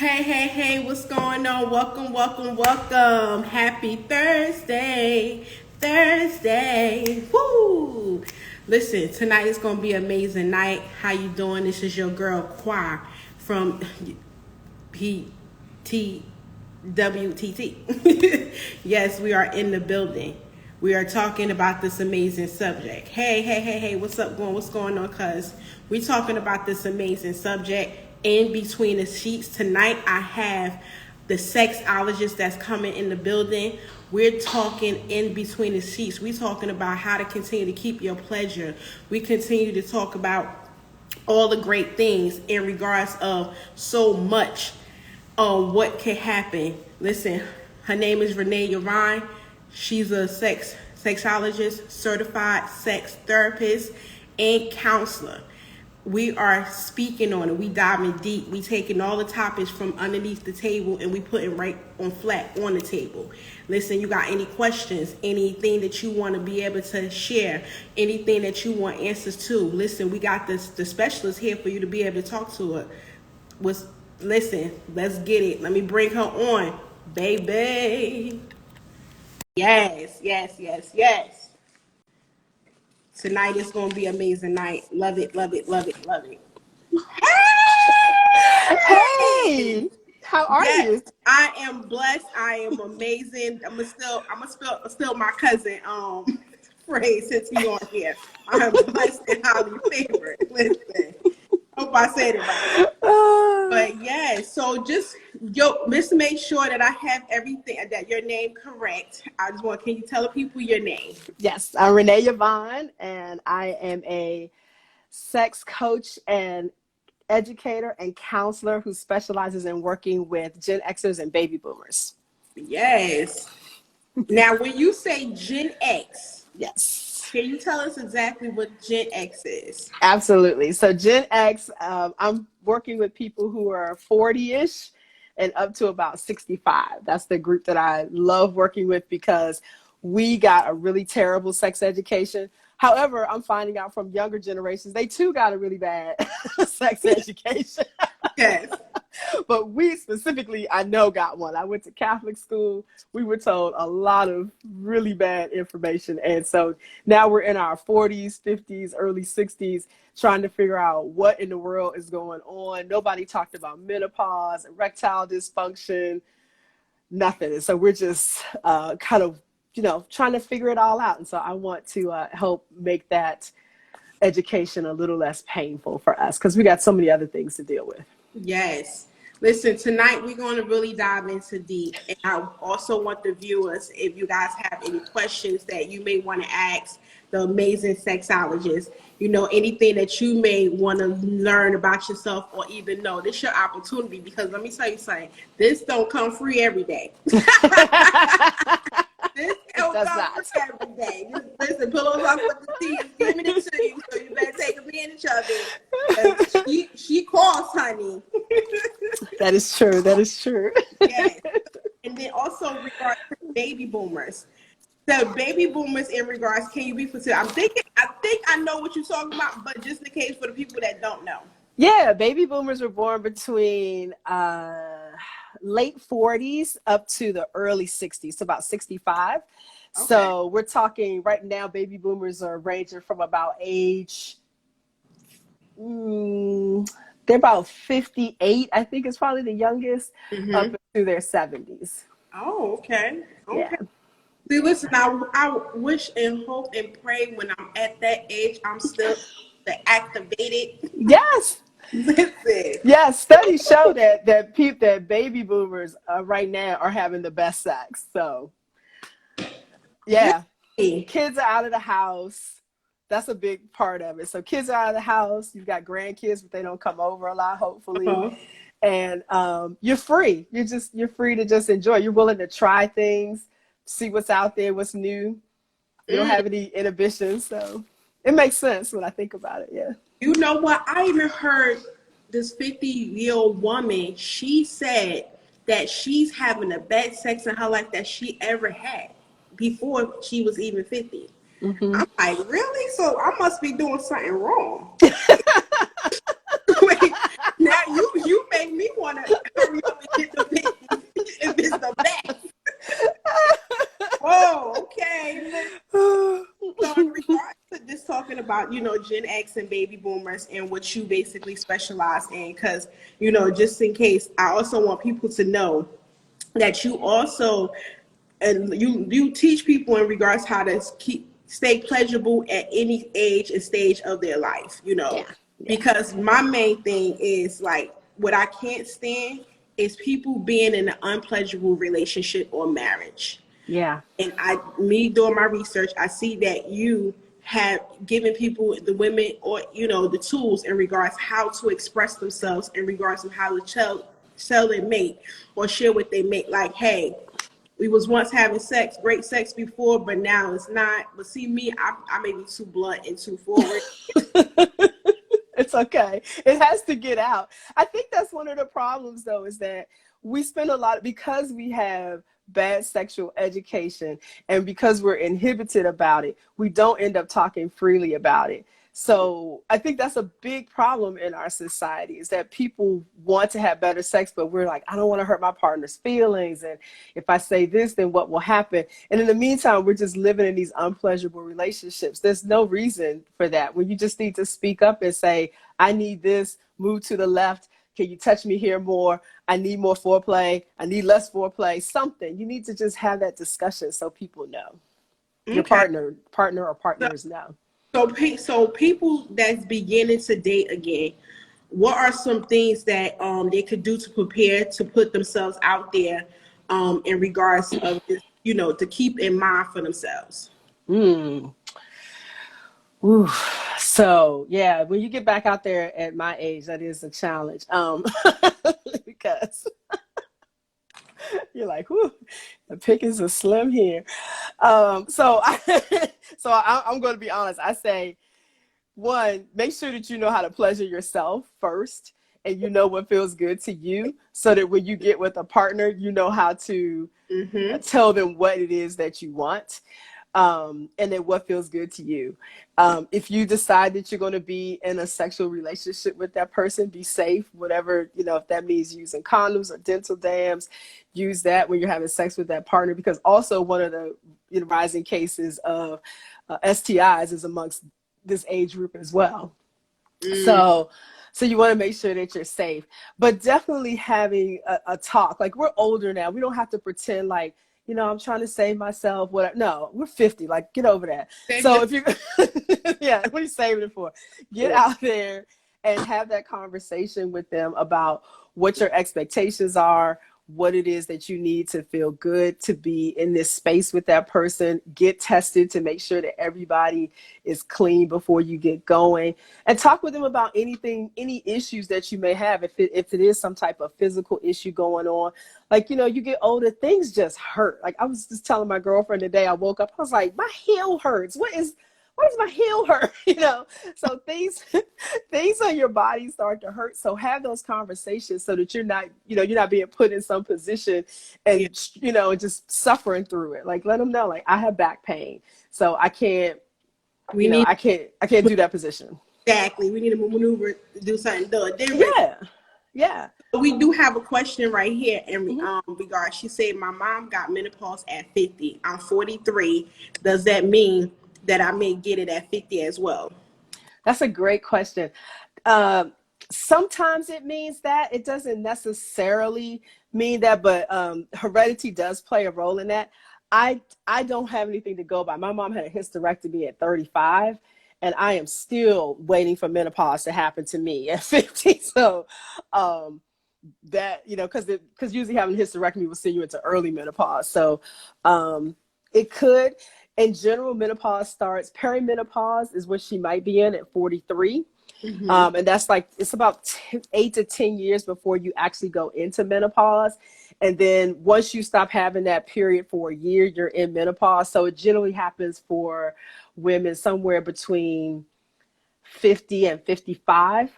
Hey, what's going on? Welcome. Happy Thursday. Woo! Listen, tonight is going to be an amazing night. How you doing? This is your girl, Qua, from PTWTT. Yes, we are in the building. We are talking about this amazing subject. Hey, what's going on, cuz? We talking about this amazing subject in between the sheets. Tonight I have the sexologist that's coming in the building. We're talking in between the sheets. We're talking about how to continue to keep your pleasure. We continue to talk about all the great things in regards of so much what can happen. Listen, her name is Renée Yvonne. She's a sexologist, certified sex therapist, and counselor. We are speaking on it. We diving deep. We taking all the topics from underneath the table and we putting right on flat on the table. Listen, you got any questions, anything that you want to be able to share, anything that you want answers to, listen, we got the specialist here for you to be able to talk to her. Listen, let's get it. Let me bring her on, baby. Yes. Tonight is going to be an amazing night. Love it. Hey, how are you? I am blessed. I am amazing. I'm gonna still my cousin phrase since he on here. I am blessed and highly favored. Listen, hope I said it right. But yeah, so just make sure that I have everything, that your name correct. Can you tell the people your name? Yes, I'm Renée Yvonne, and I am a sex coach and educator and counselor who specializes in working with Gen Xers and baby boomers. Yes. Now, when you say Gen X, yes, can you tell us exactly what Gen X is? Absolutely. So Gen X, I'm working with people who are 40-ish and up to about 65. That's the group that I love working with because we got a really terrible sex education. However, I'm finding out from younger generations, they too got a really bad sex education. Yes. But we specifically, I know, got one. I went to Catholic school. We were told a lot of really bad information. And so now we're in our 40s, 50s, early 60s, trying to figure out what in the world is going on. Nobody talked about menopause, erectile dysfunction, nothing. And so we're just kind of, trying to figure it all out. And so I want to help make that education a little less painful for us because we got so many other things to deal with. Yes. Listen, tonight we're going to really dive into deep. And I also want the viewers, if you guys have any questions that you may want to ask the amazing sexologist, anything that you may want to learn about yourself or even know, this is your opportunity because let me tell you something, this don't come free every day. This don't come free every day. Listen, pillows off with the tea, giving it to you, so you better take advantage of it. She costs, honey. That is true. Yes. And then also regarding baby boomers. So baby boomers in regards, can you be specific? I think I know what you're talking about, but just in case for the people that don't know. Yeah, baby boomers were born between late 40s up to the early 60s, so about 65. Okay. So we're talking right now, baby boomers are ranging from about age, they're about 58, I think is probably the youngest, up into their 70s. Oh, okay. Yeah. See, listen, I wish and hope and pray when I'm at that age, I'm still activated. Yes. Listen. Yeah, studies show that baby boomers right now are having the best sex. So, yeah, kids are out of the house. That's a big part of it. So kids are out of the house. You've got grandkids, but they don't come over a lot, hopefully. Uh-huh. And you're free. You're free to just enjoy. You're willing to try things, see what's out there, what's new. You don't have any inhibitions. So it makes sense when I think about it. Yeah. You know what? I even heard this 50-year-old woman, she said that she's having the best sex in her life that she ever had before she was even 50. Mm-hmm. I'm like, really? So I must be doing something wrong. Wait, now you make me want to hurry up about, Gen X and baby boomers and what you basically specialize in. Because, just in case, I also want people to know that you also, and you teach people in regards how to stay pleasurable at any age and stage of their life, Yeah. because my main thing is like what I can't stand is people being in an unpleasurable relationship or marriage. Yeah. And me doing my research, I see that you have given people, the women, or the tools in regards how to express themselves in regards to how to tell their mate or share what they make. Like, hey, we was once having great sex before, but now it's not. But see me, I may be too blunt and too forward. It's okay. It has to get out. I think that's one of the problems, though, is that we spend a lot, because we have bad sexual education and because we're inhibited about it, we don't end up talking freely about it. So I think that's a big problem in our society, is that people want to have better sex, but we're like, I don't want to hurt my partner's feelings. And if I say this, then what will happen? And in the meantime, we're just living in these unpleasurable relationships. There's no reason for that. When you just need to speak up and say, I need this, move to the left. Can you touch me here more? I need more foreplay. I need less foreplay. Something. You need to just have that discussion so people know. Okay. Your partner or partners know. So people that's beginning to date again, what are some things that they could do to prepare to put themselves out there in regards of this, to keep in mind for themselves? Ooh. So yeah, when you get back out there at my age, that is a challenge. Because you're like, whoo, the pickings are slim here. So I'm going to be honest. I say, one, make sure that you know how to pleasure yourself first, and you know what feels good to you, so that when you get with a partner, you know how to tell them what it is that you want. And then what feels good to you. If you decide that you're going to be in a sexual relationship with that person, be safe, whatever, if that means using condoms or dental dams, use that when you're having sex with that partner, because also one of the rising cases of STIs is amongst this age group as well. So you want to make sure that you're safe, but definitely having a talk. Like, we're older now. We don't have to pretend like, I'm trying to save myself, whatever. No, we're 50. Like, get over that. So if you, yeah, what are you saving it for? Get out there and have that conversation with them about what your expectations are, what it is that you need to feel good to be in this space with that person. Get tested to make sure that everybody is clean before you get going, and talk with them about any issues that you may have. If it is some type of physical issue going on, like, you get older, things just hurt. Like, I was just telling my girlfriend today, I woke up, I was like, my heel hurts. Why does my heel hurt? So things on your body start to hurt. So have those conversations so that you're not being put in some position and, just suffering through it. Like, let them know, like, I have back pain, so I can't, I can't do that position. Exactly. We need to maneuver, do something. Yeah. We do have a question right here in regard. She said, my mom got menopause at 50. I'm 43. Does that mean that I may get it at 50 as well? That's a great question. Sometimes it means that. It doesn't necessarily mean that, but heredity does play a role in that. I don't have anything to go by. My mom had a hysterectomy at 35, and I am still waiting for menopause to happen to me at 50. So that, because usually having a hysterectomy will send you into early menopause. So it could. In general, menopause starts, perimenopause is what she might be in at 43. And that's like, it's about 8 to 10 years before you actually go into menopause. And then once you stop having that period for a year, you're in menopause. So it generally happens for women somewhere between 50 and 55,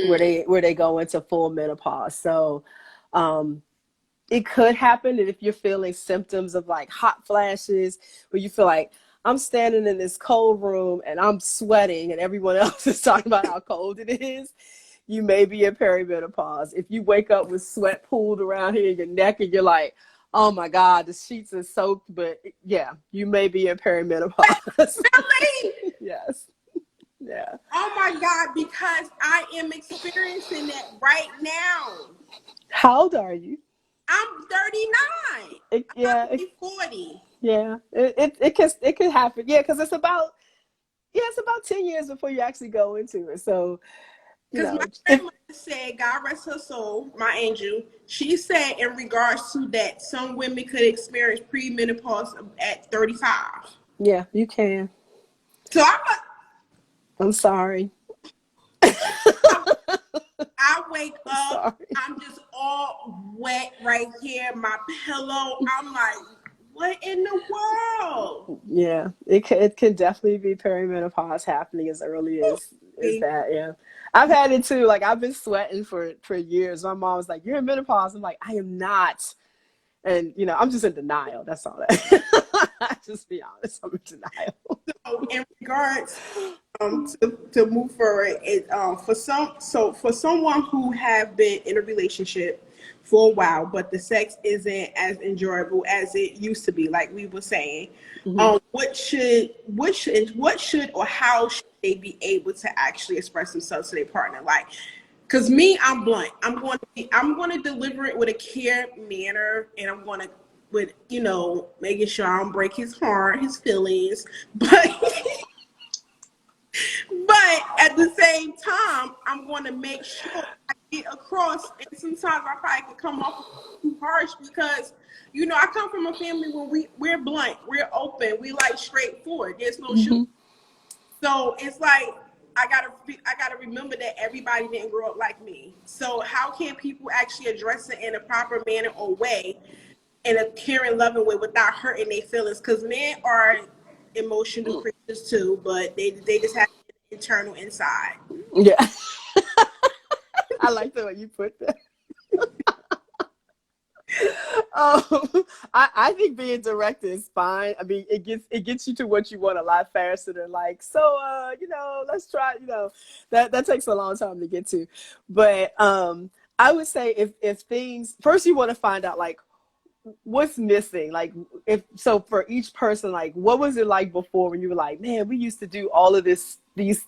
where they go into full menopause. So it could happen that if you're feeling symptoms of like hot flashes, where you feel like, I'm standing in this cold room and I'm sweating and everyone else is talking about how cold it is, you may be in perimenopause. If you wake up with sweat pooled around here in your neck and you're like, oh my God, the sheets are soaked, but yeah, you may be in perimenopause. Really? Yes. Yeah. Oh my God, because I am experiencing that right now. How old are you? I'm 39. I'm about Yeah, to be 40. yeah. It can happen. Yeah, because it's about 10 years before you actually go into it. So, Because my if grandmother said, God rest her soul, my angel, she said in regards to that, some women could experience premenopause at 35. yeah, you can. So I'm sorry. I, I wake I'm up, sorry. I'm just all wet right here, my pillow. I'm like, what in the world? Yeah, it can definitely be perimenopause happening as early as that. Yeah, I've had it too. Like I've been sweating for years. My mom was like, "You're in menopause." I'm like, "I am not," and I'm just in denial. That's all that. Just be honest, I'm in denial. So in regards to move forward, for someone who have been in a relationship for a while, but the sex isn't as enjoyable as it used to be, like we were saying, Mhm. what should or how should they be able to actually express themselves to their partner? Like, because me, I'm blunt. I'm going to deliver it with a care manner, and I'm going to with making sure I don't break his heart, his feelings, but but at the same time, I'm going to make sure I get across. And sometimes I probably could come off too harsh because, I come from a family where we're blunt, we're open, we like straightforward. There's no sugar. Mhm. So it's like I gotta remember that everybody didn't grow up like me. So how can people actually address it in a proper manner or way, in a caring, loving way, without hurting their feelings? Because men are emotional creatures too, but they just have internal inside. Yeah, I like the way you put that. Um, I think being direct is fine. I mean, it gets you to what you want a lot faster than like, so let's try, that takes a long time to get to. But I would say if things first you want to find out like what's missing, like if so for each person, like what was it like before when you were like, man, we used to do all of these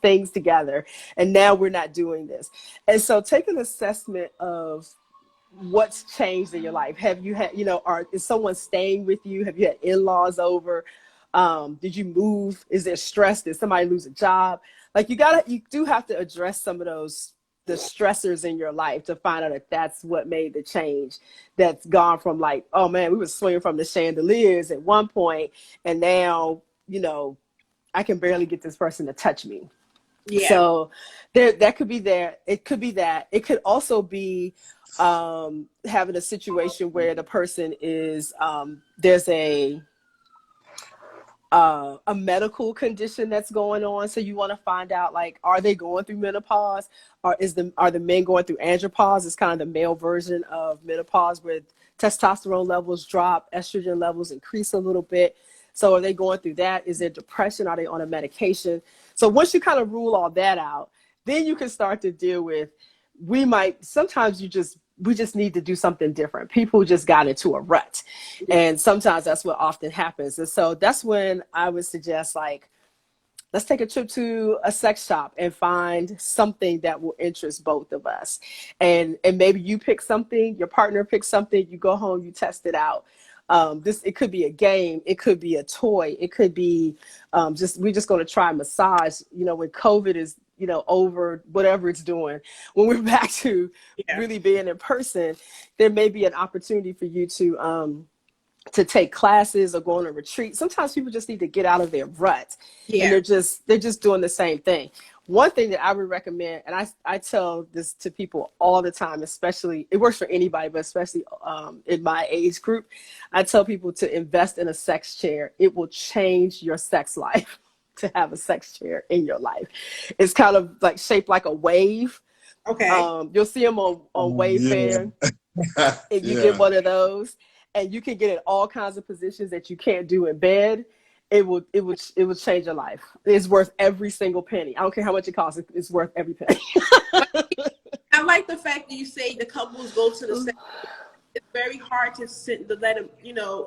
things together and now we're not doing this. And so take an assessment of what's changed in your life. Have you had, is someone staying with you? Have you had in-laws over? Did you move? Is there stress? Did somebody lose a job? Like you do have to address some of the stressors in your life to find out if that's what made the change. That's gone from like, oh man, we were swinging from the chandeliers at one point, and now, I can barely get this person to touch me. Yeah, So that could be there. It could be that. It could also be having a situation where the person is there's a medical condition that's going on. So you want to find out, like, are they going through menopause, or are the men going through andropause? It's kind of the male version of menopause, where testosterone levels drop, estrogen levels increase a little bit. So are they going through that? Is there depression? Are they on a medication? So once you kind of rule all that out, then you can start to deal with, sometimes we just need to do something different. People just got into a rut. And sometimes that's what often happens. And so that's when I would suggest, like, let's take a trip to a sex shop and find something that will interest both of us. And maybe you pick something, your partner picks something, you go home, you test it out. It could be a game, it could be a toy, it could be we're just going to try massage. When COVID is over, whatever it's doing, when we're back to yeah, really being in person, there may be an opportunity for you to take classes or go on a retreat. Sometimes people just need to get out of their rut, and yeah. they're just doing the same thing. One thing that I would recommend, and I tell this to people all the time, especially, it works for anybody, but especially in my age group, I tell people to invest in a sex chair. It will change your sex life to have a sex chair in your life. It's kind of like shaped like a wave. Okay. You'll see them on Yeah. Wayfair, and you get Yeah. one of those, and you can get in all kinds of positions that you can't do in bed. It will change your life. It's worth every single penny. I don't care how much it costs. It's worth every penny. But I like the fact that you say the couples go to the sex. It's very hard to let them,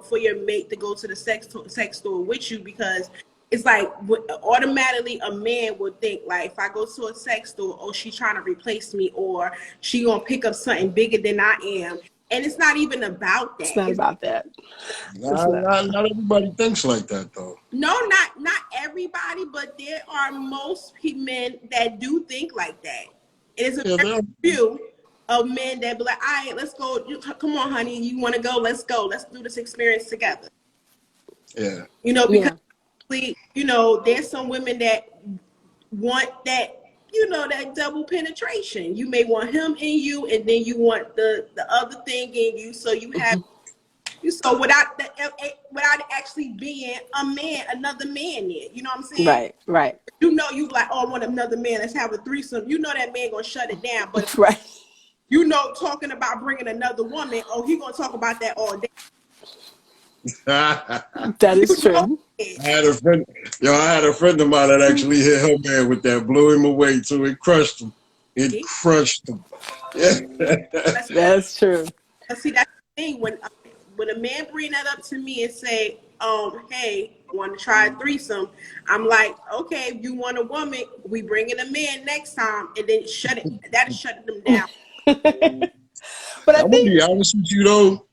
for your mate to go to the sex store with you, because it's like automatically a man would think like, if I go to a sex store, oh, she's trying to replace me, or she gonna pick up something bigger than I am. And it's not even about that. It's not about that. Not everybody thinks like that, though. No, not everybody, but there are most men that do think like that. It is a very few of men that be like, all right, let's go. Come on, honey, you want to go? Let's go. Let's do this experience together. Yeah. You know, because you know, there's some women that want that, you know, that double penetration. You may want him in you, and then you want the other thing in you. So you have, so without actually being a man, another man there. You know what I'm saying? Right, right. You know, you like, oh, I want another man. Let's have a threesome. You know that man gonna shut it down. But right. You know, talking about bringing another woman, oh, he gonna talk about that all day. That is true. I had a friend of mine that actually hit her man with that, blew him away too. It crushed him. It crushed him. Yeah. That's true. See, that's the thing. When a man bring that up to me and say, hey, want to try a threesome, I'm like, okay, if you want a woman, we bring in a man next time, and then that'll shut them down. But I'm gonna be honest with you though.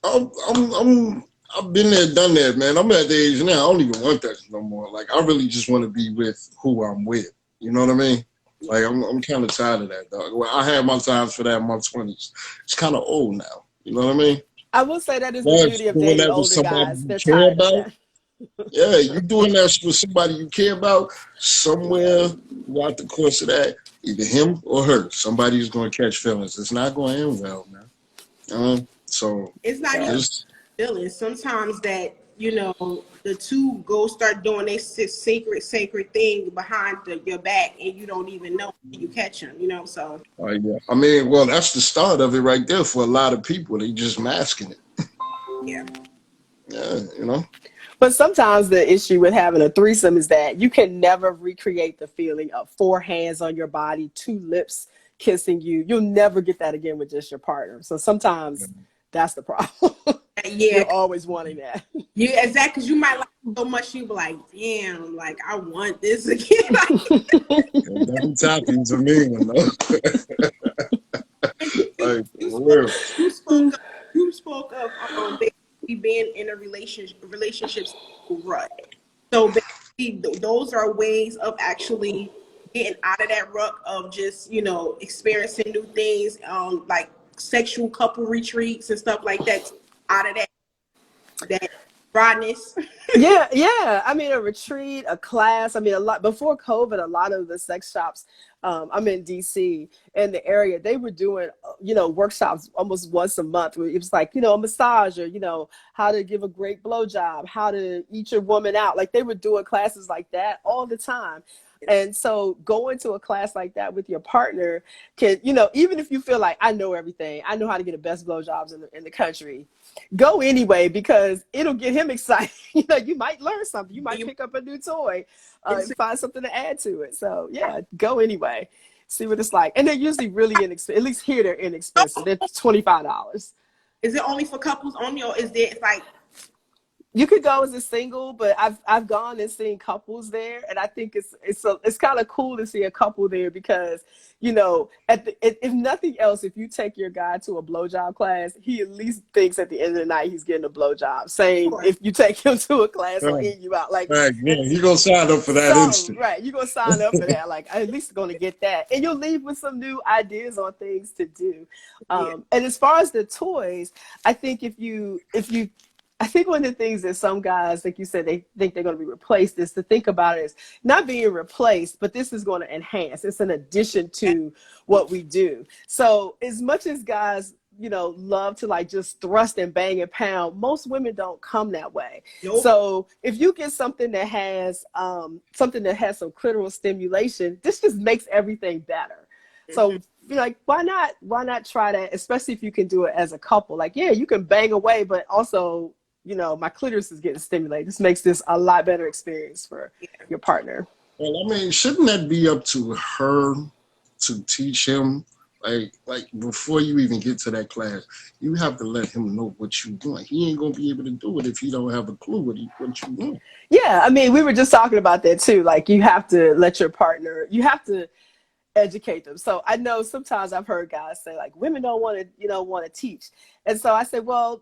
I've been there, done that, man. I'm at the age now. I don't even want that no more. Like, I really just want to be with who I'm with. You know what I mean? Like, I'm kind of tired of that, dog. Well, I had my times for that in my 20s. It's kind of old now. You know what I mean? I will say that is the beauty of dating older guys. They're tired of that. Yeah, you're doing that with somebody you care about. Somewhere throughout the course of that, either him or her, somebody's going to catch feelings. It's not going to end well, man. So it's not even feelings. Sometimes that, you know, the two go start doing their sacred thing behind your back, and you don't even know you catch them. You know, so. Yeah. I mean, well, that's the start of it right there for a lot of people. They just masking it. Yeah. Yeah, you know. But sometimes the issue with having a threesome is that you can never recreate the feeling of 4 hands on your body, 2 lips kissing you. You'll never get that again with just your partner. So sometimes that's the problem. Yeah. You're always wanting that. Yeah, exactly. Because you might like so much, you be like, damn, like, I want this again. Double tapping to me, you know. Like, for real. You spoke of basically being in a relationships rut. So basically, those are ways of actually getting out of that rut of just, you know, experiencing new things, like sexual couple retreats and stuff like that. Out of that broadness. Yeah. I mean, a retreat, a class. I mean, a lot before COVID, a lot of the sex shops. I'm in DC, in the area. They were doing, you know, workshops almost once a month. Where it was like, you know, a massage, or, you know, how to give a great blowjob, how to eat your woman out. Like, they were doing classes like that all the time. And so going to a class like that with your partner can, you know, even if you feel like, I know everything, I know how to get the best blowjobs in the country, go anyway, because it'll get him excited. You know, you might learn something. You might pick up a new toy and find something to add to it. So yeah, go anyway. See what it's like. And they're usually really inexpensive. At least here they're inexpensive. They're $25. Is it only for couples only, or is there like? You could go as a single, but I've gone and seen couples there, and I think it's kind of cool to see a couple there because, you know, if nothing else, if you take your guy to a blowjob class, he at least thinks at the end of the night he's getting a blowjob. Same if you take him to a class or eat you out, like yeah, you're gonna sign up for that instant. Right, you're gonna sign up for that. Like, at least gonna get that, and you'll leave with some new ideas on things to do. And as far as the toys, I think I think one of the things that some guys, like you said, they think they're going to be replaced, is to think about it as not being replaced, but this is going to enhance. It's an addition to what we do. So as much as guys, you know, love to like just thrust and bang and pound, most women don't come that way. Nope. So if you get something that has some clitoral stimulation, this just makes everything better. So you're like, why not try that? Especially if you can do it as a couple. Like, yeah, you can bang away, but also, you know, my clitoris is getting stimulated. This makes this a lot better experience for your partner. Well, I mean, shouldn't that be up to her to teach him? Like before you even get to that class, you have to let him know what you want. He ain't gonna be able to do it if he don't have a clue what you want. Yeah, I mean, we were just talking about that too. Like, you have to let your partner, you have to educate them. So I know sometimes I've heard guys say like, women don't want to, want to teach. And so I said, well,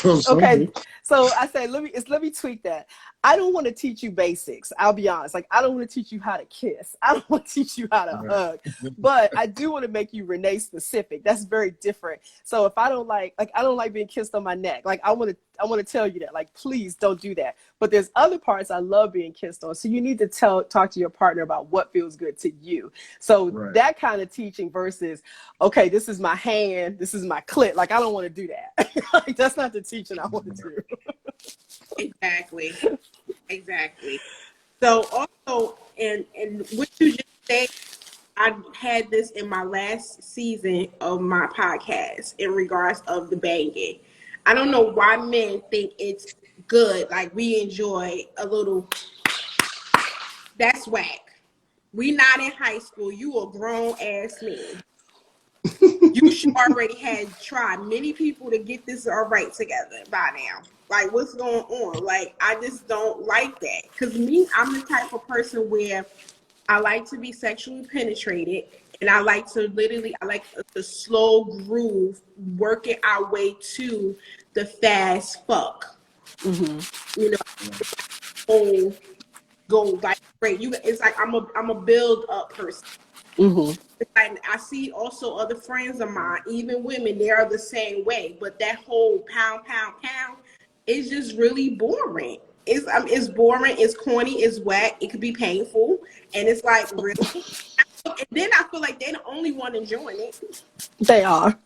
okay. So I said, let me tweak that. I don't want to teach you basics. I'll be honest. Like, I don't want to teach you how to kiss. I don't want to teach you how to hug, but I do want to make you Renee specific. That's very different. So if I don't like I don't like being kissed on my neck. Like, I want to tell you that, like, please don't do that. But there's other parts I love being kissed on. So you need to talk to your partner about what feels good to you. So that kind of teaching versus, okay, this is my hand, this is my clit. Like, I don't want to do that. Like, that's not the teaching I want to do. Exactly. So also, and what you just said, I had this in my last season of my podcast in regards of the banging. I don't know why men think it's good. Like, we enjoy a little, that's whack. We not in high school. You a grown ass man. You should already had tried many people to get this all right together by now. Like, what's going on? Like, I just don't like that. Because me, I'm the type of person where I like to be sexually penetrated, and I like to I like the slow groove, working our way to the fast fuck. Go like great. It's like I'm a build up person. And I see also other friends of mine, even women, they are the same way. But that whole pound is just really boring. It's boring. It's corny. It's whack. It could be painful, and it's like, really. And then I feel like they're the only one enjoying it. They are.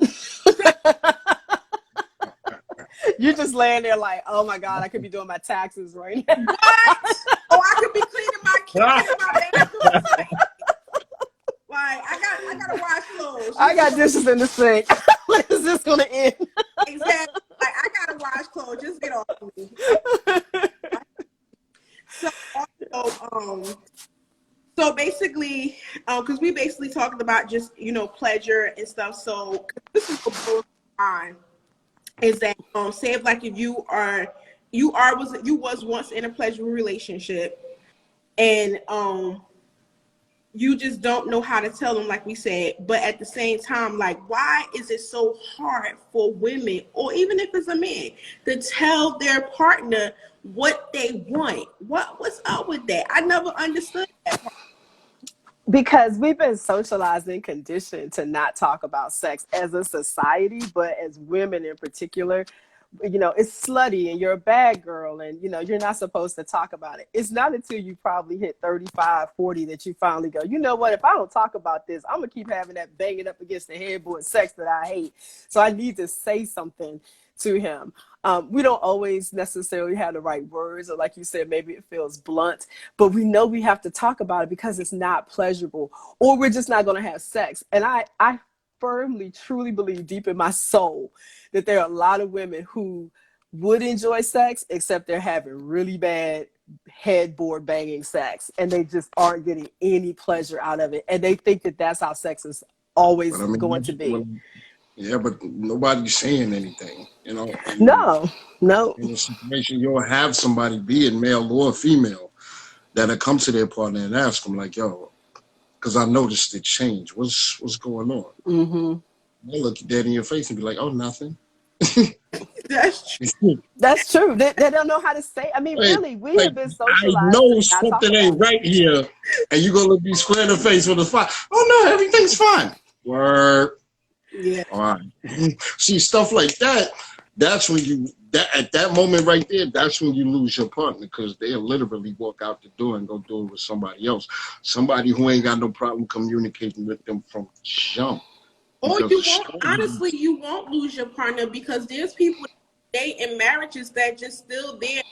You're just laying there like, oh my God, I could be doing my taxes right now. What? Oh, I could be cleaning my kids in my bathroom. Like, I gotta wash clothes. I got dishes in the sink. When is this gonna end? Exactly. Like, I gotta wash clothes. Just get off of me. So also, so basically, because we basically talking about just pleasure and stuff. So this is what blows my mind is that say if like if you was once in a pleasurable relationship, and you just don't know how to tell them, like we said, but at the same time, like, why is it so hard for women, or even if it's a man, to tell their partner what they want? What's up with that? I never understood that part. Because we've been socialized and conditioned to not talk about sex as a society, but as women in particular, it's slutty and you're a bad girl and, you're not supposed to talk about it. It's not until you probably hit 35, 40 that you finally go, you know what, if I don't talk about this, I'm going to keep having that banging up against the headboard sex that I hate. So I need to say something to him. We don't always necessarily have the right words, or like you said, maybe it feels blunt, but we know we have to talk about it because it's not pleasurable, or we're just not going to have sex. And I firmly, truly believe deep in my soul that there are a lot of women who would enjoy sex, except they're having really bad headboard banging sex, and they just aren't getting any pleasure out of it. And they think that that's how sex is always going to be. Yeah, but nobody's saying anything, No. In a situation, you'll have somebody, be it male or female, that'll come to their partner and ask them, like, yo, because I noticed it changed. What's going on? Mm-hmm. They look dead in your face and be like, oh, nothing. That's true. That's true. They don't know how to say. I mean, really, we have been socialized. I know something ain't right here, and you're going to be square in the face with a fine. Oh, no, everything's fine. Word. Yeah. All right. See, stuff like that, that's when at that moment right there, that's when you lose your partner, because they'll literally walk out the door and go do it with somebody else. Somebody who ain't got no problem communicating with them from jump. Or you won't lose your partner, because there's people that in marriages that just still there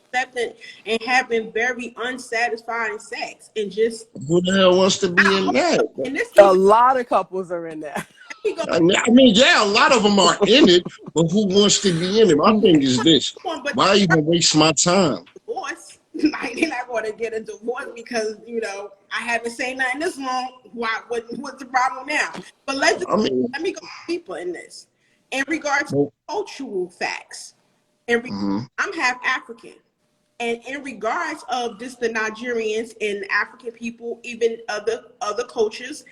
accepting and having very unsatisfying sex, and just who the hell wants to be in that? And a lot of couples are in that. I mean, yeah, a lot of them are in it, but who wants to be in it? My thing is this: why even waste my time? like they're not going to get a divorce because I haven't said nothing this long. What's the problem now? But let me go deeper in this. In regards to cultural facts, I'm half African, and in regards of just the Nigerians and African people, even other cultures,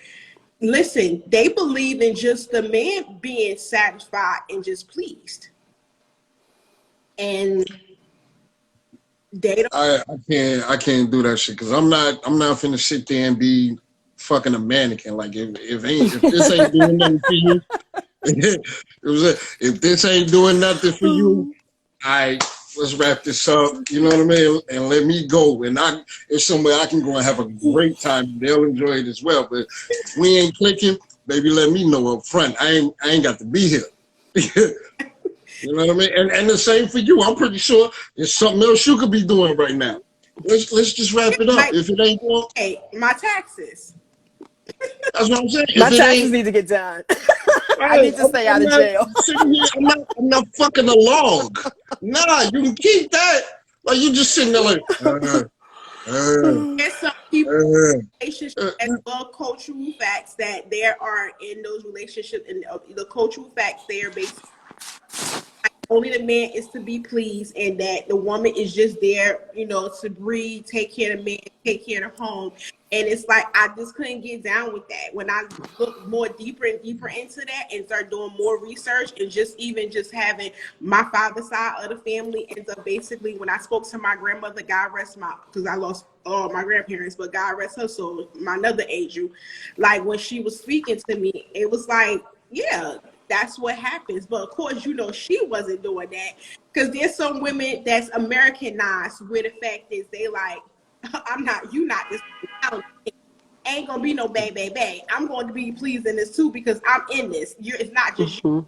listen, they believe in just the man being satisfied and just pleased, and they don't. I can't do that shit because I'm not finna sit there and be fucking a mannequin. Like if this ain't doing nothing for you, if this ain't doing nothing for you, let's wrap this up. You know what I mean? And let me go. And it's somewhere I can go and have a great time. They'll enjoy it as well. But if we ain't clicking, baby, let me know up front. I ain't got to be here. You know what I mean? And the same for you. I'm pretty sure there's something else you could be doing right now. Let's just wrap it up. If it ain't going, hey, my taxes. That's what I'm saying. My taxes need to get done. I need to stay out of jail. I'm not fucking a log. Nah, you can keep that. Like you just sitting there like. There's some people in relationships as well, cultural facts that there are in those relationships, and the cultural facts there basically. Only the man is to be pleased, and that the woman is just there, to breathe, take care of the man, take care of the home. And it's like I just couldn't get down with that. When I look more deeper and deeper into that and start doing more research and just having my father's side of the family ends up basically when I spoke to my grandmother, God rest because I lost all my grandparents, but God rest her soul, my another angel. Like when she was speaking to me, it was like, yeah, that's what happens. But of course, she wasn't doing that because there's some women that's Americanized where the fact is they like, you not this. Ain't gonna be no bang, bang, bang. I'm going to be pleased in this too because I'm in this. It's not just you.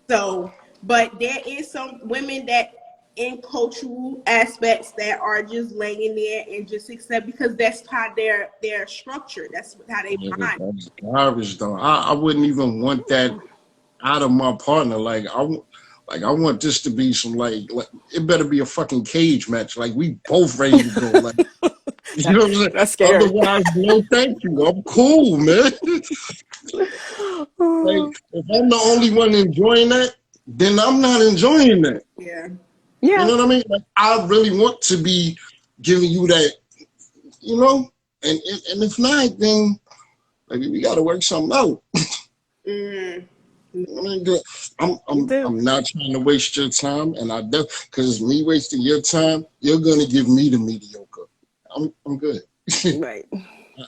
So, but there is some women that in cultural aspects that are just laying there and just accept because that's how they're structured. That's how they mind. That's garbage, though. I wouldn't even want that out of my partner. Like I want this to be some like it better be a fucking cage match. Like we both ready to go. Like you know what I'm saying? That's scary. Otherwise, no, thank you. I'm cool, man. Like if I'm the only one enjoying that, then I'm not enjoying that. Yeah. You know what I mean? Like I really want to be giving you that. And if not, then maybe we got to work something out. I'm not trying to waste your time, and because me wasting your time, you're gonna give me the mediocre. I'm good. Right.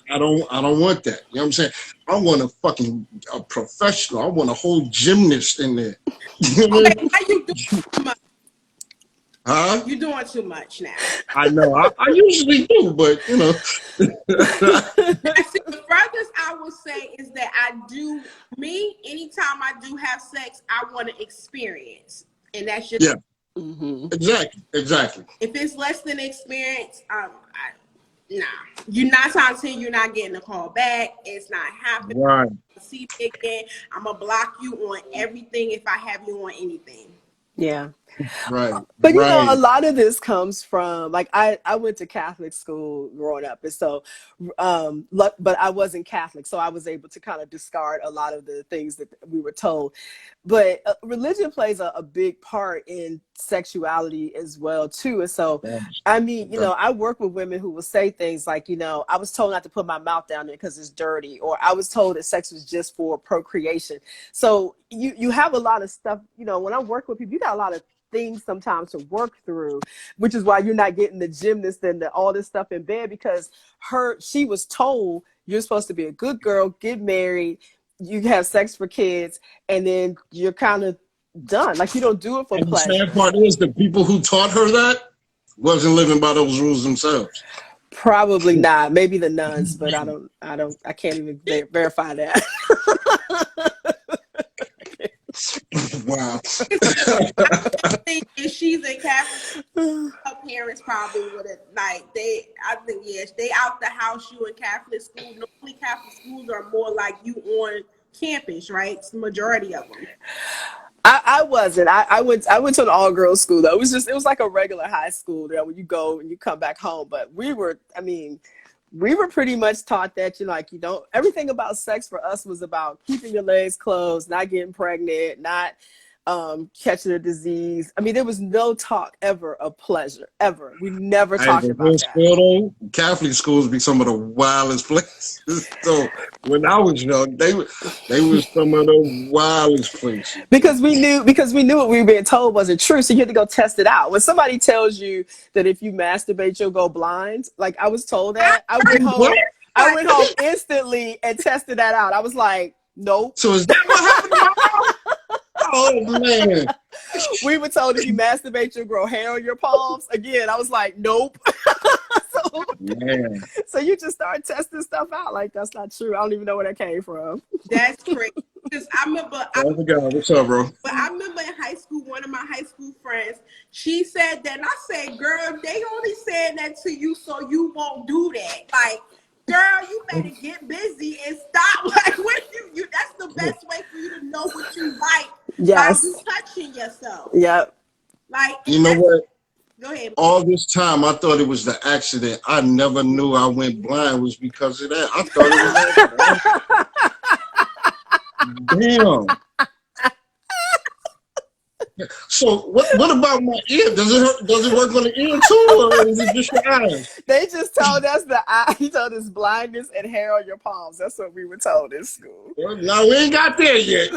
I don't want that. You know what I'm saying? I want a professional. I want a whole gymnast in there. You know Okay, why you doing too much? Huh? You're doing too much now. I know. I usually do, but See, the furthest I will say is that anytime I do have sex, I want to experience. And that's just Exactly. If it's less than experience, nah. You're not talking to you're not getting a call back. It's not happening. Right. See again. I'm gonna block you on everything if I have you on anything. Yeah. Right. But a lot of this comes from like I went to Catholic school growing up, and so but I wasn't Catholic, so I was able to kind of discard a lot of the things that we were told. But religion plays a big part in sexuality as well too. And so I mean, I work with women who will say things like, I was told not to put my mouth down there because it's dirty, or I was told that sex was just for procreation. So you have a lot of stuff, when I work with people, you got a lot of things sometimes to work through, which is why you're not getting the gymnast and all this stuff in bed, because she was told you're supposed to be a good girl, get married, you have sex for kids, and then you're kind of done. Like you don't do it for pleasure. The sad part is the people who taught her that wasn't living by those rules themselves. Probably not. Maybe the nuns, but I can't even verify that. Wow. I think if she's in Catholic, her parents probably would have they out the house. You in Catholic school. Normally Catholic schools are more like you on campus, right? It's the majority of them. I wasn't. I went to an all girls school though. It was like a regular high school there when you go and you come back home. But we were pretty much taught that you don't, everything about sex for us was about keeping your legs closed, not getting pregnant, not catching a disease. I mean, there was no talk ever of pleasure, ever. We never talked about that. School, though, Catholic schools be some of the wildest places. So when I was young, they were some of the wildest places. Because we knew what we were being told wasn't true, so you had to go test it out. When somebody tells you that if you masturbate you'll go blind, like I was told that, I went home instantly and tested that out. I was like, nope. So is that what happened to my house? Oh man. We were told if you masturbate you'll grow hair on your palms. Again, I was like, nope. So you just start testing stuff out like that's not true. I don't even know where that came from. That's crazy. Because I remember. What's up, bro? But I remember in high school, one of my high school friends, she said that, and I said, "Girl, they only said that to you so you won't do that. Like, girl, you better get busy and stop. Like, what you that's the best way for you to know what you like. Yes. By you touching yourself. Yep. Like, you know what? Go ahead. All this time, I thought it was the accident. I never knew I went blind was because of that. I thought it was damn. So what about my ear? Does it work on the ear too, or is it just your eyes? They just told us he told us blindness and hair on your palms. That's what we were told in school. Well, no, we ain't got there yet.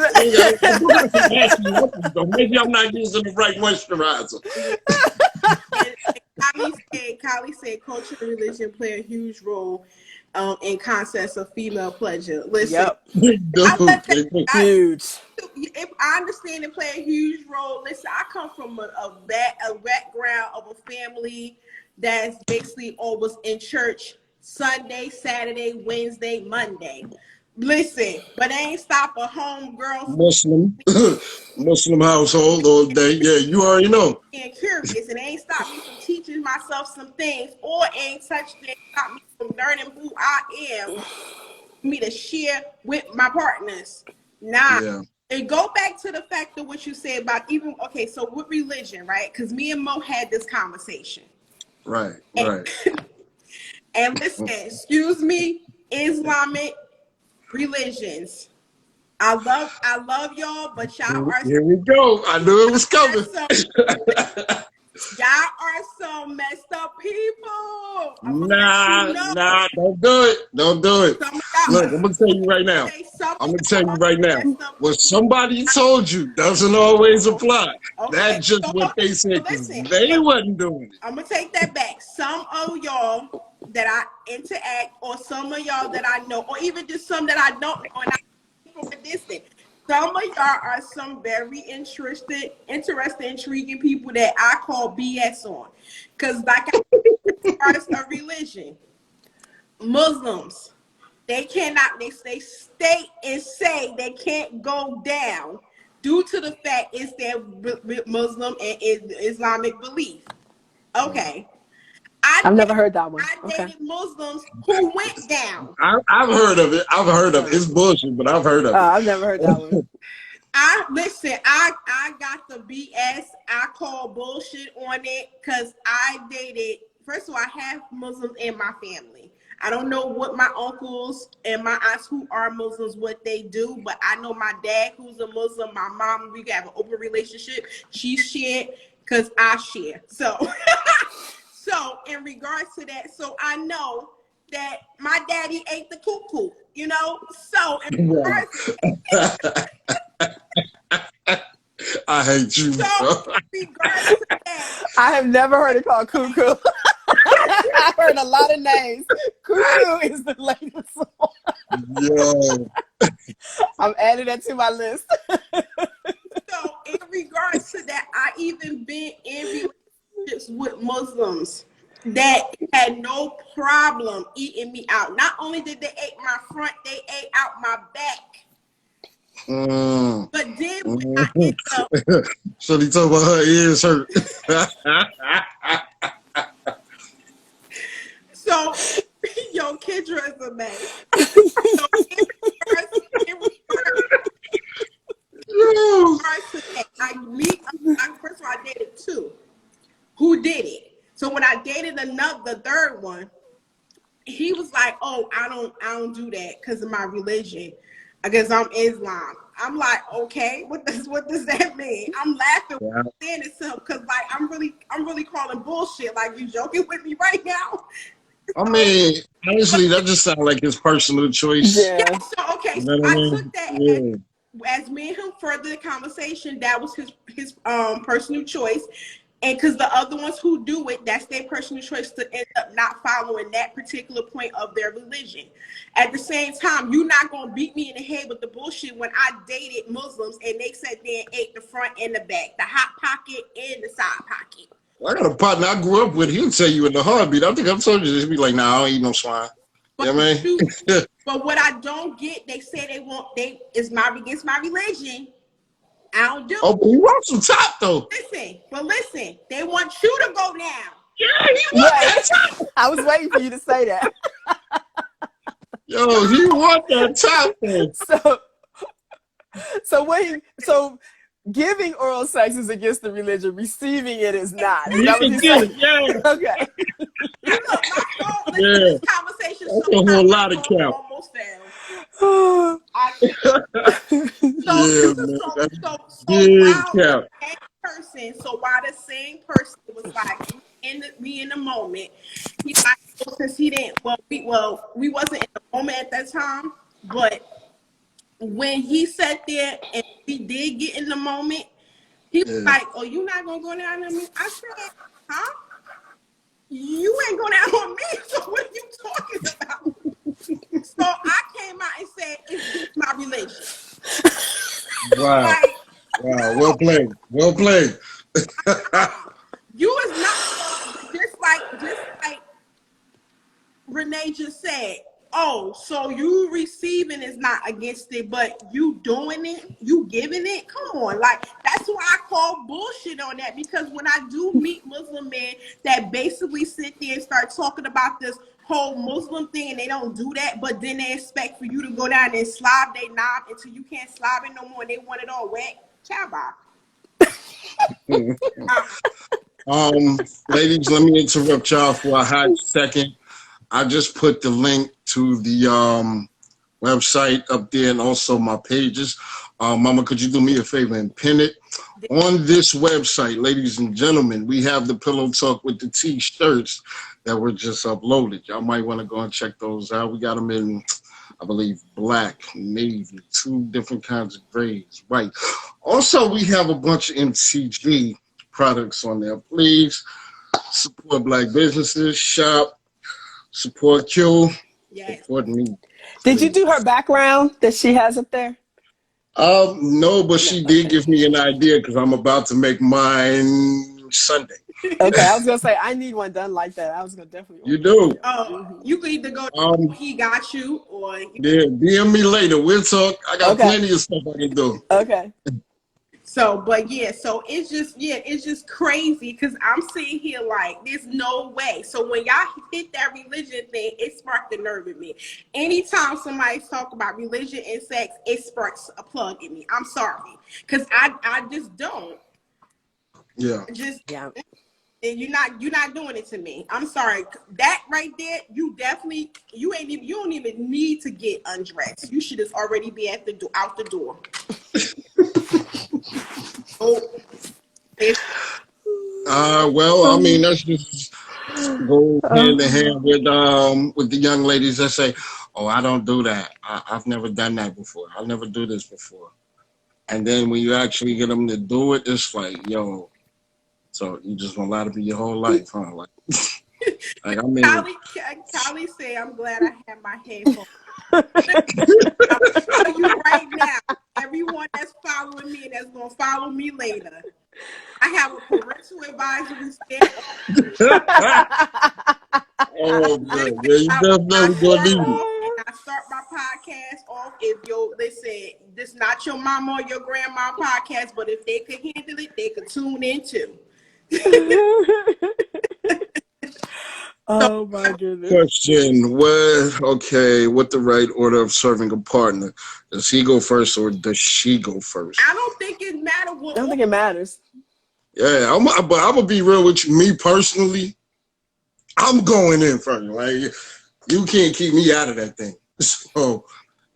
Maybe I'm not using the right moisturizer. Kylie said culture and religion play a huge role in concepts of female pleasure. Listen, huge. I understand it play a huge role. Listen, I come from a background of a family that's basically always in church Sunday, Saturday, Wednesday, Monday. Listen, but they ain't stop a home girl Muslim household all day. Yeah, you already know. And curious, and it ain't stopped me from teaching myself some things, or ain't stop me from learning who I am, for me to share with my partners. And go back to the fact of what you said about so with religion, right? Because me and Mo had this conversation. Right. And listen, excuse me, Islamic religions. I love y'all, but y'all are. Here we go. I knew it was coming. Y'all are some messed up people. Nah, don't do it. Don't do it. Look, I'm gonna tell you right now. What somebody told you doesn't always apply. Okay, that's just what they said because they wasn't doing it. I'm gonna take that back. Some of y'all that I interact, or some of y'all that I know, or even just some that I don't know, and I from a distance. Some of y'all are some very interesting, intriguing people that I call BS on. Because like I said, a religion. Muslims, they cannot, they state and say they can't go down due to the fact it's their Muslim and Islamic belief. Okay. I've never heard that one. I dated Muslims who went down. I've heard of it. It's bullshit, but I've heard of it. I've never heard that one. I got the BS. I call bullshit on it because I dated. First of all, I have Muslims in my family. I don't know what my uncles and my aunts who are Muslims, what they do, but I know my dad who's a Muslim, my mom, we have an open relationship. She shared because I share. So in regards to that, so I know that my daddy ate the cuckoo, So in regards to I hate you. So in regards to that, I have never heard it called cuckoo. I've heard a lot of names. Cuckoo is the latest one. Yo. I'm adding that to my list. So in regards to that, I even been in relationships with Muslims that had no problem eating me out. Not only did they eat my front, they ate out my back. But then when I ended up, so they talk about her ears hurt. So, Kendra is a man. So, Oh regards to that, first of all, I dated two who did it. So when I dated the third one, he was like, "Oh, I don't do that because of my religion. I guess I'm Islam." I'm like, "Okay, what does that mean?" I'm laughing saying it to him because like I'm really calling bullshit. Like, you joking with me right now? I mean, honestly, that just sounds like his personal choice. Yeah. So okay, You so know what I I mean? took that Yeah. as me and him further the conversation. That was his personal choice. And because the other ones who do it, that's their personal choice to end up not following that particular point of their religion. At the same time, you're not going to beat me in the head with the bullshit when I dated Muslims and they sat there and ate the front and the back, the hot pocket and the side pocket. I got a partner I grew up with. He'll tell you in the heartbeat. I think I've told you this. He'll be like, "Nah, I don't eat no swine." But, You know what I mean? but what I don't get, they say it's against my religion. I don't do. Oh, but he wants some top though. Listen, they want you to go down. Yeah, he want that top. I was waiting for you to say that. Yo, he want that top though. So giving oral sex is against the religion. Receiving it is not. Is You that what can you're get saying? it, yeah. Okay. Look, my phone, listen, Yeah. this conversation That's so a whole lot of cap. almost failed. Oh, Yeah, man. That's big cap. So while the same person was like me in the moment, he like, since he didn't we wasn't in the moment at that time, but when he sat there and we did get in the moment, he was like, "Oh, you not gonna go down on me?" I said, "Huh? You ain't going down on me, so what are you talking about?" So I came out and said, "It's my religion." Wow. Like, Wow. Well played. Well played. you is not just like Renee just said. Oh, so you receiving is not against it, but you doing it, you giving it. Come on, like that's why I call bullshit on that, because when I do meet Muslim men that basically sit there and start talking about this whole Muslim thing and they don't do that, but then they expect for you to go down and slob they knob until you can't slob it no more and they want it all wet. Ciao, Ladies, let me interrupt y'all for a hot second. I just put the link to the website up there and also my pages. Mama, could you do me a favor and pin it? On this website, ladies and gentlemen, we have the Pillow Talk with the T-shirts that were just uploaded. Y'all might want to go and check those out. We got them in, I believe, black, navy, 2 different kinds of grades, white. Also, we have a bunch of MTG products on there. Please support Black businesses, shop, support Q, support me. did you do her background that she has up there? No, but she did give me an idea because I'm about to make mine Sunday. Okay, I was gonna say I need one done like that. I was gonna definitely. You do? You could either go He Got You or Yeah, DM me later. We'll talk. I got plenty of stuff I can do. Okay. So, but yeah, so it's just crazy because I'm sitting here like, there's no way. So when y'all hit that religion thing, it sparked the nerve in me. Anytime somebody talk about religion and sex, it sparks a plug in me. I'm sorry, because I just don't. Yeah. And you're not doing it to me. I'm sorry. That right there, you don't even need to get undressed. You should just already be out the door. Well, I mean, that's just go hand in hand with the young ladies that say, "Oh, I don't do that. I've never done that before. I'll never do this before." And then when you actually get them to do it, it's like, yo, so you just gonna lie to me your whole life, huh? Like I mean, Callie said, "I'm glad I had my headphones." I'm telling you right now, everyone that's following me and that's gonna follow me later, I have a parental advisory stand. oh man, yeah, you definitely gonna need it. I start my podcast off. If listen, this not your mama or your grandma podcast, but if they could handle it, they could tune in too. So Oh my goodness. Question: what the right order of serving a partner? Does he go first or does she go first? I don't think it matters I what don't think it matters. Yeah, but I'm gonna be real with you. Me personally, I'm going in first. Like, you can't keep me out of that thing. So,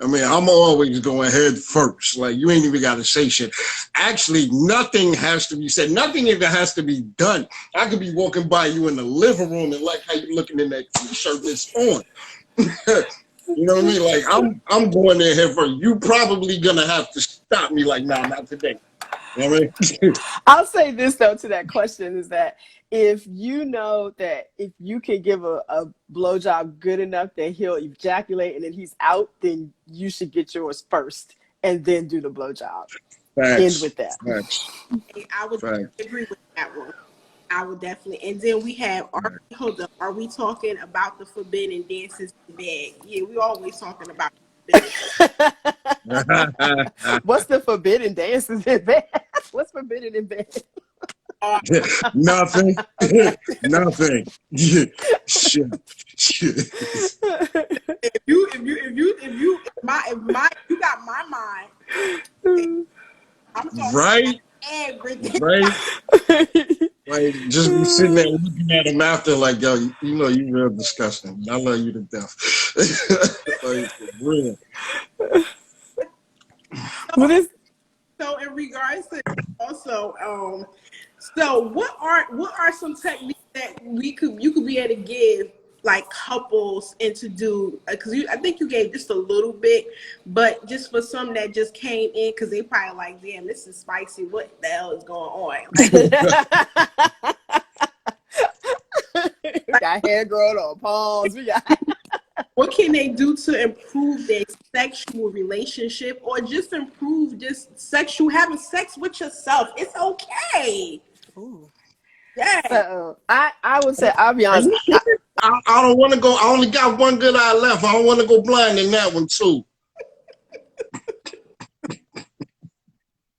I mean, I'm always going head first. Like, you ain't even got to say shit. Actually, nothing has to be said. Nothing even has to be done. I could be walking by you in the living room and like how you looking in that t-shirt that's on. You know what I mean? Like, I'm going in head first. You probably gonna have to stop me. Like, nah, not today. You know what I mean? I'll say this though to that question is that if you know that if you can give a blowjob good enough that he'll ejaculate and then he's out, then you should get yours first and then do the blowjob. End Facts. with that. Facts. I would Facts. agree with that one. I would definitely. And then we have, hold up, are we talking about the forbidden dances in bed? Yeah, we always talking about forbidden. What's the forbidden dances in bed? What's forbidden in bed? Nothing. Okay. Nothing. Shit. If you got my mind, I'm talking Right? everything. Right? Like, just be sitting there looking at him after, like, yo, you know, you real disgusting. I love you to death. Like, for real. What is So in regards to also, so what are some techniques that you could be able to give like couples and to do, because I think you gave just a little bit, but just for some that just came in because they probably like, damn, this is spicy, what the hell is going on? we got hair growing on palms. We got What can they do to improve their sexual relationship or just improve just having sex with yourself? It's okay. Ooh. Yeah. So I would say, I'll be Are honest. you sure? I don't want to go. I only got one good eye left. I don't want to go blind in that one, too.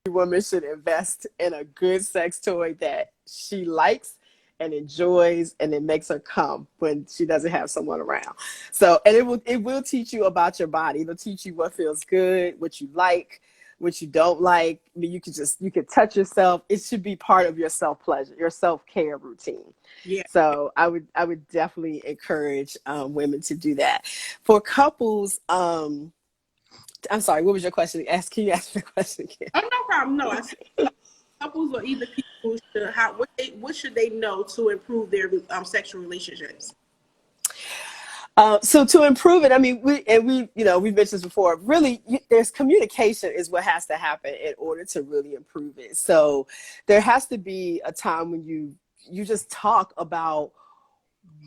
Woman should invest in a good sex toy that she likes and enjoys, and it makes her come when she doesn't have someone around. So, and it will teach you about your body. It'll teach you what feels good, what you like, what you don't like. I mean, you can touch yourself. It should be part of your self-pleasure, your self-care routine. Yeah. So I would definitely encourage women to do that. For couples, I'm sorry, what was your question? Can you ask your question again? Oh, no problem. No, I said couples or either people should what should they know to improve their sexual relationships? So to improve it, I mean, we've mentioned this before. Really, there's communication is what has to happen in order to really improve it. So there has to be a time when you just talk about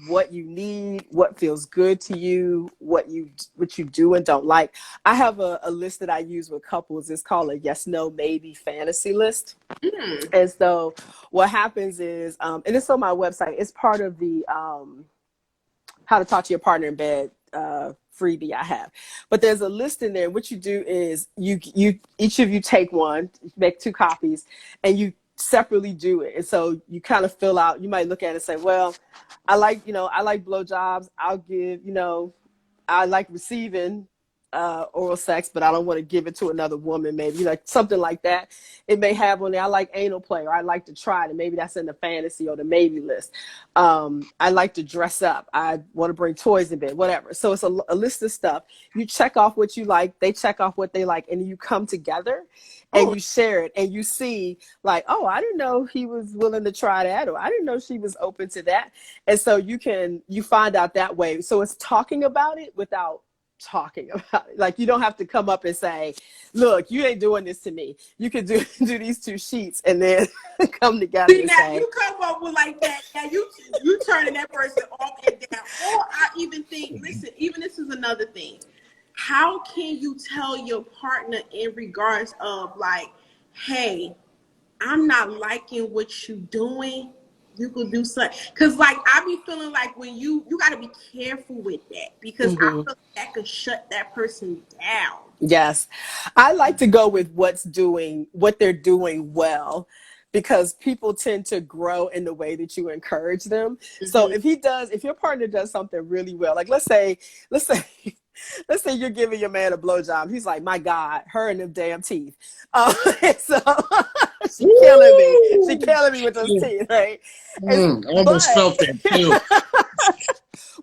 what you need, what feels good to you, what you do and don't like. I have a list that I use with couples. It's called a yes, no, maybe fantasy list. Mm. And so what happens is, and it's on my website, it's part of the how to talk to your partner in bed freebie I have. But there's a list in there. What you do is you each of you take one, make 2 copies, and you separately do it. And so you kind of fill out, you might look at it and say, well, I like blowjobs. I'll give, I like receiving oral sex, but I don't want to give it to another woman, maybe like something like that. It may have on there, I like anal play, or I like to try it, and maybe that's in the fantasy or the maybe list. I like to dress up. I want to bring toys in bed, whatever. So it's a list of stuff. You check off what you like, they check off what they like, and you come together and you share it, and you see like, oh, I didn't know he was willing to try that, or I didn't know she was open to that. And so you find out that way. So it's talking about it without talking about it. Like, you don't have to come up and say, look, you ain't doing this to me. You can do these 2 sheets and then come together. See, and now say, you come up with like that. Now you turning that person off and down. Or I even think, listen, even this is another thing. How can you tell your partner in regards of like, hey, I'm not liking what you doing. You could do something. Cause like I be feeling like when you gotta be careful with that, because I feel like that could shut that person down. yes, I like to go with what they're doing well. because people tend to grow in the way that you encourage them. So if your partner does something really well, like let's say let's say you're giving your man a blowjob. He's like, my God, her and them damn teeth. So she killing me with those teeth, right? I almost felt that too.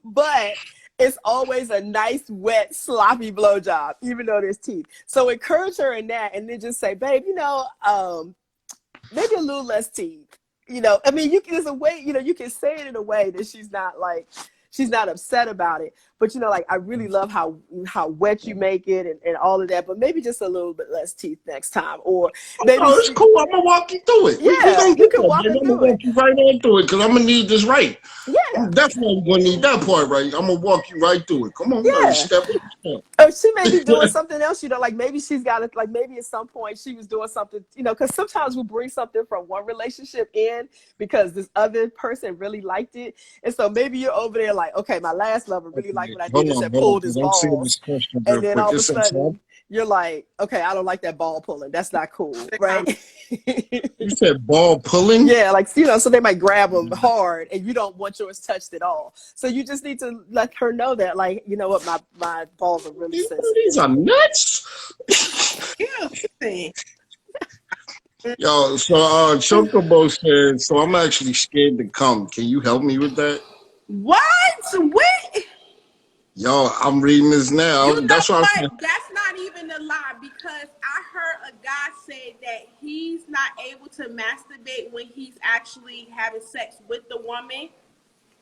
But it's always a nice, wet, sloppy blowjob, even though there's teeth. So encourage her in that, and then just say, babe, maybe a little less teeth. I mean, there's a way, you can say it in a way that she's not upset about it. But like, I really love how wet you make it and all of that, but maybe just a little bit less teeth next time. Or maybe it's cool. I'm gonna walk you through it. Yeah, you can walk me through it. I'm gonna walk you right on through it because I'm gonna need this right. Yeah, I'm definitely gonna need that part right. I'm gonna walk you right through it. Come on, step by step. Or she may be doing something else, like maybe she's got it, like maybe at some point she was doing something, because sometimes we'll bring something from one relationship in because this other person really liked it. And so maybe you're over there like, okay, my last lover really liked what I did and pulled his balls. And then all of a sudden you're like, okay, I don't like that ball pulling. That's not cool, right? You said ball pulling? Yeah, like, so they might grab them hard and you don't want yours touched at all. So you just need to let her know that, like, you know what, my balls are really sensitive. These are nuts. Yeah. Yo, so Chocobo said, so I'm actually scared to come. Can you help me with that? What? Yo, I'm reading this now. That's what I'm saying. That's not even a lie, because I heard a guy say that he's not able to masturbate when he's actually having sex with the woman,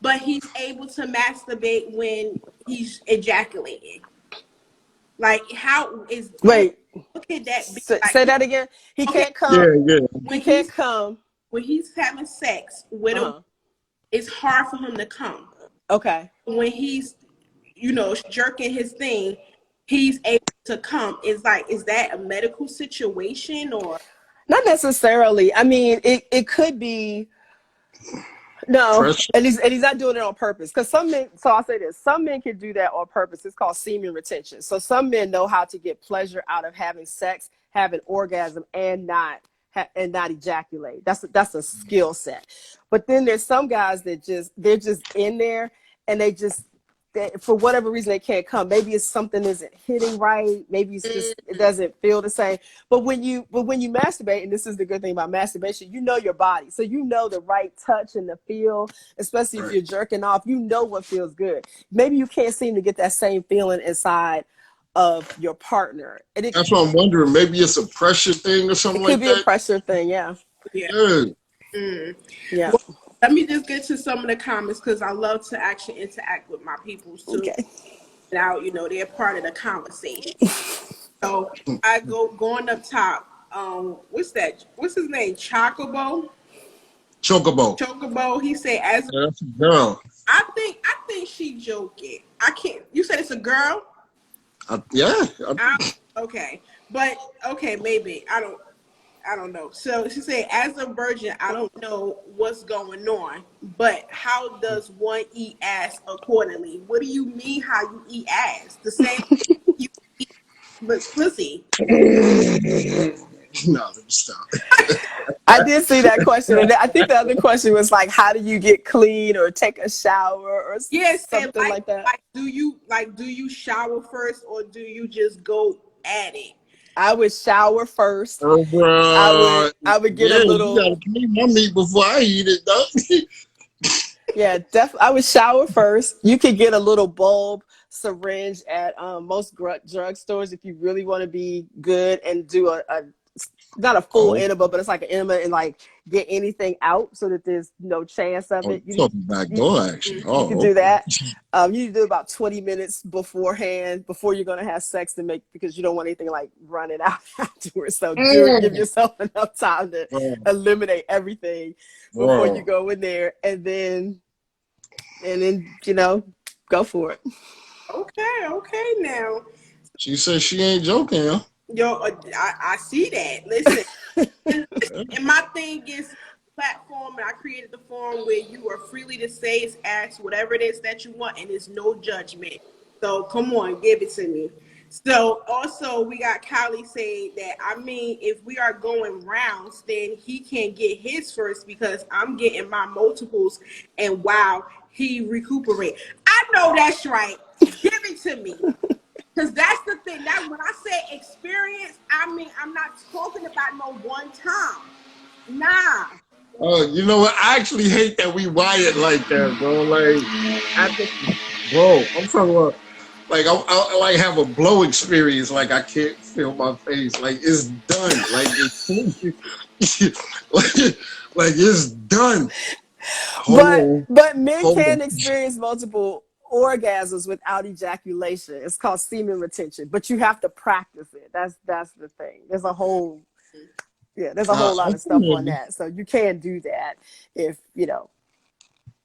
but he's able to masturbate when he's ejaculating. Like, how is... Wait. Look at that. Say that again. He can't come. Yeah. He can't come. When he's having sex with him, it's hard for him to come. Okay. When he's jerking his thing, he's able to come. Is that a medical situation or? Not necessarily. I mean, it could be. No, and he's not doing it on purpose. Because some men, so I'll say this, some men can do that on purpose. It's called semen retention. So some men know how to get pleasure out of having sex, having orgasm, and not ejaculate. That's a skill set. But then there's some guys that they're just in there and for whatever reason they can't come. Maybe it's something isn't hitting right. Maybe it's just it doesn't feel the same. But when you masturbate, and this is the good thing about masturbation, you know your body. So you know the right touch and the feel, especially if you're jerking off, you know what feels good. Maybe you can't seem to get that same feeling inside of your partner. That's what I'm wondering. Maybe it's a pressure thing or something like that. It could be a pressure thing, yeah. Yeah. Well, let me just get to some of the comments because I love to actually interact with my people too. Okay. Now, they're part of the conversation. So I going up top. What's that? What's his name? Chocobo. He said, that's a girl. I think she joking. I can't. You said it's a girl? Yeah. Okay. But okay, maybe. I don't know. So she said, as a virgin, I don't know what's going on, but how does one eat ass accordingly? What do you mean how you eat ass? The same you eat pussy. No, stop. I did see that question. And I think the other question was like, how do you get clean or take a shower or something like that? Like, do you shower first or do you just go at it? I would shower first. Oh, bro. I would get a little. You gotta clean my meat before I eat it, though. Yeah, definitely. I would shower first. You could get a little bulb syringe at most drugstores if you really want to be good and do a not a full enema, but it's like an enema and like get anything out so that there's no chance of it. You back door, actually. You can do that. You need to do about 20 minutes beforehand before you're going to have sex because you don't want anything like running out afterwards. So give yourself enough time to eliminate everything before you go in there and then go for it. Okay now. She says she ain't joking, huh? Yo, I see that. Listen, and my thing is platform, and I created the forum where you are freely to say, ask whatever it is that you want, and there's no judgment. So come on, give it to me. So also we got Kylie saying that, I mean, if we are going rounds, then he can get his first because I'm getting my multiples, and wow, he recuperate. I know that's right. Give it to me. Because that's the thing. That when I say experience, I mean I'm not talking about no one time. Nah. You know what? I actually hate that we wired like that, bro. Like, bro, I'm talking about. Like I like have a blow experience. Like I can't feel my face. Like it's done. Like like it's done. Hold But men can on. experience multiple orgasms without ejaculation. It's called semen retention, but you have to practice it. That's the thing. There's a whole lot of stuff on that. So you can do that if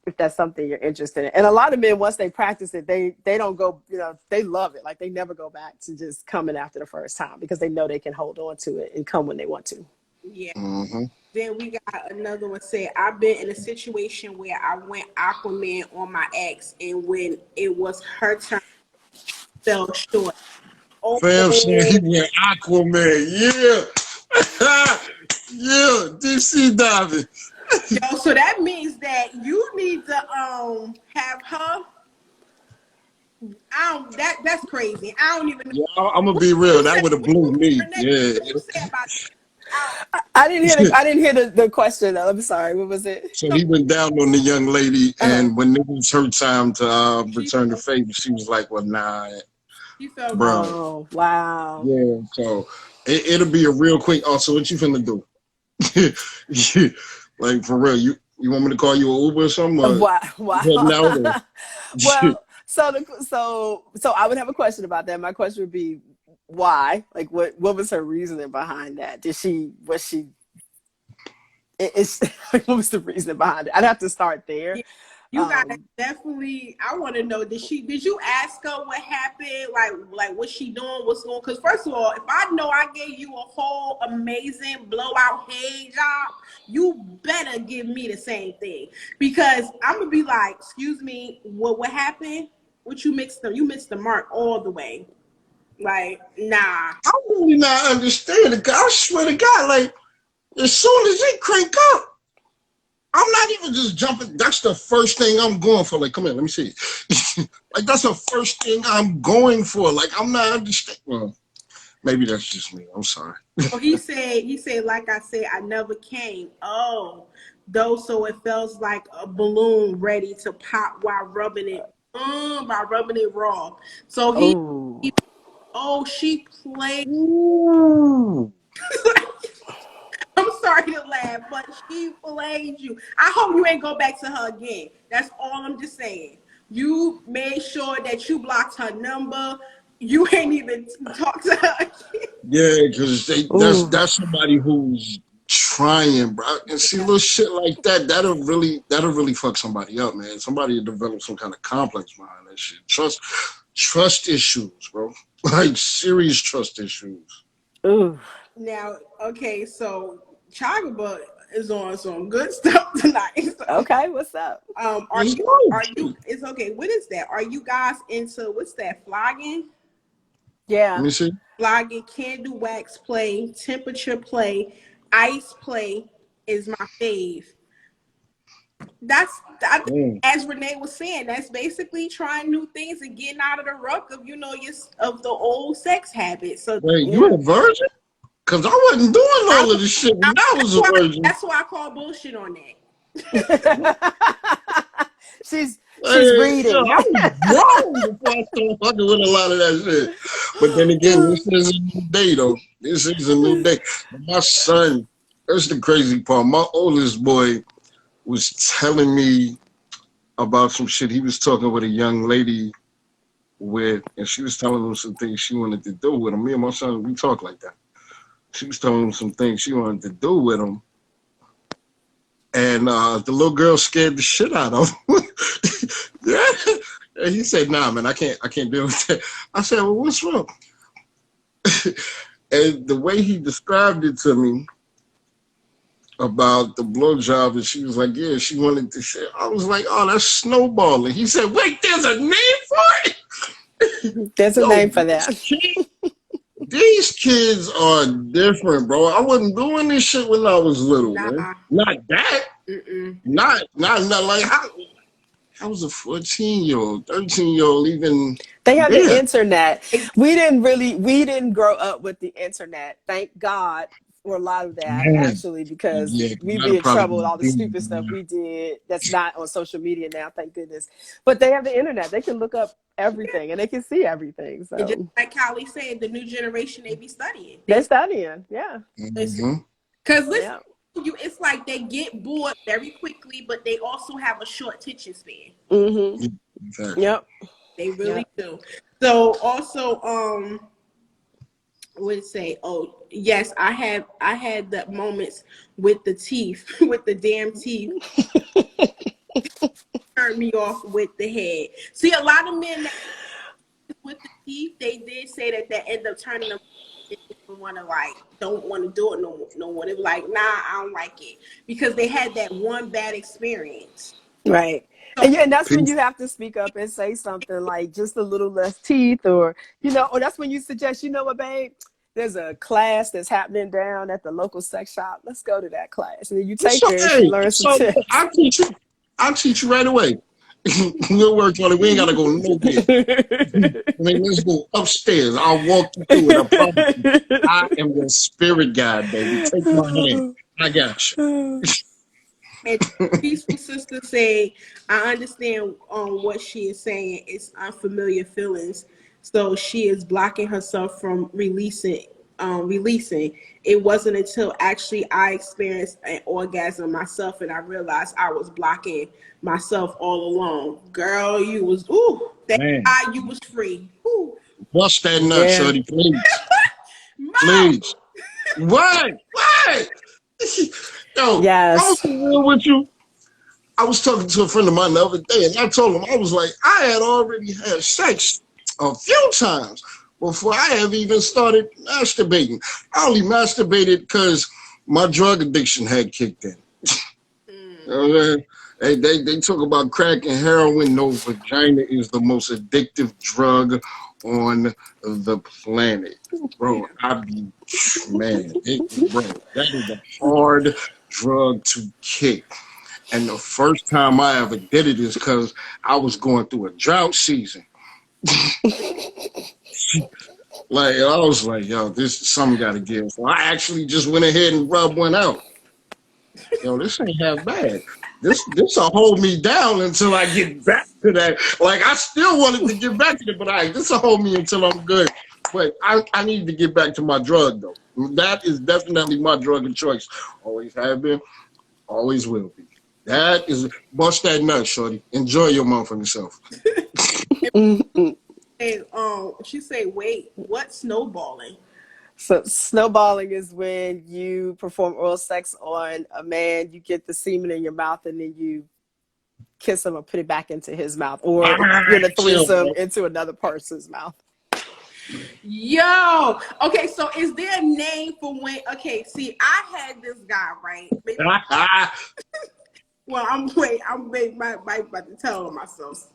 if that's something you're interested in. And a lot of men, once they practice it, they don't go, they love it. Like they never go back to just coming after the first time because they know they can hold on to it and come when they want to. Yeah. Mm-hmm. Then we got another one say, I've been in a situation where I went Aquaman on my ex, and when it was her turn, fell short. Oh, Fam said he went Aquaman. Yeah. Yeah. DC diving. yo, so that means that you need to have her. That's crazy. I don't even know. Yeah, I'm gonna be real. That would have blew me. Renee, Yeah. what you say about that? I didn't hear the question though. I'm sorry. What was it? So he went down on the young lady, and when it was her time to return the favor, she was like, "Well, nah, She felt bro." Oh, wow. Yeah. So it'll be a real quick. Also, what you finna do? Like for real, you want me to call you an Uber or something? Or Wow. no. Well, so I would have a question about that. My question would be why? Like what was her reasoning behind that? What was the reason behind it? I'd have to start there. You gotta definitely. I want to know. Did you ask her what happened? Like what's she doing? What's going? Because first of all, if I know I gave you a whole amazing blowout hay job, you better give me the same thing. Because I'm gonna be like, excuse me, what happened? What you missed the mark all the way. Like, nah. I'm really not understanding. I swear to God, like as soon as it crank up, I'm not even just jumping. That's the first thing I'm going for. Like, come here, let me see it. Like, that's the first thing I'm going for. Like, I'm not understanding. Well, maybe that's just me. I'm sorry. Oh, he said, like I said, I never came. Oh, though, so it feels like a balloon ready to pop while rubbing it raw. So she played. Ooh. I'm sorry to laugh, but she played you. I hope you ain't go back to her again. That's all I'm just saying. You made sure that you blocked her number. You ain't even talked to her again. Yeah, because that's somebody who's trying, bro. And see, little shit like that, that'll really fuck somebody up, man. Somebody will develop some kind of complex behind that shit. Trust issues, bro. Like serious trust issues. Ooh. Now, okay, so Chagaba is on some good stuff tonight. So, okay, what's up? Are you? It's okay. What is that? Are you guys into what's that? Flogging? Yeah. Let me see. Flogging, candle wax play, temperature play, ice play is my fave. As Renee was saying, that's basically trying new things and getting out of the ruck of of the old sex habits. So wait, you a virgin? Because I wasn't doing all of this shit when I was a virgin. That's why I call bullshit on that. She's reading. Yo, I was grown before I started fucking with a lot of that shit. But then again, this is a new day, though. This is a new day. My son, that's the crazy part. My oldest boy was telling me about some shit he was talking with a young lady with, and she was telling him some things she wanted to do with him. Me and my son, we talk like that. She was telling him some things she wanted to do with him. And the little girl scared the shit out of him. Yeah. And he said, nah, man, I can't deal with that. I said, well, what's wrong? And the way he described it to me about the blowjob, and she was like, yeah, she wanted to share. I was like, oh, that's snowballing. He said, wait, there's a name for it? There's a Yo, name for that. these kids are different, bro. I wasn't doing this shit when I was little, man. Nah. Not that. Mm-mm. Not like I was a 14-year-old, 13-year-old, even They have the there. internet. We didn't grow up with the internet. Thank God for a lot of that, Man, actually, because yeah, we'd be that'll in trouble with probably all the be. stupid stuff we did that's not on social media now, thank goodness. But they have the internet. They can look up everything and they can see everything. And just So like Callie said, the new generation, they be studying. they're studying. Yeah. Mm-hmm. Because listen, Yeah. it's like they get bored very quickly, but they also have a short attention span. Mm-hmm. Exactly. Yep. They really do. So also, would say, oh yes, I had the moments with the teeth, with the damn teeth, turned me off with the head. See, a lot of men that with the teeth, they did say that end up turning them. Don't want to do it no more. They were like, nah, I don't like it because they had that one bad experience. Right. So, And that's when Peace. you have to speak up and say something like just a little less teeth, or or that's when you suggest, you know what, babe, there's a class that's happening down at the local sex shop. Let's go to that class. And then you take So her and she hey, learns some so tips. I'll teach you. I'll teach you right away. We'll work on it. We ain't gotta go nowhere. I mean, let's go upstairs. I'll walk you through it. I promise you. I am your spirit guide, baby. Take my hand. I got you. and peaceful sister say, I understand what she is saying. It's unfamiliar feelings, so she is blocking herself from releasing. It wasn't until actually I experienced an orgasm myself and I realized I was blocking myself all along. Girl, you was thank Man, God you was free. Ooh. bust that nut, Yeah. shorty, please. Mom! Please. What? What? Yo, I was Yes. real with you. I was talking to a friend of mine the other day, and I told him, I was like, I had already had sex a few times before I have even started masturbating. I only masturbated because my drug addiction had kicked in. You know what I'm saying? They talk about crack and heroin. No, vagina is the most addictive drug on the planet. Bro, man, bro, that is a hard drug to kick. And the first time I ever did it is because I was going through a drought season. Like, I was like, yo, this something got to give. So I actually just went ahead and rubbed one out. Yo, this ain't half bad. This'll hold me down until I get back to that. Like, I still wanted to get back to it, but this'll hold me until I'm good. But I need to get back to my drug, though. That is definitely my drug of choice. Always have been, always will be. That is, bust that nut, shorty. Enjoy your motherfucking self. And she say, wait, what snowballing? So snowballing is when you perform oral sex on a man, you get the semen in your mouth, and then you kiss him or put it back into his mouth, or you're in a Chill, threesome bro. into another person's mouth. Yo, okay, so is there a name for when? Okay, see, I had this guy, right? Well, I'm about to tell myself.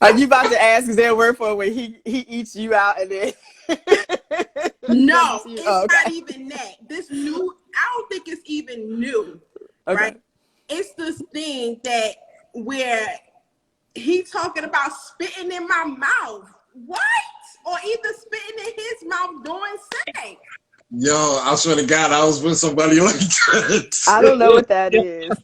Are you about to ask? Is there a word for it when he eats you out and then? No, it's okay. not even that. This new, I don't think it's even new, Okay. right? It's this thing that where he talking about spitting in my mouth. What? Or either spitting in his mouth doing sex. Yo, I swear to God, I was with somebody like that. I don't know what that is.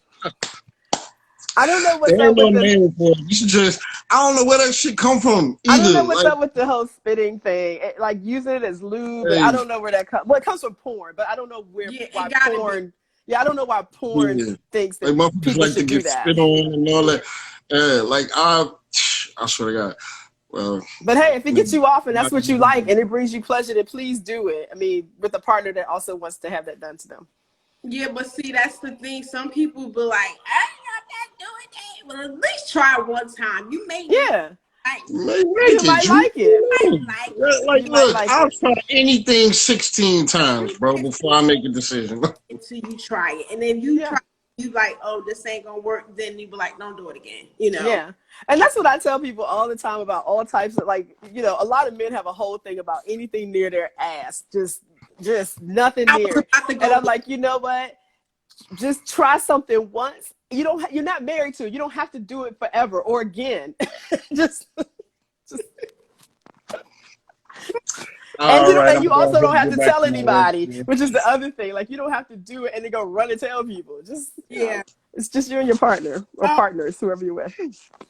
I don't know what's There up ain't no with the. name for it. You should just, I don't know where that shit come from I don't either. know what's Like, up with the whole spitting thing. Like using it as lube. hey, I don't know where that comes. Well, it comes from porn, but I don't know Yeah, why it gotta porn. be. Yeah, I don't know why porn yeah. thinks Like that motherfuckers people like to should do get that. spit on and all that. Like I swear to God. Well, But hey, if it gets you off and that's what you like yeah, and it brings you pleasure, then please do it. I mean, with a partner that also wants to have that done to them. Yeah, but see, that's the thing. Some people be like, I'm not doing that. Well, at least try one time. You may Yeah, like, you might like it. Like, You might look, like I'll it. try anything 16 times, bro, before I make a decision. until you try it, and then you try you like, oh, this ain't gonna work, then you be like, don't do it again, you know? Yeah. And that's what I tell people all the time about all types of, like, you know, a lot of men have a whole thing about anything near their ass, just nothing I was near. about to go And I'm like, you know what? Just try something once. You're not married to it. You don't have to do it forever or again. just And you also don't have to tell anybody, which is the other thing. Like, you don't have to do it and then go run and tell people. Just, you know, it's just you and your partner or partners, whoever you're with.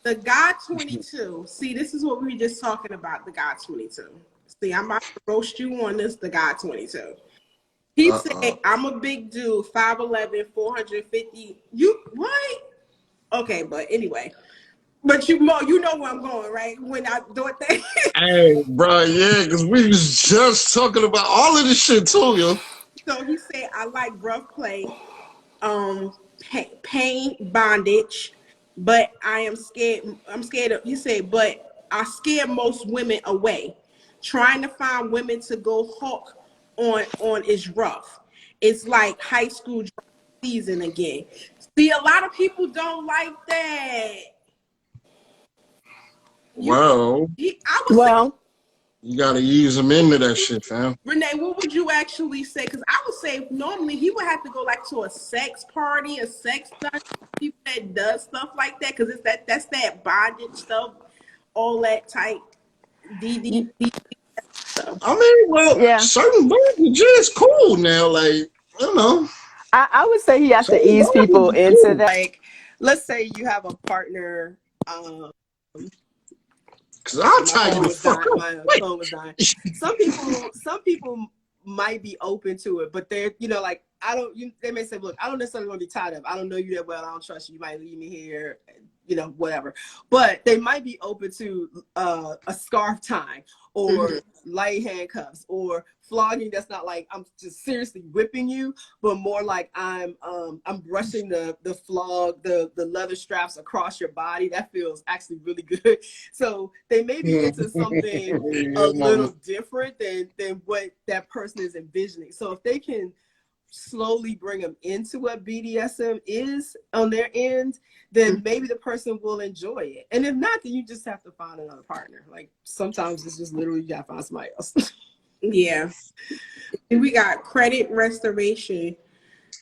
The God 22. See, this is what we were just talking about, the God 22. See, I'm about to roast you on this, the God 22. He said, I'm a big dude, 5'11", 450. You, what? Okay, but anyway. But you know where I'm going, right? When I do it there. Hey, bro, yeah, because we was just talking about all of this shit too, yo. So he said, I like rough play, pain, bondage, but I am scared. I'm scared of, he said, but I scare most women away. Trying to find women to go hawk on is rough. It's like high school season again. See, a lot of people don't like that. You gotta ease them into that shit, fam. Renee, what would you actually say? Because I would say normally he would have to go like to a sex party, a sex dungeon, people that does stuff like that, because it's that's that bondage stuff, all that type DD stuff. I mean, certain bondage is cool now, like, you know. I would say he has to ease people into that. Like, let's say you have a partner. Cause I'll tell you the fuck up. My phone was dying. Some people might be open to it, but they're, you know, like, they may say, look, I don't necessarily want to be tied up. I don't know you that well. I don't trust you. You might leave me here, you know, whatever. But they might be open to a scarf tying or light handcuffs or flogging. That's not like I'm just seriously whipping you, but more like I'm brushing the leather straps across your body. That feels actually really good. So they may be into something a little different than what that person is envisioning. So if they can slowly bring them into what BDSM is on their end, then maybe the person will enjoy it. And if not, then you just have to find another partner. Like, sometimes it's just literally you gotta find somebody else. Yeah. We got Credit Restoration.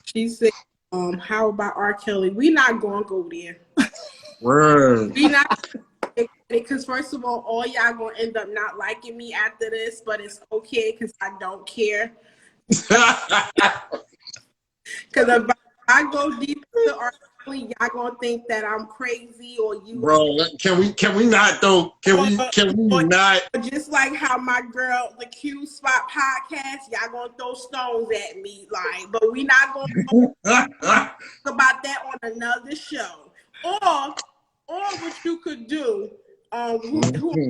She said, how about R. Kelly? We not gonna go there. Word. We not, because first of all y'all gonna end up not liking me after this, but it's okay because I don't care. Because if I go deep into R. Kelly, y'all gonna think that I'm crazy or you. Bro, can we not though? Can we not? Just like how my girl, the Q Spot podcast, y'all gonna throw stones at me, like, but we not gonna talk about that on another show. Or what you could do, who I'm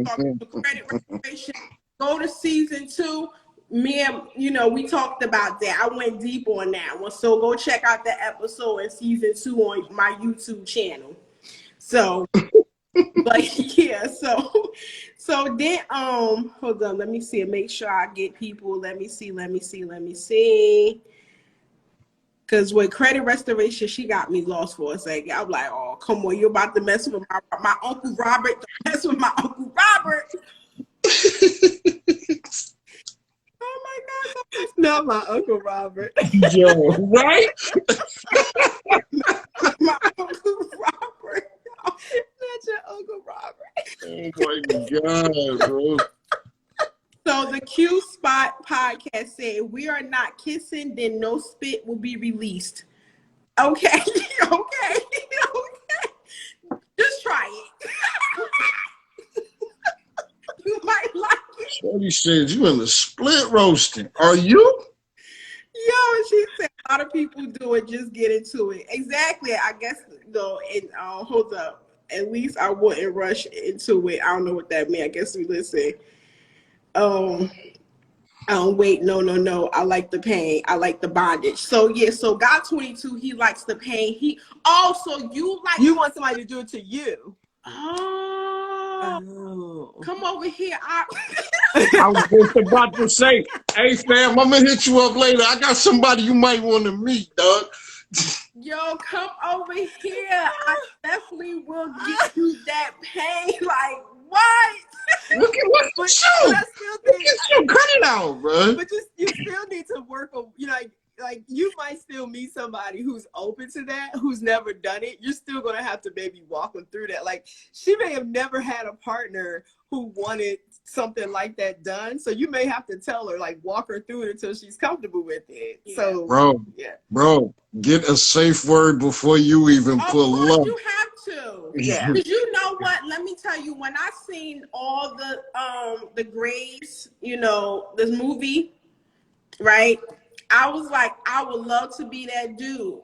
talking to, Credit Restoration, go to season 2. Me and, you know, we talked about that. I went deep on that one. So go check out the episode in season 2 on my YouTube channel. So, but yeah, so then, hold on, let me see, make sure I get people. Let me see. Because with Credit Restoration, she got me lost for a second. I'm like, oh, come on, you're about to mess with my Uncle Robert. Don't mess with my Uncle Robert. Oh my God, not my Uncle Robert. Yo, right? My Uncle Robert. Not your Uncle Robert. Oh my God, bro. So the Q Spot podcast said, we are not kissing, then no spit will be released. Okay. Okay. Just try it. You might like it. Shorty said you in the split roasting. Are you? Yo, she said a lot of people do it. Just get into it. Exactly. I guess though. And hold up. At least I wouldn't rush into it. I don't know what that meant. I guess we listen. Wait, no. I like the pain. I like the bondage. So yeah. So God 22, he likes the pain. He also you want somebody to do it to you. Oh. Come over here. I was just about to say, hey fam, I'm gonna hit you up later. I got somebody you might want to meet, dog. Yo, come over here. I definitely will give you that pain. Like, what? Look at what But you. I still Look think, at you. Cut it out, bro. but you still need to work on, you know, like you might still meet somebody who's open to that, who's never done it. You're still gonna have to maybe walk them through that. Like, she may have never had a partner who wanted something like that done, so you may have to tell her, like, walk her through it until she's comfortable with it. Yeah. So, Bro, get a safe word before you even Of pull course up. you have to. Yeah. Because you know what? Let me tell you, when I seen all the Graves, you know, this movie, right? I was like, I would love to be that dude.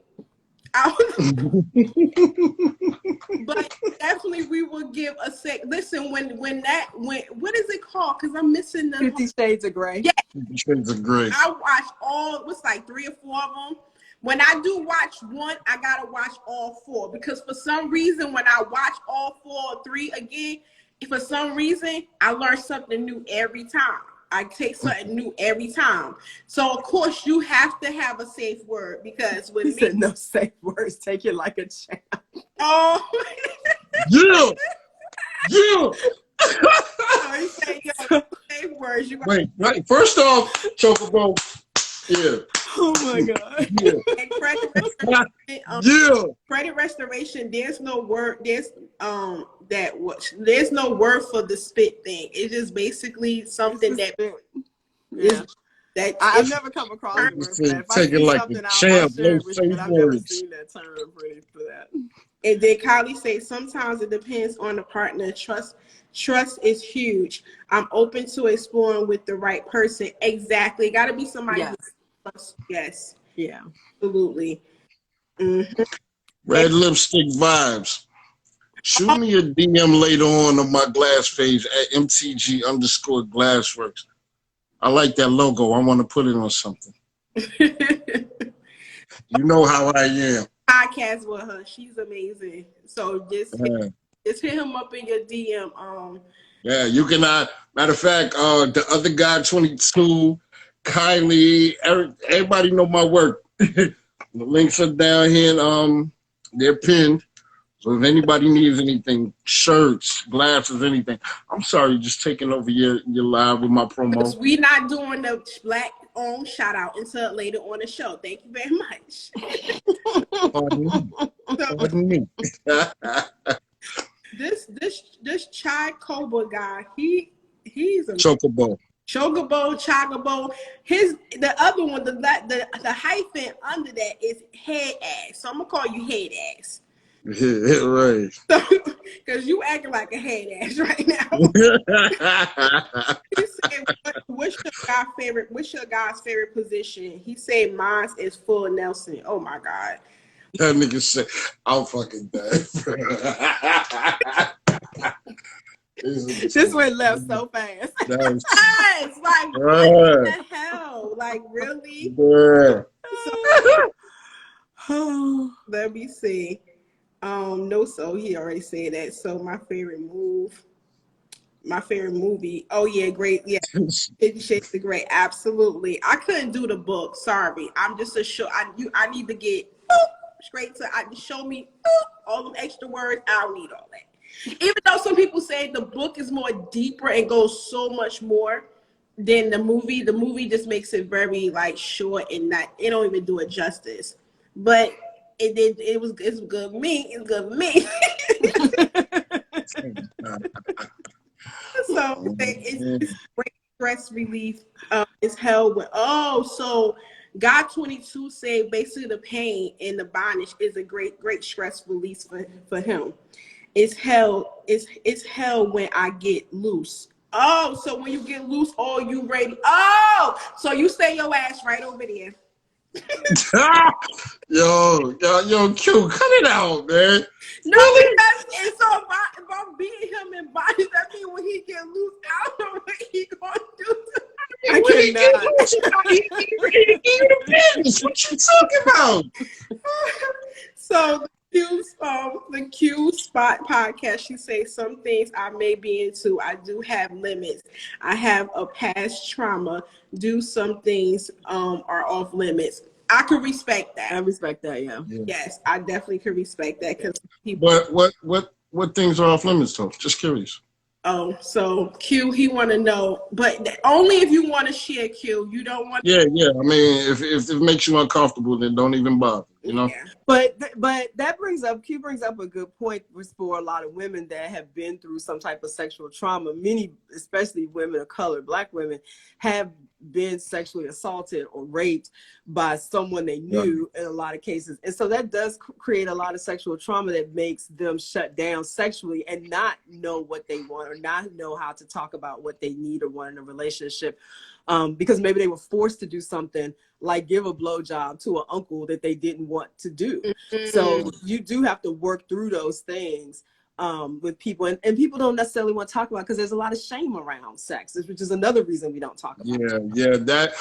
But definitely we will give a sec. Listen, when what is it called? Because I'm missing the 50 Shades of Grey. Yeah, Shades of Grey. I watch what's like 3 or 4 of them. When I do watch one, I gotta watch all 4 because for some reason, when I watch all 4 or 3 again, for some reason, I learn something new every time. I take something new every time. So of course, you have to have a safe word because with He me, said no safe words. Take it like a champ. oh, Yeah. Yeah. so he said, yo, safe words. You Wait. First off, Chocobo. Yeah. Oh my God. Yeah. and credit restoration. Yeah. Credit restoration. There's no word. There's no word for the spit thing. It's just basically something that Yeah. I've never come across the word for that. If I Take it see like something, a I'll champ. share No it with you, but safe I've never words. seen that term really for that. And then Kylie says sometimes it depends on the partner. Trust is huge. I'm open to exploring with the right person. Exactly. Got to be somebody who trusts. Yes. Yeah. Absolutely. Mm-hmm. Red lipstick vibes. Shoot me a DM later on my glass page at MTG_Glassworks. I like that logo. I want to put it on something. You know how I am. Podcast with her. She's amazing. So just hit him up in your DM. Yeah, you can. Matter of fact, the other guy, 22, Kylie, everybody know my work. The links are down here. They're pinned. So if anybody needs anything, shirts, glasses, anything, I'm sorry, just taking over your live with my promo. We not doing the Black Owned shout out until later on the show. Thank you very much. Pardon me. This Chai Cobra guy, he's a Chocobo. Chocobo. The other one, the hyphen under that is head ass. So I'm gonna call you head ass. Yeah, right. So, because you acting like a head ass right now. He said, what's your guy's favorite position? He said mine is full Nelson. Oh my God. That nigga said, I'm fucking dead. This went left so fast. Yes, like what the hell? Like really? So, let me see. No, so he already said that. So my favorite movie. Oh yeah, great. Yeah, 50 Shades of Grey. Absolutely. I couldn't do the book. Sorry, I'm just a show. I need to get straight to. Show me all them extra words. I don't need all that. Even though some people say the book is more deeper and goes so much more than the movie. The movie just makes it very like short and it don't even do it justice. But it's good for me. It's good for me. So it's great stress relief. It's held with so God 22 said basically the pain and the bondage is a great stress release for him. It's hell when I get loose. Oh, so when you get loose, you ready? Oh, so you stay your ass right over there. Yo, Q, cut it out, man. No, really? It's so if I'm beating him in body, that means when he get loose, I don't know what he gonna do. I cannot. What you talking about? So the Q Spot podcast, she says some things I may be into. I do have limits. I have a past trauma. Do some things are off limits. I could respect I that. respect that. Yeah. Yes, I definitely could respect that because people. But what things are off limits though? Just curious. Oh, so Q, he want to know, but only if you want to share, Q. You don't want. Yeah, yeah. I mean, if it makes you uncomfortable, then don't even bother. You know. Yeah. But that Q brings up a good point for a lot of women that have been through some type of sexual trauma. Many, especially women of color, Black women, have been sexually assaulted or raped by someone they knew in a lot of cases. And so that does create a lot of sexual trauma that makes them shut down sexually and not know what they want or not know how to talk about what they need or want in a relationship. Because maybe they were forced to do something like give a blowjob to an uncle that they didn't want to do. So you do have to work through those things with people, and people don't necessarily want to talk about because there's a lot of shame around sex, which is another reason we don't talk about it. Yeah, that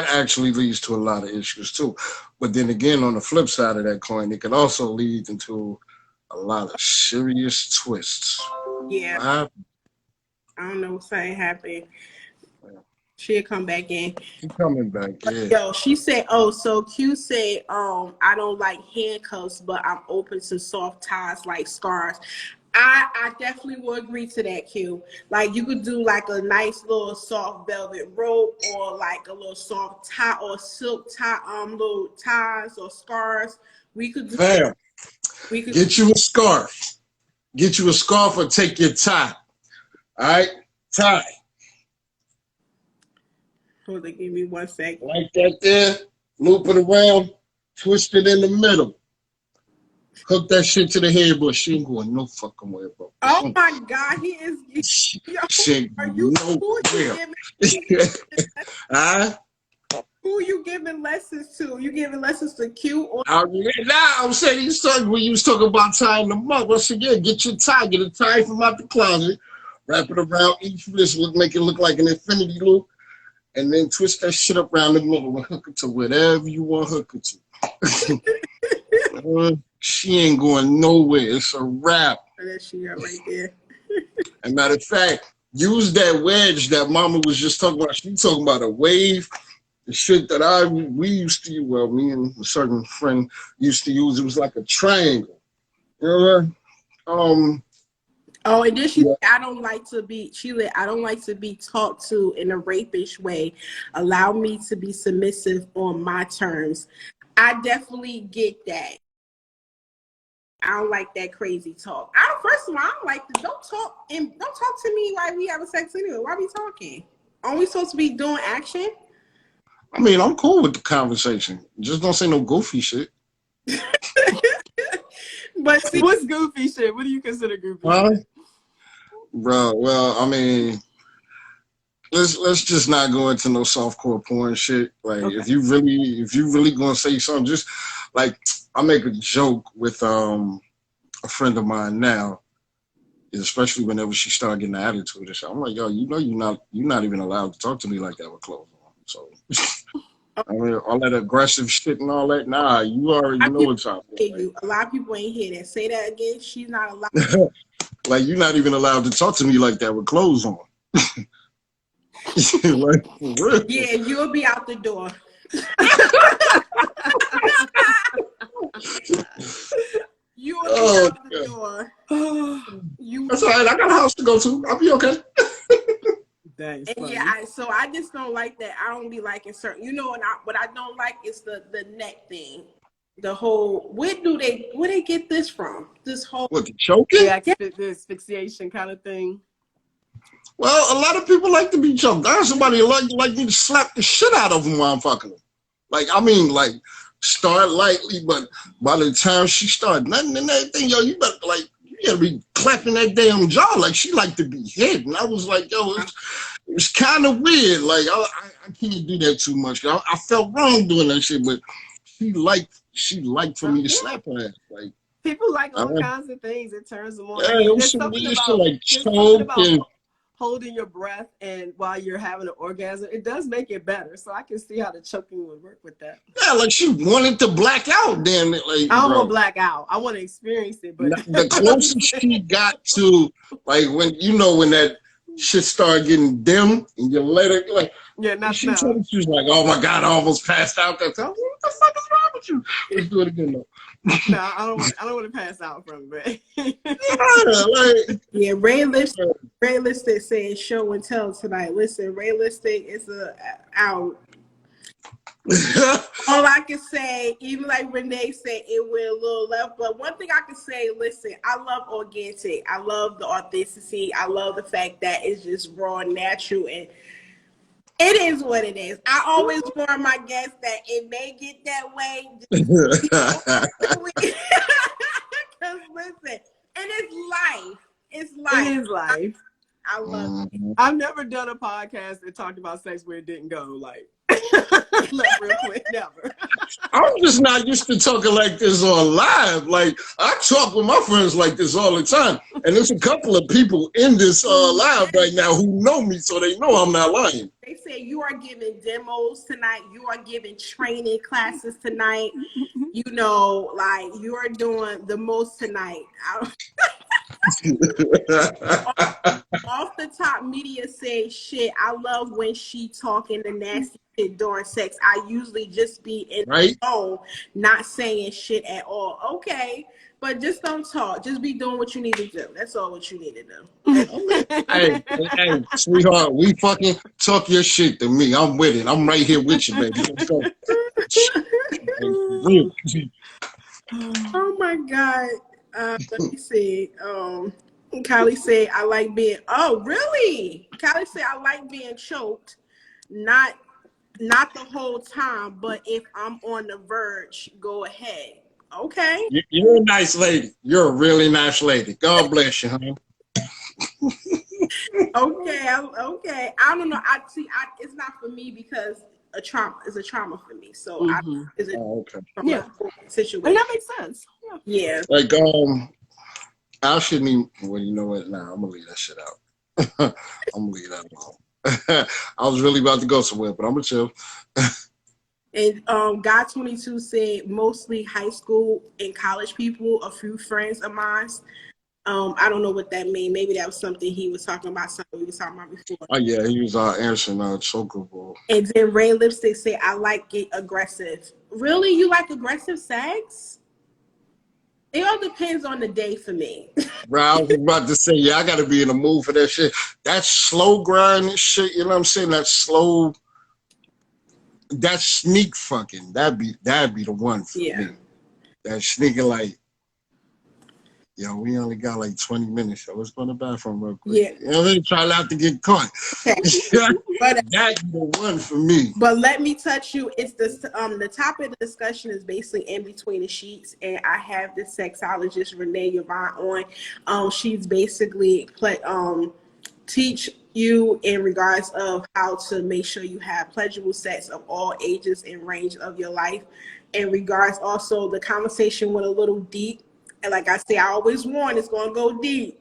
actually leads to a lot of issues too. But then again, on the flip side of that coin, it can also lead into a lot of serious twists. Yeah. I don't know what's happening. She'll come back in. She's coming back. Yeah. Yo, she said, oh, so Q said, I don't like handcuffs, but I'm open to soft ties like scarves. I definitely will agree to that, Q. Like you could do like a nice little soft velvet rope or like a little soft tie or silk tie, little ties or scarves. We could do. Fam, get you a scarf. Get you a scarf or take your tie. All right, tie. Hold on, give me 1 second. Like that there, loop it around, twist it in the middle. Hook that shit to the headboard. She ain't going no fucking way, bro. Oh my God, he is. Shit, Are you no who you Huh? Who you giving lessons to? You giving lessons to Q or? I'm saying you started when you was talking about tying them up. Once again, get your tie, get a tie from out the closet, wrap it around each wrist, make it look like an infinity loop. And then twist that shit up around the middle and hook it to whatever you want to hook it to. She ain't going nowhere. It's a wrap. That she got right there. And matter of fact, use that wedge that Mama was just talking about. She talking about a wave. The shit that we used to use, well, me and a certain friend used to use. It was like a triangle. You know what? Oh, and then she said, I don't like to be talked to in a rapish way. Allow me to be submissive on my terms. I definitely get that. I don't like that crazy talk. First of all, I don't like to don't talk to me like we having sex anyway. Why are we talking? Aren't we supposed to be doing action? I mean, I'm cool with the conversation. Just don't say no goofy shit. But see, what's goofy shit? What do you consider goofy shit? Bro, well, I mean, let's just not go into no softcore porn shit. Like, okay. if you really gonna say something, just like I make a joke with a friend of mine now, especially whenever she started getting an attitude and shit. I'm like, yo, you know, you're not even allowed to talk to me like that with clothes on. So, I mean, all that aggressive shit and all that. Nah, you already know what's up. A lot of people ain't hear that. Say that again. She's not allowed. Like, you're not even allowed to talk to me like that with clothes on. Like, for real. Yeah, you'll be out the door. You'll be out the door. That's all right. I got a house to go to. I'll be okay. And so I just don't like that. I don't be liking certain, what I don't like is the neck thing. The whole, where they get this from? This whole the choking? The asphyxiation kind of thing. Well, a lot of people like to be choked. I heard somebody like me to slap the shit out of them while I'm fucking them. Like, I mean, like, start lightly, but by the time she started nothing and everything, yo, you gotta be clapping that damn jaw like she like to be hit. And I was like, yo, it's kind of weird. Like, I can't do that too much. I felt wrong doing that shit, but she liked for me to slap her ass. Like, people like all kinds of things. It turns them on. Yeah, there's something about holding your breath and while you're having an orgasm, it does make it better. So I can see how the choking would work with that. Yeah, like she wanted to black out, damn it. Like, I don't want to black out. I want to experience it. But the closest she got to, like, when that shit started getting dim and you let her, like, Yeah, not She now. told me, she was like, "Oh my God, I almost passed out that time." What the fuck is wrong with you? Let's do it again though. No, I don't want to pass out from it. Yeah, like, Yeah, Realistic said show and tell tonight. Listen, Realistic is out. All I can say, even like Renee said, it went a little left. But one thing I can say, listen, I love organic. I love the authenticity. I love the fact that it's just raw and natural, and it is what it is. I always warn my guests that it may get that way. Because listen, and it's life. It's life. It is life. I love it. I've never done a podcast that talked about sex where it didn't go. Like, real quick, never. I'm just not used to talking like this on live. Like, I talk with my friends like this all the time. And there's a couple of people in this live right now who know me, so they know I'm not lying. They say you are giving demos tonight. You are giving training classes tonight. You know, like you are doing the most tonight. Off the top, media say shit. I love when she talking the nasty shit during sex. I usually just be in the zone, not saying shit at all. Okay, but just don't talk. Just be doing what you need to do. That's all what you need to do. Hey, sweetheart, we fucking talk your shit to me. I'm with it. I'm right here with you, baby. Let's go. Oh my God. Let me see. Kylie said, I like being, oh, really? Kylie said, I like being choked. Not the whole time, but if I'm on the verge, go ahead. Okay. You're a nice lady. You're a really nice lady. God bless you, honey. Okay. I don't know. It's not for me because a trauma is a trauma for me. So it's a situation. And that makes sense. Yeah. Like, I shouldn't even, well, you know what? Nah, I'm going to leave that shit out. I'm going to leave that alone. I was really about to go somewhere, but I'm going to chill. And God22 said mostly high school and college people, a few friends of mine. I don't know what that means. Maybe that was something he was talking about, something we was talking about before. Oh, yeah, he was answering choker ball. And then Ray Lipstick said, I like it aggressive. Really? You like aggressive sex? It all depends on the day for me. Bro, I was about to say, yeah, I got to be in the mood for that shit. That slow grind and shit, you know what I'm saying? That slow, that sneak fucking, that'd be the one for me. That sneaking like, yo, we only got like 20 minutes, so let's go to the bathroom real quick. Yeah. You know what I mean? Try not to get caught. Okay. That's the one for me. But let me touch you. It's the topic of the discussion is basically in between the sheets, and I have the sexologist Renée Yvonne on. She's basically teach you in regards of how to make sure you have pleasurable sex of all ages and range of your life. In regards also, the conversation went a little deep. And like I say, I always warn, it's going to go deep.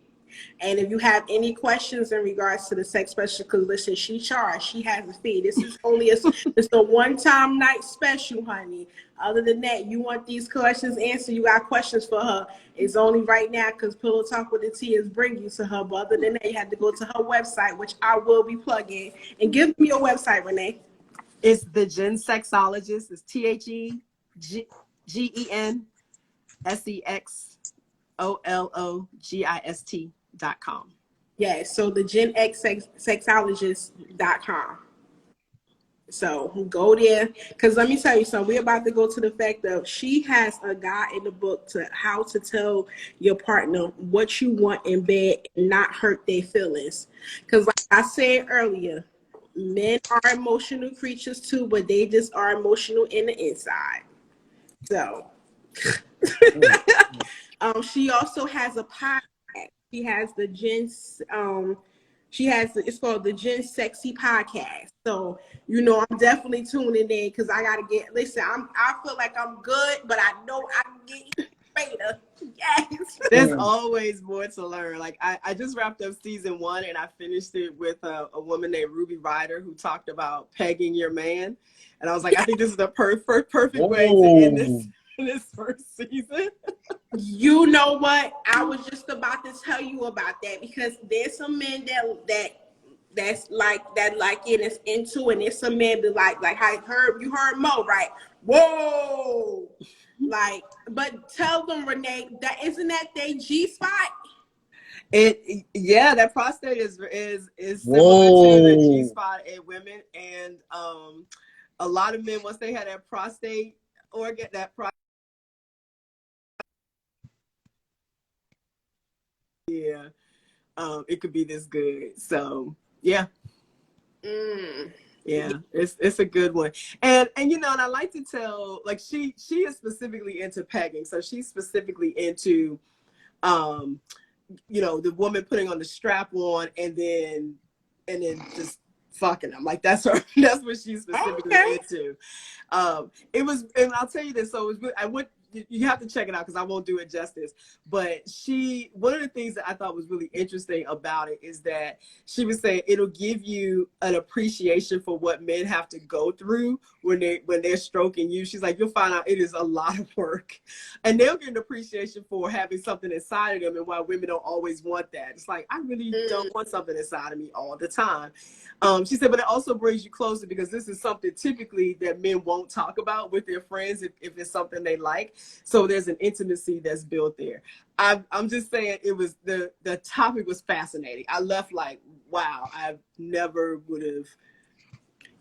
And if you have any questions in regards to the sex special, because listen, she charged, she has a fee. This is only it's a one-time night special, honey. Other than that, you want these questions answered, you got questions for her. It's only right now because Pillow Talk with the T is bringing you to her. But other than that, you have to go to her website, which I will be plugging. And give me your website, Renee. It's the Gen Sexologist. It's TheGenSexologist.com. Yeah, so the Gen X Sexologist.com. So go there, because let me tell you something. We're about to go to the fact of she has a guide in the book to how to tell your partner what you want in bed and not hurt their feelings. Because like I said earlier, men are emotional creatures too, but they just are emotional in the inside. So she also has a podcast. She has the it's called the Gen Sexy Podcast. So, you know, I'm definitely tuning in because I gotta I feel like I'm good, but I know I can get even better. Yes. There's always more to learn. Like I just wrapped up season 1 and I finished it with a woman named Ruby Ryder who talked about pegging your man. And I was like, I think this is the perfect way to end this first season. You know what? I was just about to tell you about that because there's some men that that's like that, like it is into, and it's a man be like I heard you heard Mo, right? Whoa, like, but tell them, Renee, that isn't that they G spot. That prostate is similar to the G Whoa. spot in women, and a lot of men, once they have that prostate organ, it could be this good. So yeah. Yeah, it's a good one. And and I like to tell, like, she is specifically into pegging. So she's specifically into the woman putting on the strap on and then just fucking them. Like, that's what she's specifically into. It was, and I'll tell you this, so it was, you have to check it out because I won't do it justice. But one of the things that I thought was really interesting about it is that she was saying it'll give you an appreciation for what men have to go through when they're stroking you. She's like, you'll find out it is a lot of work, and they'll get an appreciation for having something inside of them, and why women don't always want that. It's like, I really don't want something inside of me all the time. She said, but it also brings you closer because this is something typically that men won't talk about with their friends if it's something they like. So there's an intimacy that's built there. I'm just saying, it was the topic was fascinating. I left like, wow, I never would have,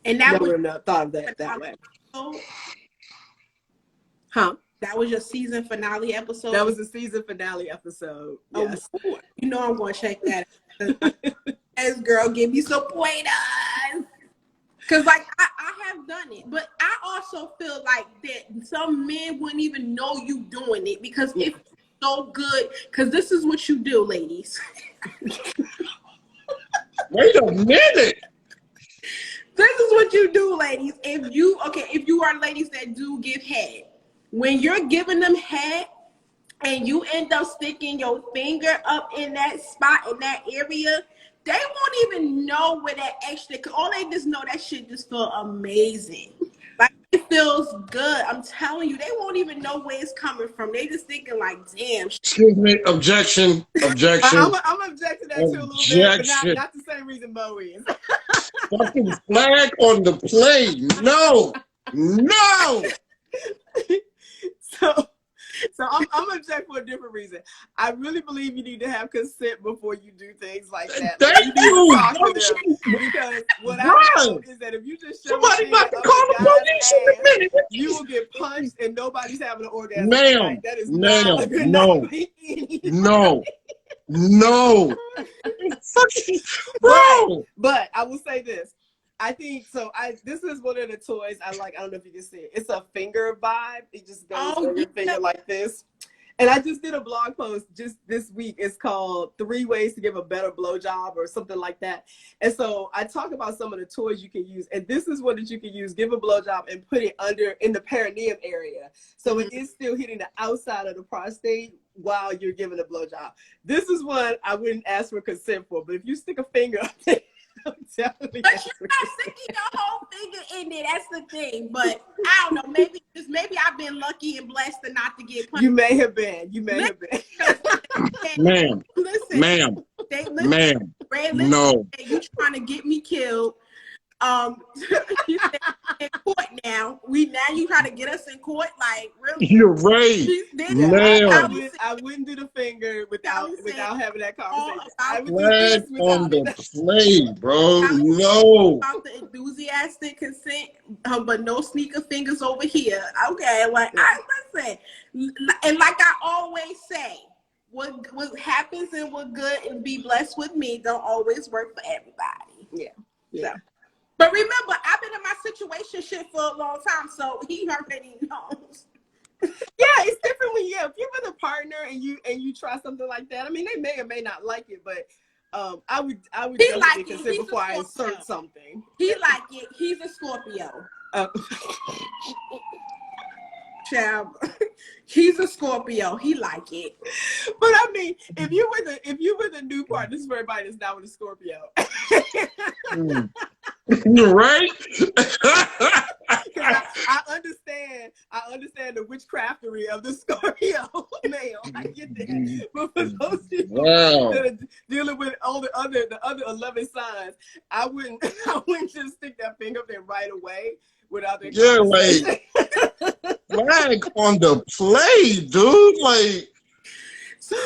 and that never would have thought of that way. Huh? That was your season finale episode? That was the season finale episode. Yes. Oh, I'm going to check that out. As girl, give me some pointers. Because, like, I have done it. But I also feel like that some men wouldn't even know you doing it because it's so good. Because this is what you do, ladies. Wait a minute. This is what you do, ladies. If you are ladies that do give head, when you're giving them head and you end up sticking your finger up in that spot, in that area, they won't even know where that extra, cause all they just know that shit just feel amazing. Like, it feels good. I'm telling you, they won't even know where it's coming from. They just thinking like, damn. Excuse me, objection. I'm objecting that too a little bit, but not the same reason Mo is. Fucking flag on the play. No. So I'm objecting for a different reason. I really believe you need to have consent before you do things like that. Thank you. Talk to them, because what I know is that if you just show somebody about to call the police in a minute, you will get punched and nobody's having an orgasm. Ma'am, that is no. Bro. But I will say this. I think so. This is one of the toys I like. I don't know if you can see it. It's a finger vibe. It just goes on your finger like this. And I just did a blog post just this week. It's called 3 Ways to Give a Better Blowjob or something like that. And so I talk about some of the toys you can use. And this is one that you can use, give a blowjob and put it in the perineum area. So it is still hitting the outside of the prostate while you're giving a blowjob. This is one I wouldn't ask for consent for. But if you stick a finger up there, but you're not sticking your whole finger in there. That's the thing. But I don't know. Maybe I've been lucky and blessed not to get punched. You may have been. Ma'am. Listen. Ma'am. No. You trying to get me killed? You said in court now. You trying to get us in court? Like, really? You're right. Ma'am. I wouldn't do the finger without having that conversation. Flag on the play, bro. No. About the enthusiastic consent, but no sneaker fingers over here. Okay, like, I listen, and like I always say, what happens and what good and be blessed with me don't always work for everybody. Yeah. But remember, I've been in my situation shit for a long time, so he already knows. Yeah, it's different when if you're with a partner and you try something like that. I mean, they may or may not like it, but I would definitely consider before I insert something. He like it. He's a Scorpio. Child, he's a Scorpio. He like it. But I mean, if you with a new partner, this is for everybody that's not with a Scorpio. You're right. I understand the witchcraftery of the Scorpio male. I get that. But for those people that are dealing with all the other 11 signs, I wouldn't just stick that finger up there right away without their conversation. Like flag on the play, dude. Like, so,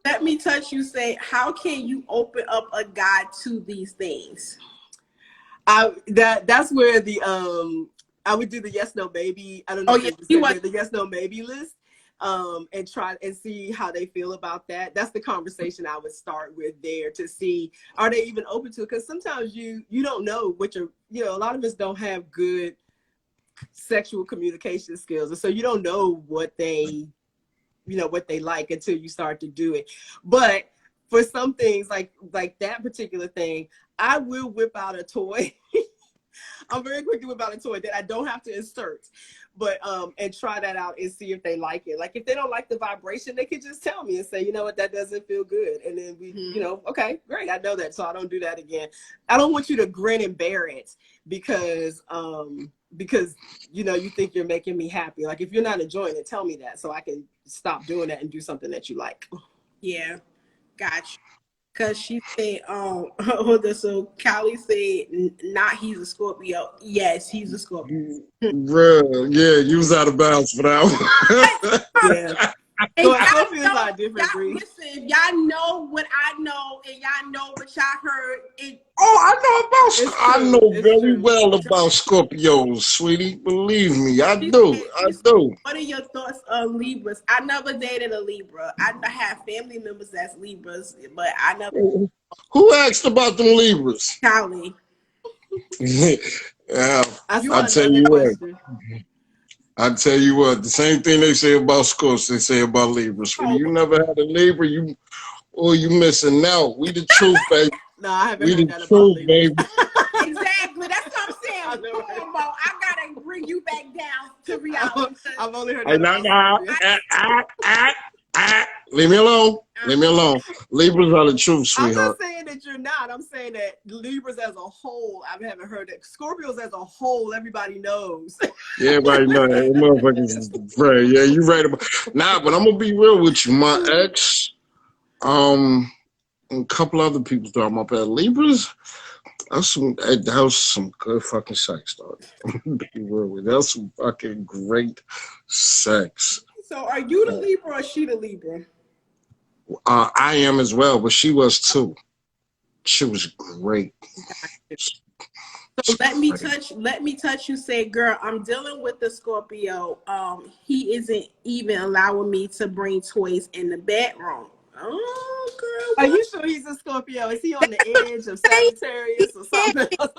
let me touch you. Say, how can you open up a guide to these things? That's where the I would do the yes no maybe. I don't know the yes no maybe list, and try and see how they feel about that. That's the conversation I would start with there to see, are they even open to it? Because sometimes you don't know what a lot of us don't have good sexual communication skills, and so you don't know what they like until you start to do it. But for some things like that particular thing, I will whip out a toy. I'm very quick to whip out a toy that I don't have to insert, but and try that out and see if they like it. Like if they don't like the vibration, they could just tell me and say, you know what, that doesn't feel good. And then we, okay, great, I know that, so I don't do that again. I don't want you to grin and bear it because you think you're making me happy. Like if you're not enjoying it, tell me that so I can stop doing that and do something that you like. Yeah, gotcha. Because she said, so Callie said, not he's a Scorpio. Yes, he's a Scorpio. Bro, yeah, you was out of bounds for that one. Yeah. So Scorpios are different breeds. Listen, if y'all know what I know and y'all know what y'all heard. I know very well about Scorpios, sweetie. Believe me, I do. What are your thoughts on Libras? I never dated a Libra. I have family members that's Libras, but I never. Who asked about them Libras? Callie. Yeah, I'll tell you what. I tell you what, the same thing they say about Scorpios, they say about Libras. When you never had a Libra, you missing out. We the truth, baby. No, I haven't heard that about Libras. Baby. Exactly, that's what I'm saying. I gotta bring you back down to reality. I've only heard that. Leave me alone. Leave me alone. Libras are the truth, sweetheart. I'm not saying that you're not. I'm saying that Libras as a whole, I haven't heard that. Scorpios as a whole, everybody knows. Yeah, everybody knows. Motherfuckers, right. Yeah, you're right about. Nah, but I'm gonna be real with you. My ex, and a couple other people talking about that. Libras. That was some good fucking sex, dog. Be real with you. That was some fucking great sex. So are you the Libra or she the Libra? I am as well, but she was too. She was great. So let me touch you. Say, girl, I'm dealing with the Scorpio. He isn't even allowing me to bring toys in the bedroom. Oh, girl. Are you sure he's a Scorpio? Is he on the edge of Sagittarius or something else?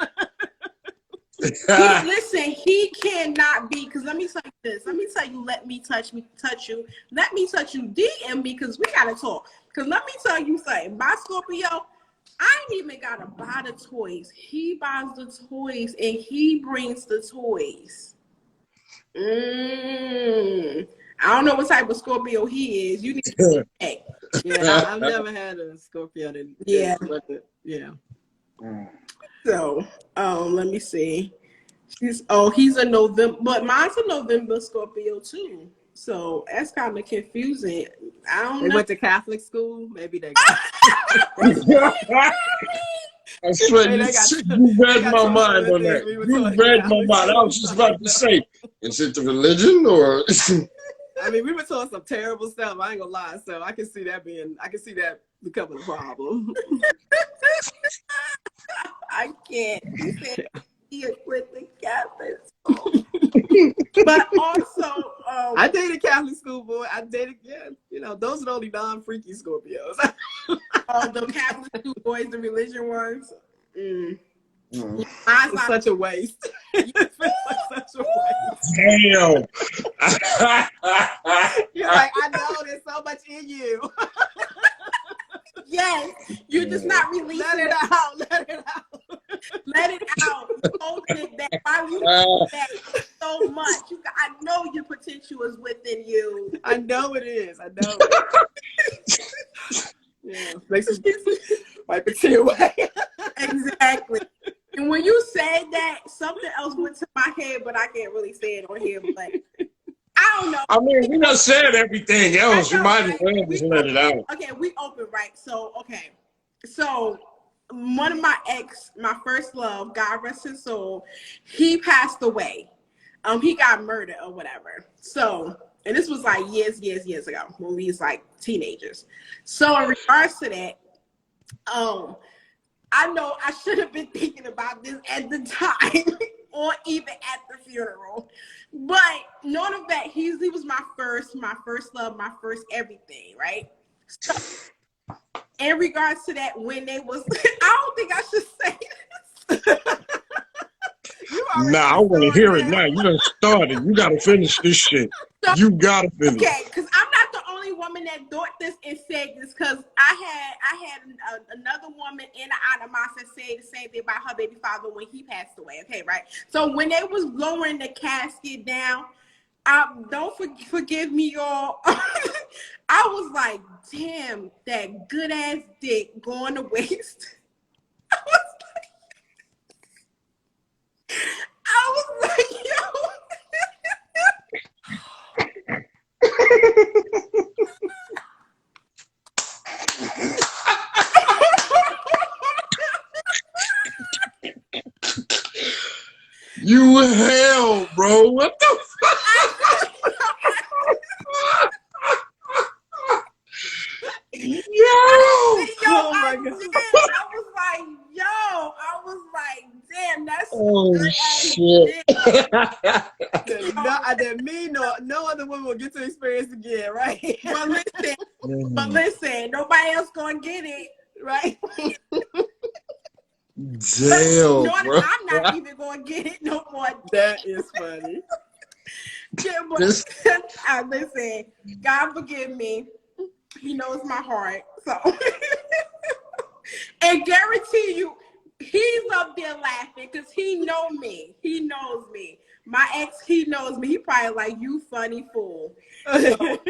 Listen, he cannot be, because let me tell you this. Let me touch you. Let me touch you. Let me touch you. DM me, because we gotta talk. Because let me tell you something. My Scorpio, I ain't even gotta buy the toys. He buys the toys and he brings the toys. I don't know what type of Scorpio he is. You need to check. Yeah, I've never had a Scorpio that yeah. So, let me see. He's a November, but mine's a November Scorpio too. So that's kind of confusing. I don't know. They went to Catholic school. Maybe they. I swear, you read my mind on that. You read my mind. I was just about to say, is it the religion or? I mean, we were told some terrible stuff. I ain't gonna lie. So I can see that becoming a problem. I can't. He said he quit the Catholic school. But also, I dated Catholic school boy. Those are the only non-freaky Scorpios. The Catholic school boys, the religion ones. It's such a waste. It's such a waste. Damn. You're like, I know there's so much in you. Yes, you're just not releasing Let it out. Let it out. Let it out. Holding it back. Why would you hold it back so much? I know your potential is within you. I know it is. I know. Yeah, makes us wipe a tear away. Exactly. And when you said that, something else went to my head, but I can't really say it on here. But I don't know. I mean, we done said everything else. I You know, might as right? well just let it out. Okay, we open, right? So, okay. So, one of my my first love, God rest his soul, he passed away. He got murdered or whatever. So, and this was like years ago when we was like teenagers. So, in regards to that, I know I should have been thinking about this at the time or even at the funeral. But knowing of that, he was my first love, my first everything, right? So in regards to that, when they was I don't think I should say this. Nah, I want to hear it now. You done started. You got to finish this shit. So, you got to finish. Okay, because I'm not the only woman that thought this and said this, because I had another woman in the Anamasa that said the same thing about her baby father when he passed away. Okay, right? So when they was lowering the casket down, don't forgive me, y'all. I was like, damn, that good ass dick going to waste. I was like, yo. You hell, bro. What the fuck? Yo! Oh my God. I was like, damn, that's Oh, good shit. No other woman will get to experience again, right? But listen, nobody else gonna get it, right? Damn, bro. I'm not even gonna get it no more. That is funny. Yeah, but listen, God forgive me. He knows my heart. So and guarantee you, he's up there laughing because he know me. He knows me. My ex, he knows me. He probably like, you funny fool. So,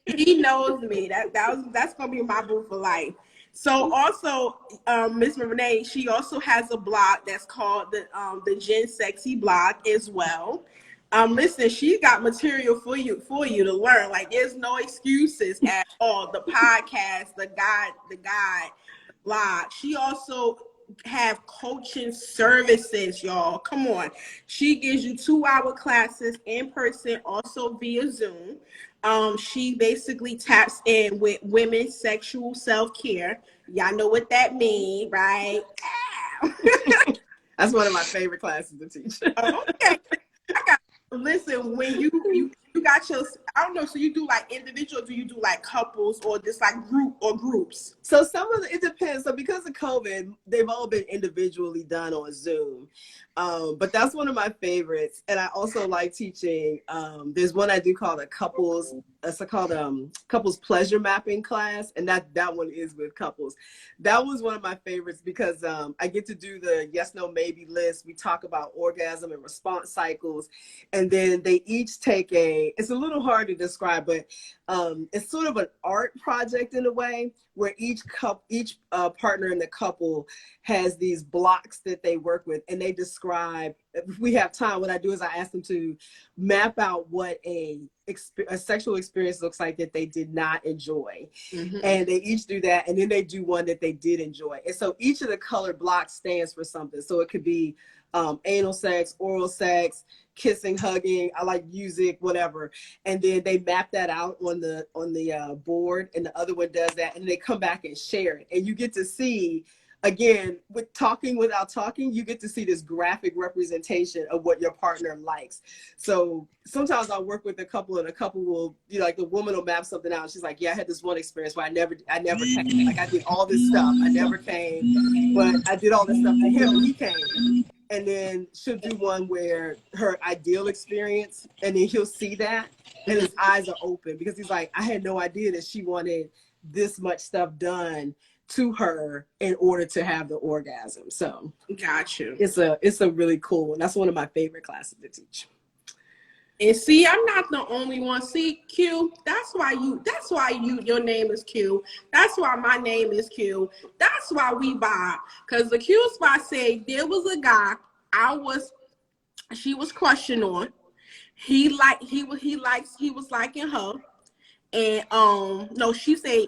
he knows me. That's gonna be my boo for life. So also, Miss Renee, she also has a blog that's called the Gen Sexy blog as well. Listen, she got material for you to learn. Like, there's no excuses at all. The podcast, the guide, blog. She also have coaching services, y'all. Come on. She gives you 2-hour classes in person, also via Zoom. She basically taps in with women's sexual self-care. Y'all know what that means, right? That's one of my favorite classes to teach. Okay. Listen, when you got your, I don't know, so you do like individual, do you do like couples or just like groups? So it depends. So because of COVID, they've all been individually done on Zoom. But that's one of my favorites. And I also like teaching, there's one I do called couples pleasure mapping class. And that one is with couples. That was one of my favorites because I get to do the yes, no, maybe list. We talk about orgasm and response cycles. And then they each take it's a little hard to describe, but it's sort of an art project in a way where each partner in the couple has these blocks that they work with, and they describe, if we have time, what I do is I ask them to map out what a sexual experience looks like that they did not enjoy. Mm-hmm. And they each do that, and then they do one that they did enjoy. And so each of the colored blocks stands for something. So it could be anal sex, oral sex, kissing, hugging, I like music, whatever. And then they map that out on the board, and the other one does that, and they come back and share it. And you get to see, again, with talking without talking, you get to see this graphic representation of what your partner likes. So sometimes I'll work with a couple, and a couple will, like the woman will map something out. And she's like, yeah, I had this one experience where I never came. Like, I did all this stuff. I never came, but I did all this stuff to him, and he came. And then she'll do one where her ideal experience, and then he'll see that, and his eyes are open because he's like, I had no idea that she wanted this much stuff done to her in order to have the orgasm. So got you. It's a really cool one. That's one of my favorite classes to teach. And see, I'm not the only one. See, Q, that's why your name is Q. That's why my name is Q. That's why we vibe. Because the Q spot said there was a guy she was crushing on. He was liking her. And no, she said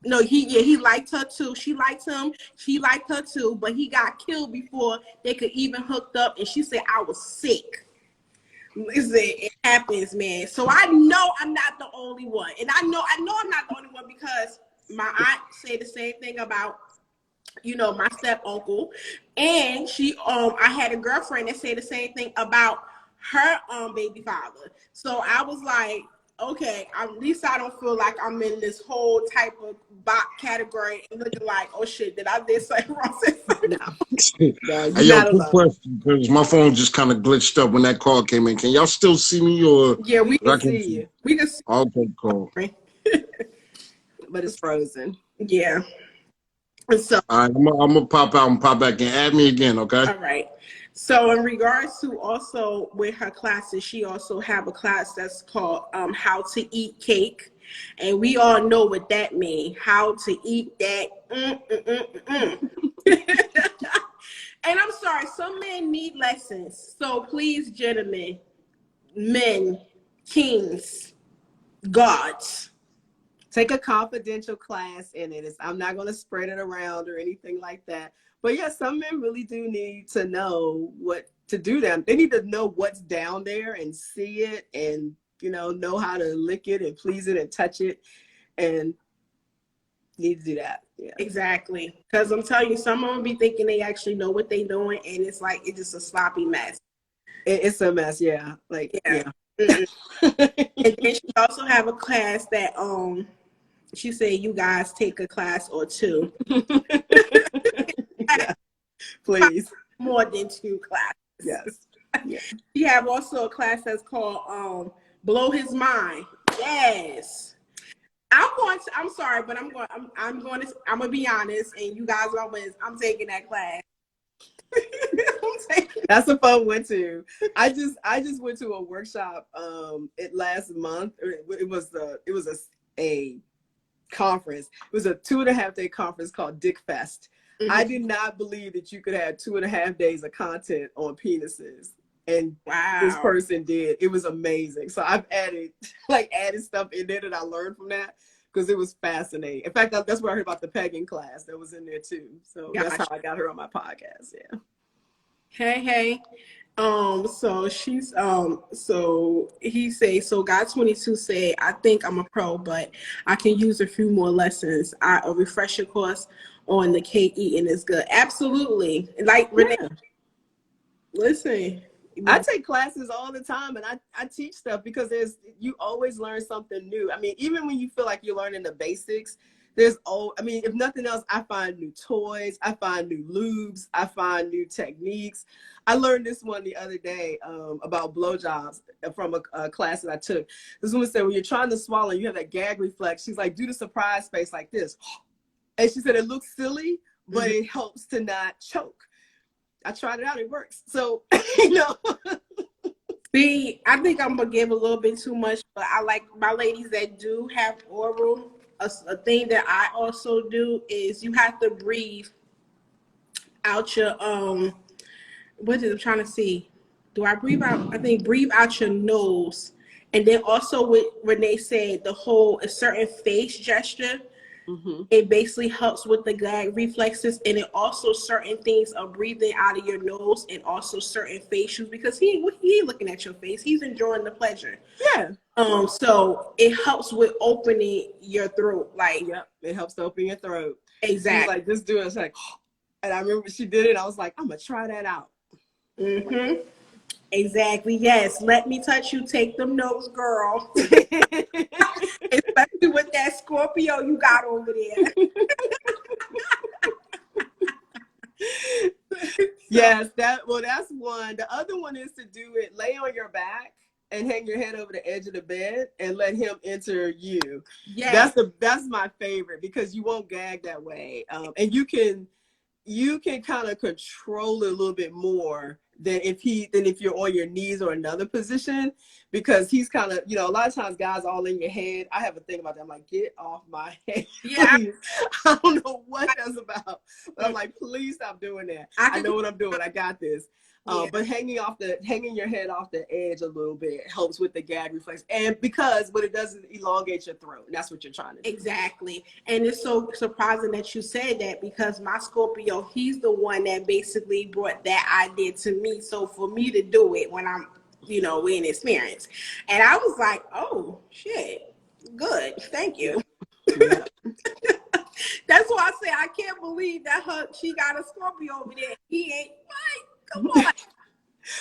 no, he liked her too. She liked him, she liked her too, but he got killed before they could even hooked up, and she said I was sick. Listen, it happens, man. So I know I'm not the only one. And I know I'm not the only one because my aunt said the same thing about, my step uncle. And I had a girlfriend that said the same thing about her baby father. So I was like, okay, at least I don't feel like I'm in this whole type of bot category and looking like, oh shit, did I did something wrong? No, Hey, yo, quick question, because my phone just kind of glitched up when that call came in. Can y'all still see me, or? Yeah, we can see you. We can see. I'll take the call. But it's frozen. Yeah. And so, all right, I'm gonna pop out and pop back in. Add me again, okay? all right. So in regards to also with her classes, she also have a class that's called How to Eat Cake. And we all know what that means. How to eat that. And I'm sorry, some men need lessons. So please, gentlemen, men, kings, gods, take a confidential class in it. I'm not going to spread it around or anything like that. But yeah, some men really do need to know what to do them. They need to know what's down there and see it and, know how to lick it and please it and touch it and need to do that. Yeah. Exactly. Because I'm telling you, some of them be thinking they actually know what they're doing, and it's like, it's just a sloppy mess. It's a mess, yeah. Like, yeah. And then she also have a class that, she said you guys take a class or two. Yeah. Please. More than 2 classes. Yes. Yeah. She have also a class that's called Blow His Mind. Yes. I'm sorry, but I'm gonna be honest, and you guys I'm taking that class. That's a fun one too. I just went to a workshop last month. It was a conference. It was a 2.5-day conference called Dick Fest. Mm-hmm. I did not believe that you could have 2.5 days of content on penises. And wow, this person did. It was amazing. So I've added stuff in there that I learned from that because it was fascinating. In fact, that's where I heard about the pegging class that was in there too. So that's how I got her on my podcast. Yeah. Hey. So she's so he say, so guy 22 said, I think I'm a pro, but I can use a few more lessons. A refresher course on the cake eating is good. Absolutely. Like Renee, listen. I take classes all the time and I teach stuff because you always learn something new. I mean, even when you feel like you're learning the basics, if nothing else, I find new toys, I find new lubes, I find new techniques. I learned this one the other day about blowjobs from a class that I took. This woman said, when you're trying to swallow, you have that gag reflex. She's like, do the surprise face like this. And she said, it looks silly, but it helps to not choke. I tried it out, it works. So, See, I think I'm going to give a little bit too much, but I like my ladies that do have oral. A thing that I also do is you have to breathe out your what is I'm trying to see? Do I breathe out? I think breathe out your nose, and then also what Renee said, a certain face gesture. Mm-hmm. It basically helps with the gag reflexes, and it also certain things are breathing out of your nose, and also certain facials because he looking at your face, he's enjoying the pleasure. Yeah. So it helps with opening your throat. Like, yep, it helps to open your throat. Exactly. She's like, just do it. It's like, and I remember she did it. I was like, I'm gonna try that out. Mm-hmm. Exactly. Yes. Let me touch you. Take them notes, girl. Especially with that Scorpio you got over there. Yes, that's one. The other one is to do it, lay on your back and hang your head over the edge of the bed and let him enter you. Yeah, that's my favorite because you won't gag that way, and you can kind of control it a little bit more than if you're on your knees or another position, because he's kind of, a lot of times guys all in your head. I have a thing about that. I'm like, get off my head, Yeah. please. I don't know what that's about, but I'm like, please stop doing that. I know what I'm doing. I got this. Yeah. But hanging your head off the edge a little bit helps with the gag reflex, and because what it does is elongate your throat, and that's what you're trying to do. Exactly. And it's so surprising that you said that, because my Scorpio, he's the one that basically brought that idea to me. So for me to do it when I'm, in experience, and I was like, oh shit, good, thank you. Yeah. That's why I say I can't believe that she got a Scorpio over there. He ain't right. Come on.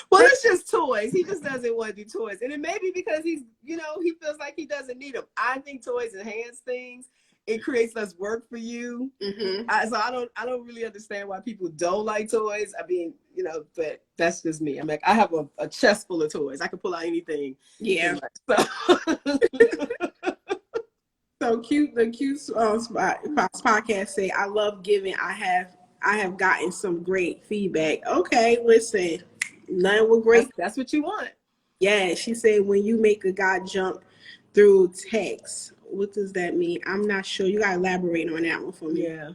Well, it's just toys. He just doesn't want to do toys. And it may be because he's, he feels like he doesn't need them. I think toys enhance things. It creates less work for you. Mm-hmm. So I don't really understand why people don't like toys. I mean, but that's just me. I'm like, I have a chest full of toys. I can pull out anything. Yeah. So. So cute. The cute podcast say, I love giving. I have gotten some great feedback. Okay, listen, none were great. That's what you want. Yeah, she said, when you make a guy jump through text, what does that mean? I'm not sure. You gotta elaborate on that one for me. Yeah.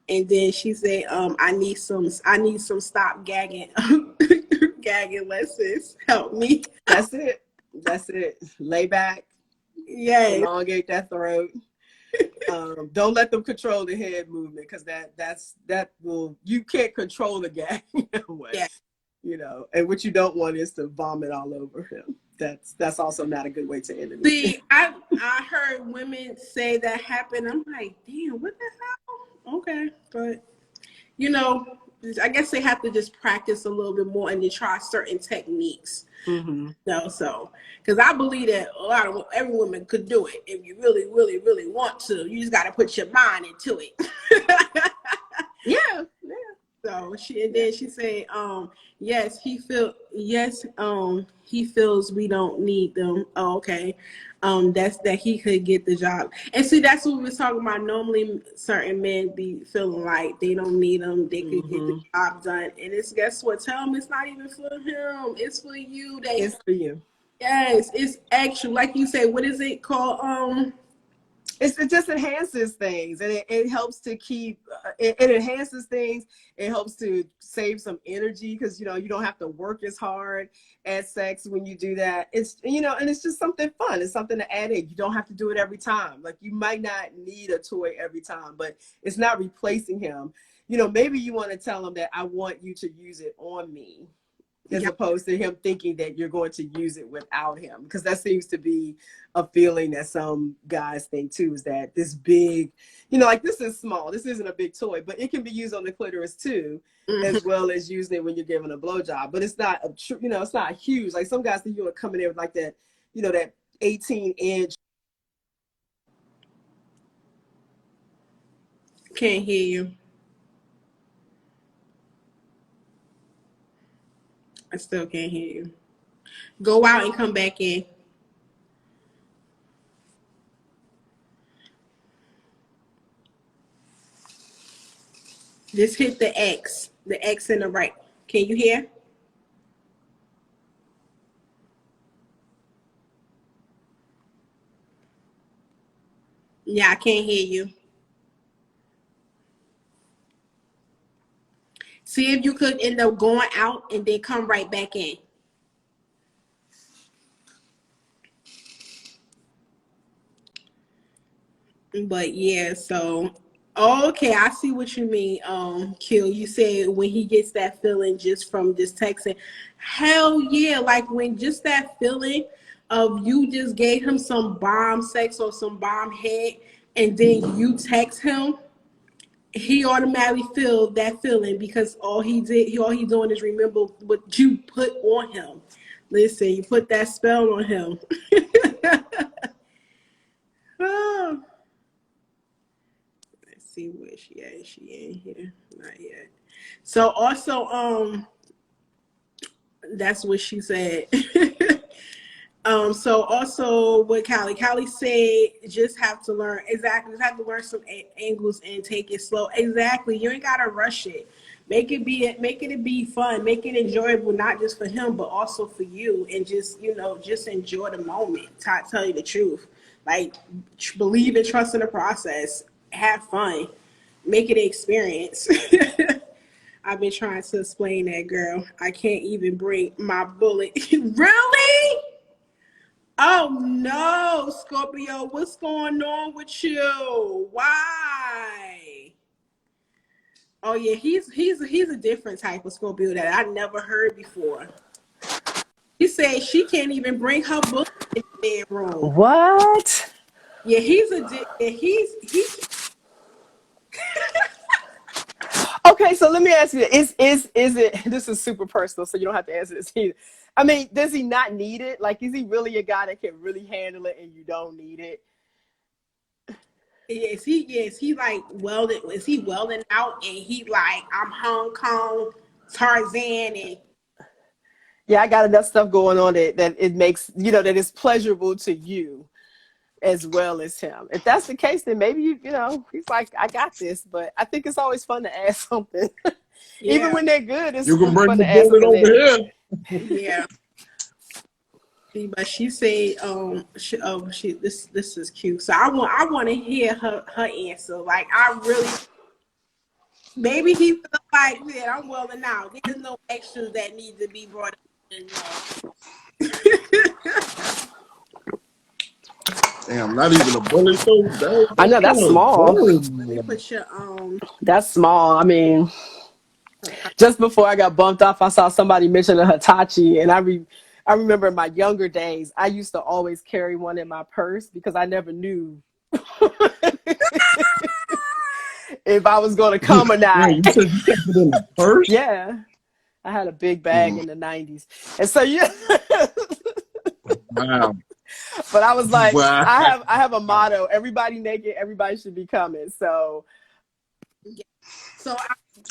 And then she said, I need some stop gagging gagging lessons. Help me. That's it. Lay back. Yeah. Elongate that throat. Don't let them control the head movement, because you can't control the gag anyway. Yeah. And what you don't want is to vomit all over him. That's also not a good way to end it. See, I heard women say that happened. I'm like, damn, what the hell? Okay, but I guess they have to just practice a little bit more and then try certain techniques. Mm-hmm. So because I believe that every woman could do it if you really, really, really want to. You just got to put your mind into it. Yeah. So she said, he feels we don't need them. Oh, okay. That's that he could get the job. And see, that's what we was talking about. Normally certain men be feeling like they don't need them. They could get the job done. And guess what? Tell him it's not even for him. It's for you. It's for you. Yes, it's actually, like you say, what is it called? It just enhances things, and it helps to keep, it enhances things. It helps to save some energy, because, you don't have to work as hard at sex when you do that. It's, and it's just something fun. It's something to add in. You don't have to do it every time. Like, you might not need a toy every time, but it's not replacing him. Maybe you want to tell him that I want you to use it on me, as opposed to him thinking that you're going to use it without him. Because that seems to be a feeling that some guys think too, is that this big, like, this is small. This isn't a big toy, but it can be used on the clitoris too, as well as using it when you're giving a blowjob. But it's not it's not huge. Like, some guys think you want to come in there with like that, that 18-inch. Can't hear you. I still can't hear you. Go out and come back in. Just hit the X in the right. Can you hear? Yeah, I can't hear you. See if you could end up going out and then come right back in. But yeah, so okay, I see what you mean, Kill. You said when he gets that feeling just from just texting. Hell yeah, like when just that feeling of you just gave him some bomb sex or some bomb head, and then you text him, he automatically feel that feeling, because all he doing is remember what you put on him. Listen, you put that spell on him. Oh. Let's see where she at. She ain't here. Not yet. So also, that's what she said. So also what Callie said, just have to learn, exactly, just have to learn some angles and take it slow. Exactly. You ain't gotta rush it. Make it be fun, make it enjoyable, not just for him, but also for you. And just, just enjoy the moment. Tell you the truth. Like, believe and trust in the process. Have fun. Make it an experience. I've been trying to explain that, girl. I can't even bring my bullet. Really? Oh no, Scorpio, what's going on with you? Why? Oh yeah, he's a different type of Scorpio that I never heard before. He said she can't even bring her bullet in the bedroom. What? Yeah, he's Okay, so let me ask you: Is it? This is super personal, so you don't have to answer this either. I mean, does he not need it? Like, is he really a guy that can really handle it, and you don't need it? He like welding? Is he welding out? And he like, I'm Hong Kong Tarzan, and Yeah, I got enough stuff going on that it makes that it's pleasurable to you as well as him. If that's the case, then maybe he's like, I got this. But I think it's always fun to add something. yeah. Even when they're good, it's You can bring fun the to add bullet something over there. Yeah. But she said, this is cute. So I want to hear her answer. Like, I really, maybe he feels like that I'm welding out. There's no extras that need to be brought up. Damn, not even a bullet though. I know that's small. Let me put your That's small. I mean, just before I got bumped off, I saw somebody mention a Hitachi, and I remember in my younger days, I used to always carry one in my purse because I never knew if I was going to come or not. Yeah, you said you kept it in the purse? Yeah, I had a big bag in the 90s, and so Wow. But I was like, Wow. I have a motto: everybody naked, everybody should be coming. So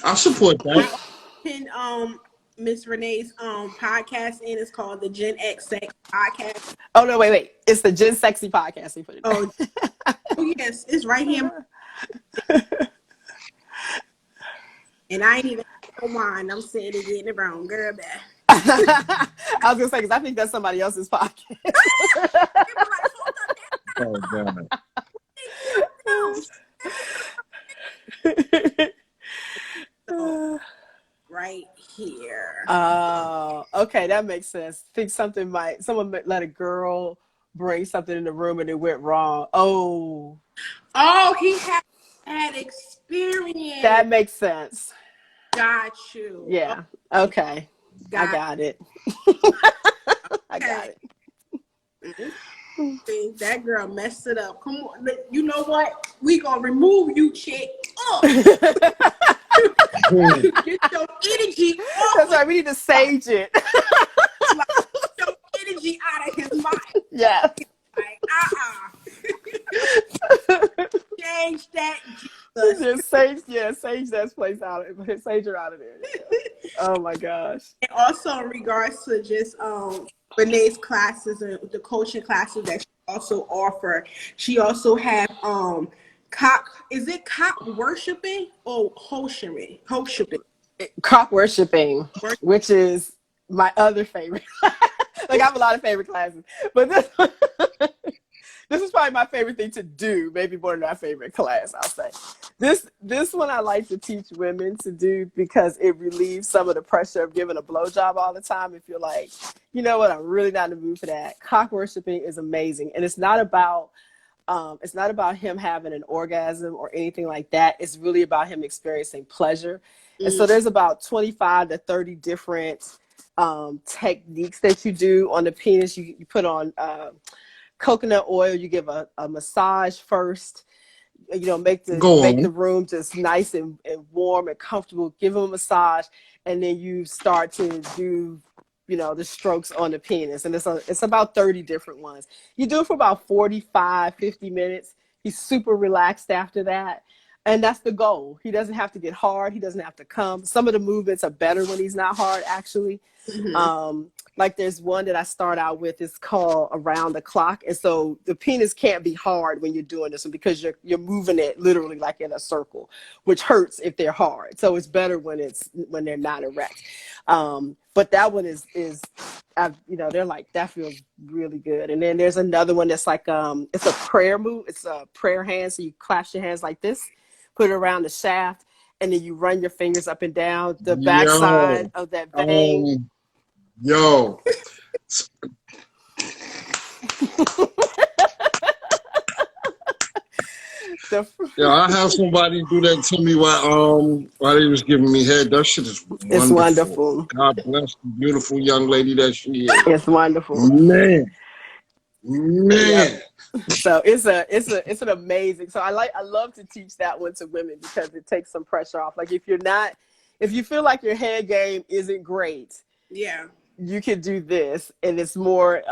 I support that. And Miss Renee's podcast, and it's called the Gen X Sex Podcast. Oh no, wait! It's the Gen Sexy Podcast. We put it. Oh yes, it's right here. And I ain't even wine. I'm sitting there getting it wrong, girl. I was gonna say, because I think that's somebody else's podcast. Oh God. Right here. Okay, that makes sense. Think someone might let a girl bring something in the room and it went wrong. Oh, He had experience. That makes sense. Got you. Yeah. Okay. I got it. I got it. That girl messed it up. Come on. You know what? We gonna remove you, chick. Get your energy off. That's right. We need to sage it. Like, get your energy out of his mind. Yeah. Like, change that. Just sage that place out. Sage her out of there. Oh my gosh. And also in regards to just Renee's classes and the coaching classes that she also offer, she also have cock worshiping or hoshering? Cock worshiping, which is my other favorite. Like, I have a lot of favorite classes, but this is probably my favorite thing to do, maybe more than my favorite class, I'll say. This one I like to teach women to do because it relieves some of the pressure of giving a blowjob all the time. If you're like, you know what, I'm really not in the mood for that. Cock worshiping is amazing. And it's not about him having an orgasm or anything like that. It's really about him experiencing pleasure. And so there's about 25 to 30 different techniques that you do on the penis. You put on coconut oil. You give a massage first. Make the room just nice and warm and comfortable. Give him a massage, and then you start to do the strokes on the penis. And it's about 30 different ones. You do it for about 45, 50 minutes. He's super relaxed after that. And that's the goal. He doesn't have to get hard. He doesn't have to come. Some of the movements are better when he's not hard, actually. Like there's one that I start out with. It's called Around the Clock. And so the penis can't be hard when you're doing this one because you're moving it literally like in a circle, which hurts if they're hard. So it's better when they're not erect. But that one is they're like, that feels really good. And then there's another one that's like, it's a prayer move. It's a prayer hand. So you clasp your hands like this, put it around the shaft, and then you run your fingers up and down the backside of that vein. Yo. Yeah, I have somebody do that to me while they was giving me head. That shit is wonderful. It's wonderful. God bless the beautiful young lady that she is. It's wonderful. Man. Yep. So it's an amazing. So I love to teach that one to women because it takes some pressure off. Like if you feel like your head game isn't great, you could do this, and it's more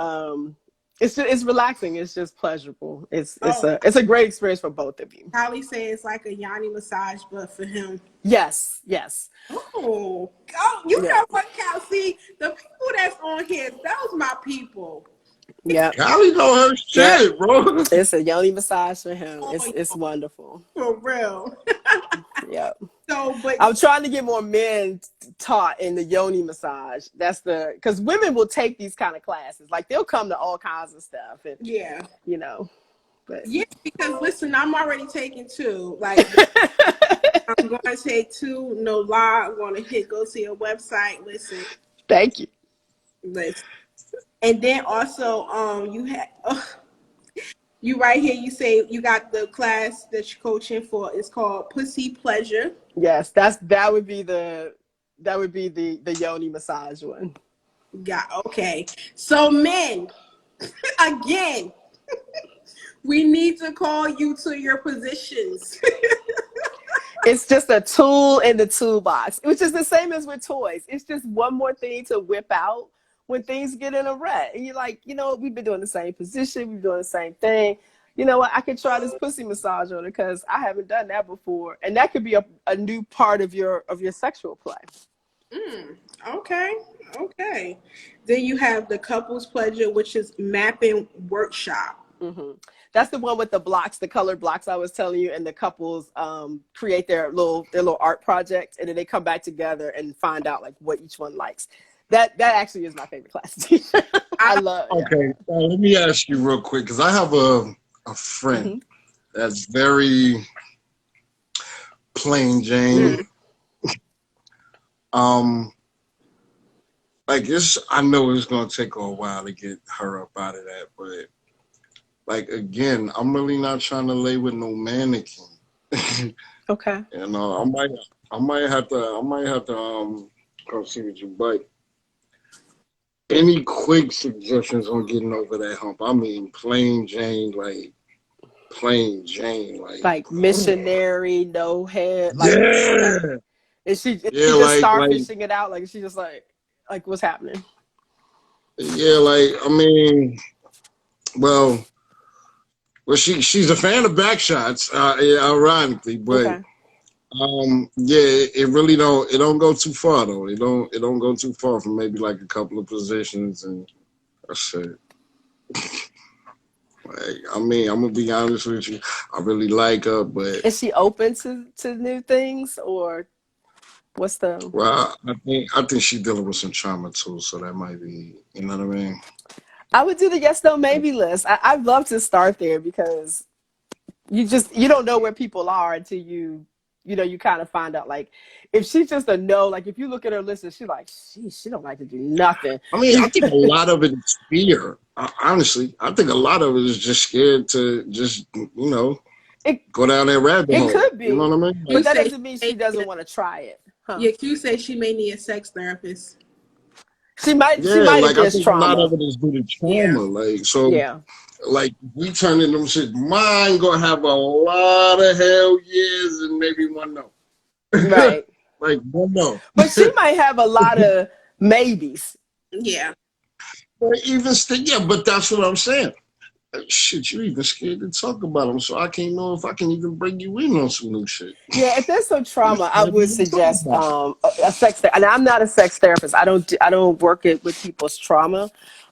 it's relaxing. It's just pleasurable. It's a great experience for both of you. Kylie said it's like a yoni massage, but for him. Yes. Oh, you know what, Cal? See, the people that's on here, those my people. Yeah, Kylie know her shit, bro. It's a yoni massage for him. It's wonderful. For real. Yeah. So, but I'm trying to get more men taught in the yoni massage. Because women will take these kind of classes. Like they'll come to all kinds of stuff. And, but because listen, I'm already taking 2. Like I'm going to take 2. No lie. I'm going to go to your website. Listen. Thank you. Listen. And then also, you right here, you say you got the class that you're coaching for. It's called Pussy Pleasure. Yes, that would be the yoni massage one. Yeah, okay. So men, again, we need to call you to your positions. It's just a tool in the toolbox, which is the same as with toys. It's just one more thing to whip out when things get in a rut. And you're like, we've been doing the same position. We're doing the same thing. You know what? I could try this pussy massage on it because I haven't done that before. And that could be a new part of your sexual play. Okay. Then you have the couples pleasure, which is mapping workshop. Mm-hmm. That's the one with the blocks, the colored blocks I was telling you, and the couples create their little art project, and then they come back together and find out like what each one likes. That actually is my favorite class to teach. I love it. Okay, let me ask you real quick, because I have a friend that's very plain Jane. Like I know it's gonna take her a while to get her up out of that, but like again, I'm really not trying to lay with no mannequin. Okay. I might have to come see with you, but any quick suggestions on getting over that hump? I mean, plain Jane, like missionary, no head. Like, is she just starfishing it out? Like, is she just like what's happening? Yeah, I mean, well, she's a fan of back shots, ironically, but it really don't go too far though. It don't go too far from maybe like a couple of positions, and that's it. I mean, I'm gonna be honest with you. I really like her, but is she open to new things, or what's the? Well, I think she's dealing with some trauma too, so that might be, you know what I mean. I would do the yes, no, maybe list. I'd love to start there because you don't know where people are until you kind of find out. Like, if she's just a no, like if you look at her list and she's like, she don't like to do nothing. I mean, I think a lot of it is fear. Honestly, I think a lot of it is just scared to just, go down that rabbit hole. It could be. You know what I mean? But that doesn't mean she doesn't want to try it. Huh? Yeah, you say she may need a sex therapist. She might have just trauma. A lot of it is due to trauma. Like we turn in them shit, mine gonna have a lot of hell years and maybe one no. Right. Like one no. But she might have a lot of maybes. Yeah. But even still, but that's what I'm saying. shit, you even scared to talk about them, so I can't know if I can even bring you in on some new shit. Yeah, if there's some You trauma, I scared to would even talk suggest about it. a sex therapist. And I'm not a sex therapist. I don't work it with people's trauma.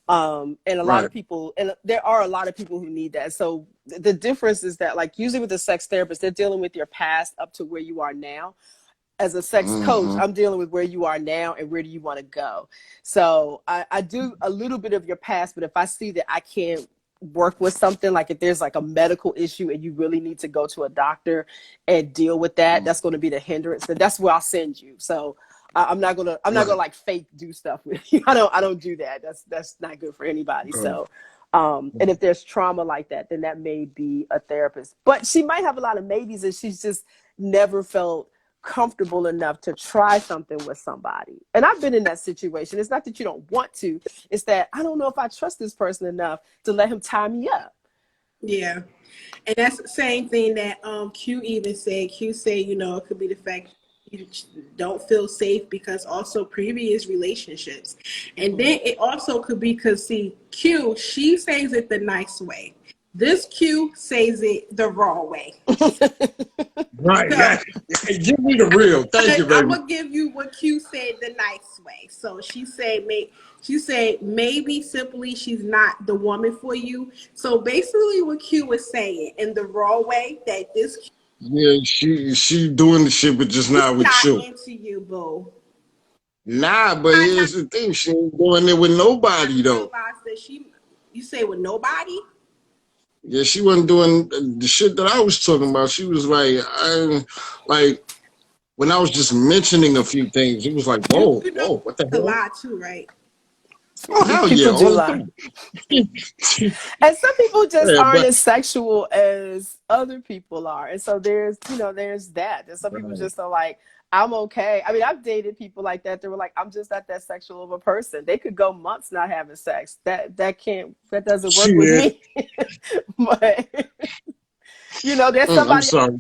And a lot Right. of people, and there are a lot of people who need that. So the difference is that, like, usually with a sex therapist, they're dealing with your past up to where you are now. As a sex coach, Mm-hmm. I'm dealing with where you are now and where do you want to go. So I do a little bit of your past, but if I see that I can't work with something, like if there's like a medical issue and you really need to go to a doctor and deal with that, that's going to be the hindrance. Then that's where I'll send you. So I'm not gonna Right. like fake do stuff with you. I don't do that. That's not good for anybody. Right. So and if there's trauma like that, then that may be a therapist. But she might have a lot of maybes and she's just never felt comfortable enough to try something with somebody. And I've been in that situation. It's not that you don't want to, it's that I don't know if I trust this person enough to let him tie me up. Yeah. And that's the same thing that Q even said. Q said, you know, it could be the fact you don't feel safe because also previous relationships. And then it also could be because, see, Q, she says it the nice way. This Q says it the wrong way. Right. So Give me the real. Thank you, I'm baby. gonna give you what Q said the nice way. So she said, maybe simply she's not the woman for you. So basically, what Q was saying in the raw way that this Yeah, she doing the shit, but just not with not you. into you, boo. Nah, but I not here's the thing: she ain't doing it with nobody though. realize that she. You say with nobody. Yeah, she wasn't doing the shit that I was talking about. She was like when I was just mentioning a few things, it was like, You, whoa, you know whoa, what the a hell? lie too, right? Oh hell yeah, People do all the lie. time. And some people just Yeah, aren't but as sexual as other people are. And so there's that. And some people right. just are like, I'm okay. I mean, I've dated people like that. They were like, I'm just not that sexual of a person. They could go months not having sex. That doesn't work with Shit. me. But there's I'm somebody. sorry.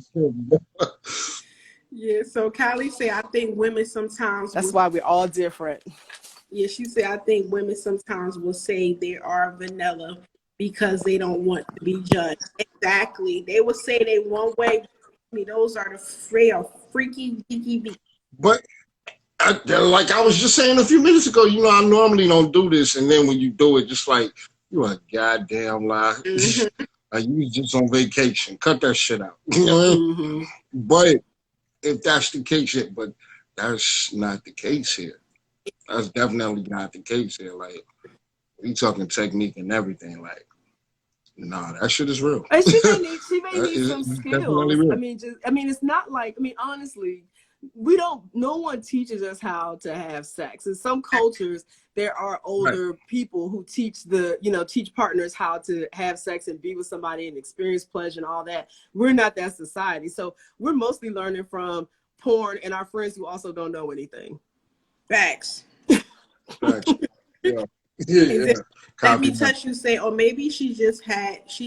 Yeah. So Kylie said, I think women sometimes That's will. why we're all different. Yeah, she said, I think women sometimes will say they are vanilla because they don't want to be judged. Exactly. They will say they one way. I mean, those are the frail, freaky, geeky beats. But like I was just saying a few minutes ago, I normally don't do this, and then when you do it, just like you a goddamn lie. Mm-hmm. Like you was just on vacation. Cut that shit out. You know what I mean? Mm-hmm. But if that's the case, but that's not the case here. That's definitely not the case here. Like we talking technique and everything. Like, nah, that shit is real. And she may That need is some definitely skills. real. It's not like, honestly, no one teaches us how to have sex. In some cultures, there are Right. older people who teach teach partners how to have sex and be with somebody and experience pleasure and all that. We're not that society. So we're mostly learning from porn and our friends who also don't know anything. Facts. Facts. Yeah. And Yeah. then let Copy me that. touch you, say, or maybe she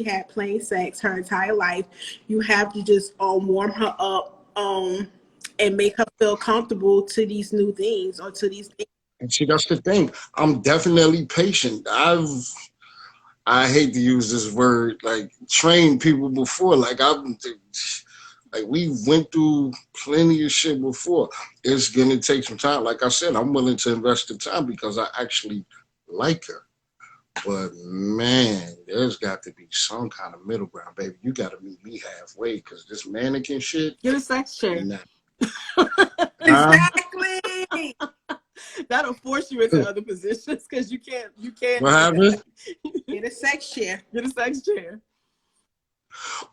had plain sex her entire life. You have to just warm her up and make her feel comfortable to these new things or to these things. And see, that's the thing. I'm definitely patient. I hate to use this word, like trained people before. Like we went through plenty of shit before. It's gonna take some time. Like I said, I'm willing to invest the time because I actually like her. But man, there's got to be some kind of middle ground, baby. You got to meet me halfway because this mannequin shit, Get a sex chair. nah. Huh? Exactly. That'll force you into other positions because you can't What do happened? that. Get a sex chair. Get a sex chair.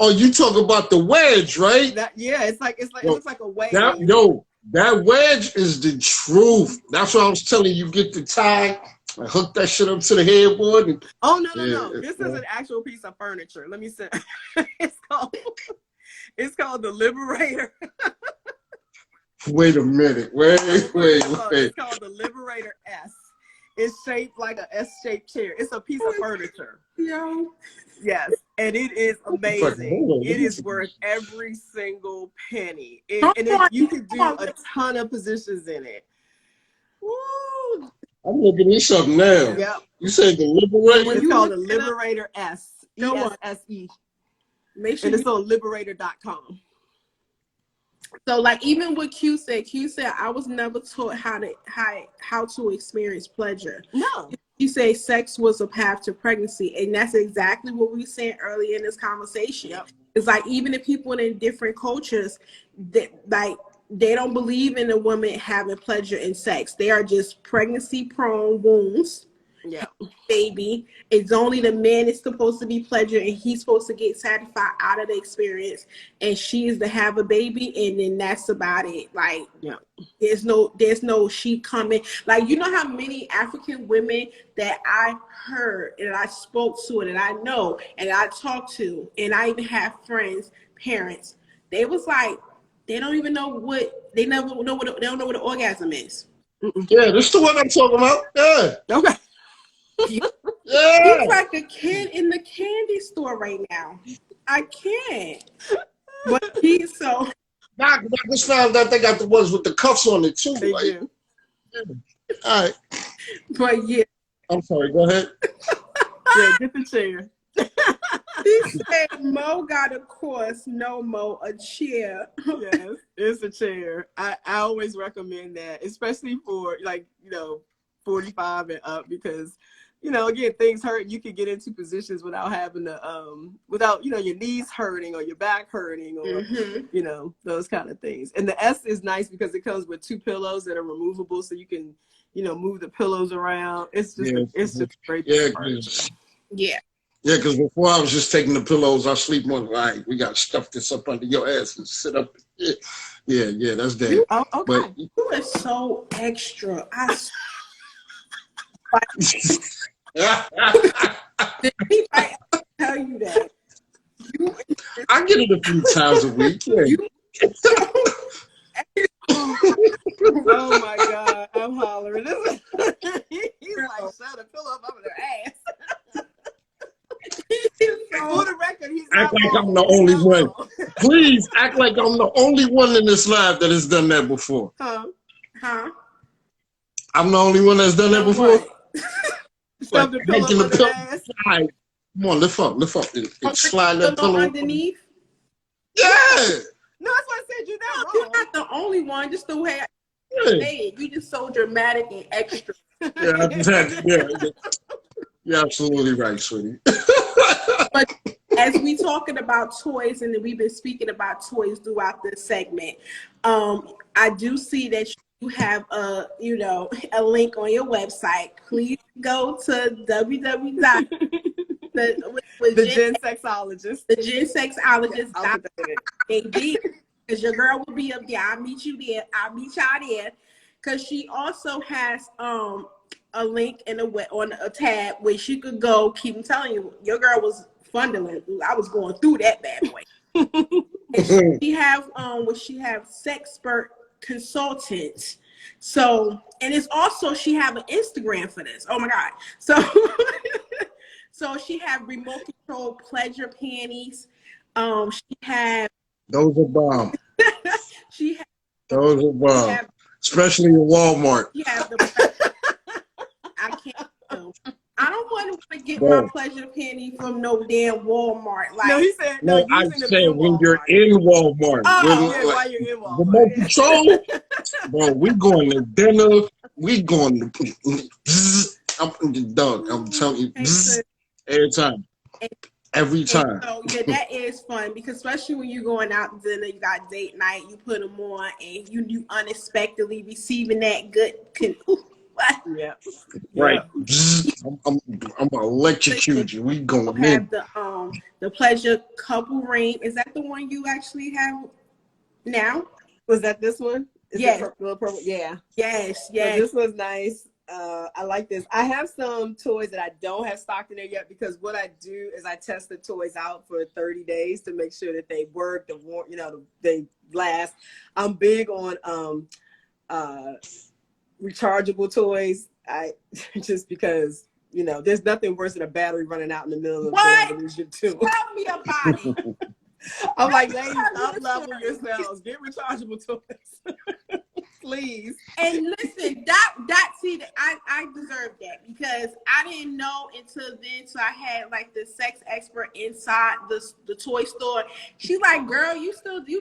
Oh, you talk about the wedge, right? It Yo, looks like a wave. that wedge is the truth. That's what I was telling you. Get the tie, and hook that shit up to the headboard. And, Oh no. yeah, This is an actual piece of furniture. Let me say it's called the Liberator. wait a minute. It's called the Liberator S. It's shaped like a S-shaped chair. It's a piece of furniture. Yo. Yes, and it is amazing. Hold on, It let me is see worth this. every single penny. Come on, You could come do on. a ton of positions in it. Woo. I'm looking this up now. Yep. You said the Liberator? It's you called the look it up, Liberator S. go on. ESSE. Make sure And you. it's on liberator.com. So like even what Q said, I was never taught how to experience pleasure. No. You say sex was a path to pregnancy, and that's exactly what we said earlier in this conversation. Yep. It's like even if people in different cultures, they don't believe in a woman having pleasure in sex. They are just pregnancy prone wounds. Yeah. Baby, it's only the man is supposed to be pleasure, and he's supposed to get satisfied out of the experience, and she is to have a baby, and then that's about it. Like, Yeah. there's no she coming. Like, you know how many African women that I heard and I spoke to and I know and I talked to, and I even have friends, parents, they was like, they don't even know what they never know what they don't know what an orgasm is. Yeah, this is the one I'm talking about. Yeah. Okay. Yeah. He's like a kid in the candy store right now. I can't. But he's so. I just found out they got the ones with the cuffs on it too. They like, do. All right. But yeah, I'm sorry. Go ahead. Yeah, get the chair. he said Mo got a course, no Mo, a chair. Yes, it's a chair. I always recommend that, especially for 45 and up, because again, things hurt. You can get into positions without having to without your knees hurting or your back hurting or those kind of things. And the S is nice because it comes with 2 pillows that are removable, so you can move the pillows around. It's just great. Yeah. Yeah, because before I was just taking the pillows, I sleep more. Like, we got to stuff this up under your ass and sit up. Yeah, that's that. Oh, okay. But You are so extra. Did anybody tell you that? I get it a few times a week. Yeah. Oh my God, I'm hollering. He's like, shut a pillow up under their ass. For the record, he's act like I'm the only one. Please act like I'm the only one in this live that has done that before. Huh? I'm the only one that's done that before. Stuff the pillow under their ass. Slide. Come on, lift up. And slide that pillow underneath. Yeah. No, that's why I said you're not wrong. You're not the only one. Just the way I say it. You just so dramatic and extra. Yeah. You're absolutely right, sweetie. But as we talking about toys, and we've been speaking about toys throughout this segment, I do see that you have a link on your website. Please go to the Gen Sexologist. The Gen Sexologist. Because your girl will be up there. I'll meet you there. I'll meet y'all there. Because she also has a link on a tab where she could go. Keep telling you, your girl was fundling. I was going through that bad boy. And she have sexpert consultants. So, and it's also she have an Instagram for this. Oh my God. So she have remote control pleasure panties. She have those are bomb. Those are bomb. Especially in Walmart. I can't do. I don't want to get my pleasure panty from no damn Walmart. Like, no, he said no. I said when you're in Walmart. While you're in Walmart. Remote control. Bro, we going to dinner. We going to. I'm telling you, every time. Every time. So that is fun because especially when you're going out to dinner, you got date night, you put them on, and you unexpectedly receiving that good. Yeah. Right. I'm gonna electrocute you. We going in. The pleasure couple ring. Is that the one you actually have now? Was that this one? Yes. Yeah. Yes. So this was nice. I like this. I have some toys that I don't have stocked in there yet because what I do is I test the toys out for 30 days to make sure that they work, they last. I'm big on rechargeable toys. Just because there's nothing worse than a battery running out in the middle of the revolution too. Tell me about it. I'm like, ladies, up level yourselves. Get rechargeable toys. please. And listen, see that I deserve that because I didn't know until then. So I had like the sex expert inside the toy store. She's like, "Girl, you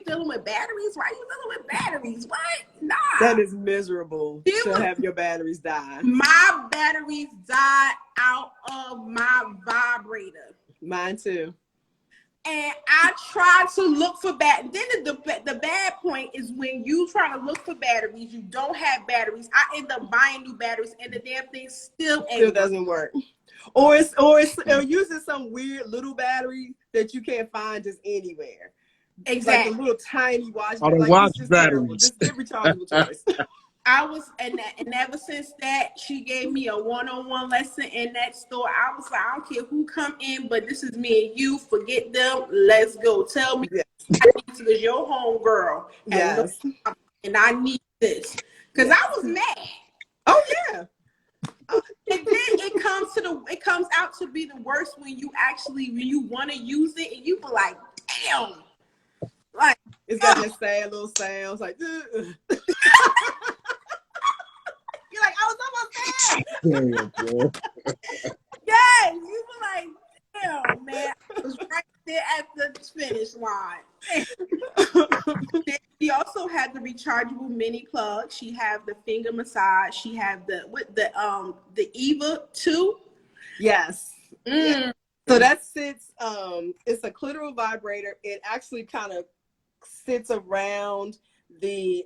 dealing with batteries? Why are you dealing with batteries? What? Nah, that is miserable to have your batteries die." My batteries died out of my vibrator. Mine too. And I tried to look for Then the bad point is when you try to look for batteries, you don't have batteries. I end up buying new batteries, and the damn thing still doesn't work. Or it's using some weird little battery that you can't find just anywhere. Exactly. Like a little tiny watch. Or the like, watch this is batteries. terrible. Just get rechargeable toys. And ever since that, she gave me a one-on-one lesson in that store. I was like, I don't care who come in, but this is me and you. Forget them. Let's go. Tell me, yes. I need to be your home girl. Yes. And I need this because I was mad. Oh yeah. And then it comes out to be the worst when you want to use it and you be like, damn. Like it's got that sad little sounds like you're like, I was almost there. Yes, you were like, damn, man. I was right there at the finish line. She also had the rechargeable mini plug. She had the finger massage. She had the Eva 2. Yes. Yeah. So that sits, it's a clitoral vibrator. It actually kind of sits around the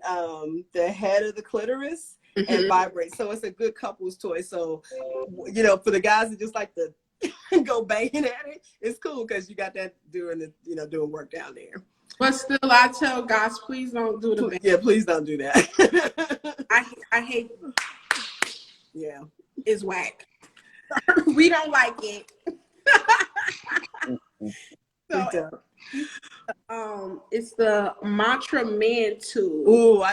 head of the clitoris and vibrates. So it's a good couples toy. So, for the guys that just like to go banging at it, it's cool because you got that doing work down there. But still, I tell guys, please don't do the. Yeah, please don't do that. I hate. Yeah, it's whack. We don't like it. So, it's the Mantra Man tool.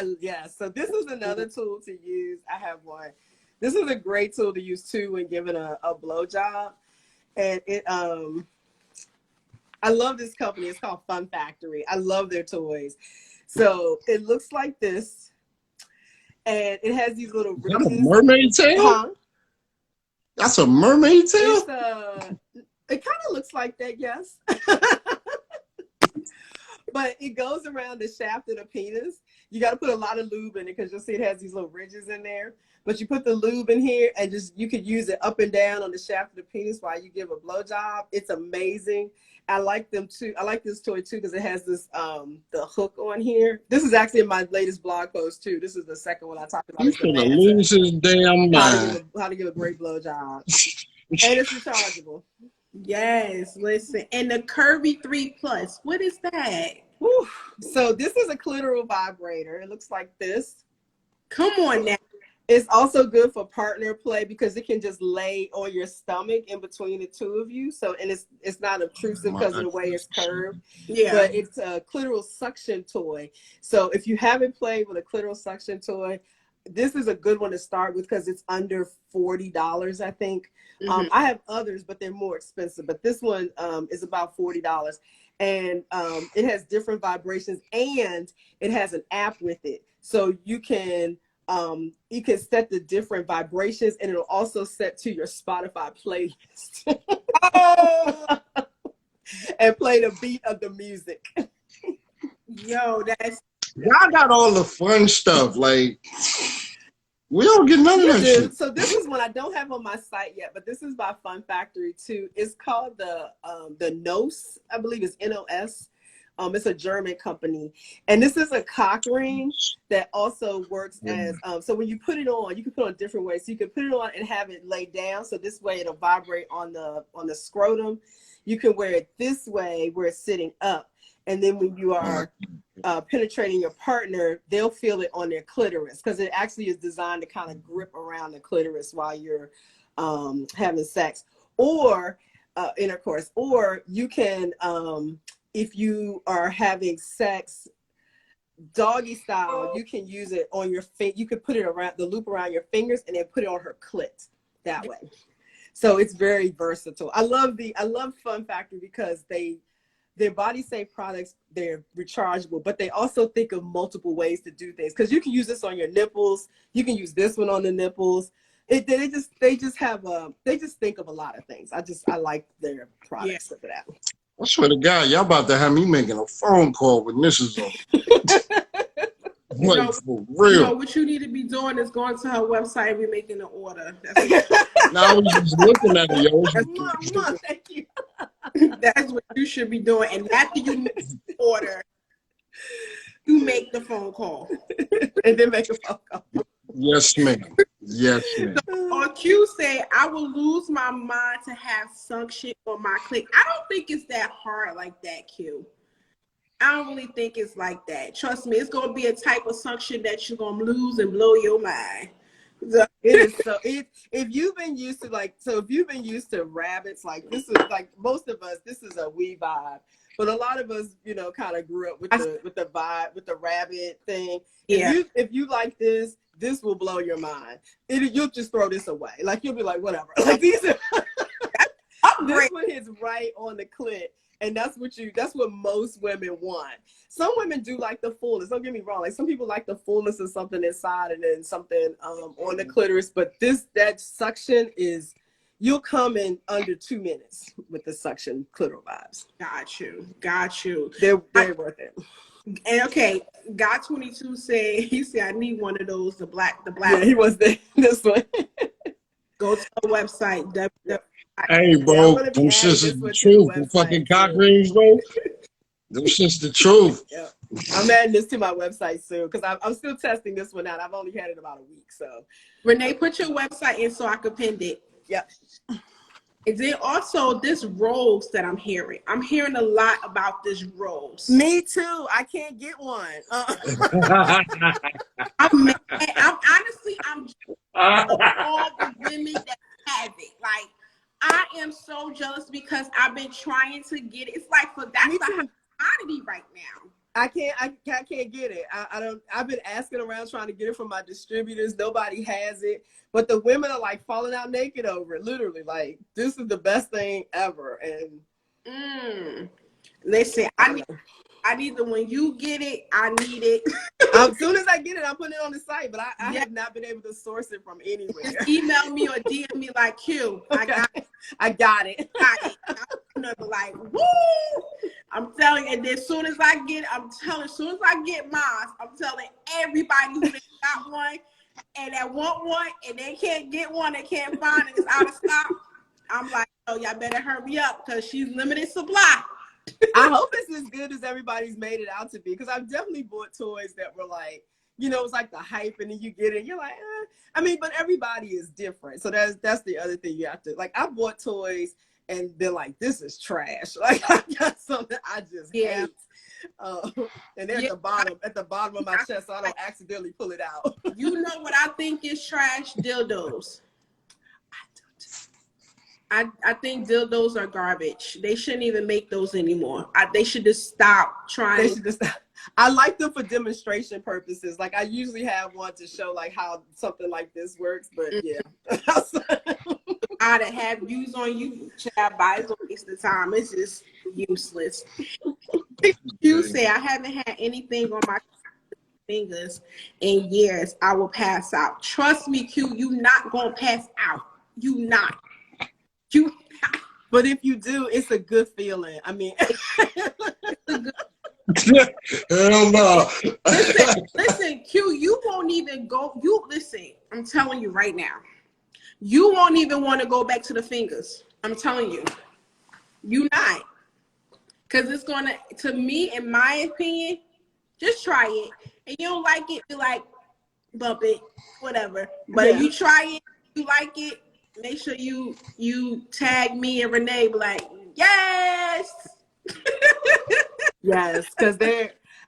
So this is another tool to use. I have one. This is a great tool to use too when giving a blowjob, and it I love this company. It's called Fun Factory. I love their toys. So it looks like this, and it has these little. Is that a mermaid tail? Huh? That's a mermaid tail? It kind of looks like that, yes. But it goes around the shaft of the penis. You got to put a lot of lube in it because you'll see it has these little ridges in there. But you put the lube in here and you could use it up and down on the shaft of the penis while you give a blowjob. It's amazing. I like them too. I like this toy too because it has this the hook on here. This is actually in my latest blog post too. This is the second one I talked about. You should lose his damn mind. How to give a great blowjob. And it's rechargeable. Yes, listen. And the Curvy 3 Plus, what is that? Whew. So this is a clitoral vibrator. It looks like this. Come on now. It's also good for partner play because it can just lay on your stomach in between the two of you. So, and it's not obtrusive because of the way it's curved. Yeah. But it's a clitoral suction toy. So if you haven't played with a clitoral suction toy, this is a good one to start with because it's under $40, I think. I have others, but they're more expensive. But this one is about $40. And it has different vibrations and it has an app with it. So you can set the different vibrations and it'll also set to your Spotify playlist. And play the beat of the music. Yo, y'all got all the fun stuff. Like, we don't get none of that shit. So this is one I don't have on my site yet, but this is by Fun Factory too. It's called the NOS, I believe it's NOS. It's a German company. And this is a cock ring that also works as, so when you put it on, you can put it on different ways. So you can put it on and have it laid down. So this way it'll vibrate on the scrotum. You can wear it this way where it's sitting up. And then when you are penetrating your partner, they'll feel it on their clitoris because it actually is designed to kind of grip around the clitoris while you're having sex or intercourse. Or you can, if you are having sex doggy style, you can use it on your you could put it around the loop around your fingers and then put it on her clit that way. So it's very versatile. I love Fun Factory because they their body safe products, they're rechargeable, but they also think of multiple ways to do things. Because you can use this on your nipples, you can use this one on the nipples. They just think of a lot of things. I like their products for that. I swear to God, y'all about to have me making a phone call when this is on. Like, for real. You know, what you need to be doing is going to her website and be making an order. Now I was just looking at it, yo. Thank you. That's what you should be doing. And after you make the order, you make the phone call. And then make a phone call. Yes, ma'am. Yes, ma'am. So, Q say, I will lose my mind to have suction on my clit. I don't think it's that hard like that, Q. I don't really think it's like that. Trust me, it's going to be a type of suction that you're going to lose and blow your mind. It is so. If you've been used to rabbits, like this is like most of us, this is a we vibe. But a lot of us, you know, kind of grew up with the vibe, with the rabbit thing. Yeah. If you like this will blow your mind. You'll just throw this away. Like you'll be like, whatever. Like these are this one hits right on the clit. And that's what most women want. Some women do like the fullness. Don't get me wrong. Like some people like the fullness of something inside and then something on the clitoris. But that suction is, you'll come in under 2 minutes with the suction clitoral vibes. Got you. They're worth it. And okay, God 22 said, I need one of those, the black. Yeah, he was this one. Go to the website. Hey, bro, them shit's the truth. The fucking cock rings, bro. Them shit's the truth. Yeah. I'm adding this to my website soon because I'm still testing this one out. I've only had it about a week, so. Renee, put your website in so I can pin it. Yep. And then also this rose that I'm hearing. I'm hearing a lot about this rose. Me too. I can't get one. I'm mad. I'm all the women that have it. Like, I am so jealous because I've been trying to get it. It's like that's the commodity right now. I can't get it. I've been asking around trying to get it from my distributors. Nobody has it. But the women are like falling out naked over it. Literally, like this is the best thing ever. And listen, I need when you get it, I need it. As soon as I get it, I'm putting it on the site. But I have not been able to source it from anywhere. Just email me or DM me like Q. I got it. I'm like, woo! I'm telling you, and then as soon as I get mine, I'm telling everybody who got one and that want one and they can't get one, they can't find it, it's out of stock. I'm like, oh, y'all better hurry up because she's limited supply. I hope it's as good as everybody's made it out to be, because I've definitely bought toys that were like, you know, it's like the hype and then you get it and you're like, I mean, but everybody is different. So that's the other thing you have to, like, I bought toys and they're like, this is trash. Like, I got something I just hate. And they're at the bottom of my chest, so I don't accidentally pull it out. You know what I think is trash? Dildos. I think dildos are garbage. They shouldn't even make those anymore. They should just stop trying. I like them for demonstration purposes. Like I usually have one to show like how something like this works, but yeah. I'd have views on you, child, buy is a waste of time. It's just useless. You say I haven't had anything on my fingers in years. I will pass out. Trust me, Q, you not gonna pass out. You not. But if you do, it's a good feeling. I mean, hell no. Listen, Q, you won't even go. Listen, I'm telling you right now, you won't even want to go back to the fingers. I'm telling you, you not, because it's gonna. To me, in my opinion, just try it. And you don't like it, be like, bump it, whatever. But if you try it, you like it. Make sure you tag me and Renee, be like, yes. Yes, because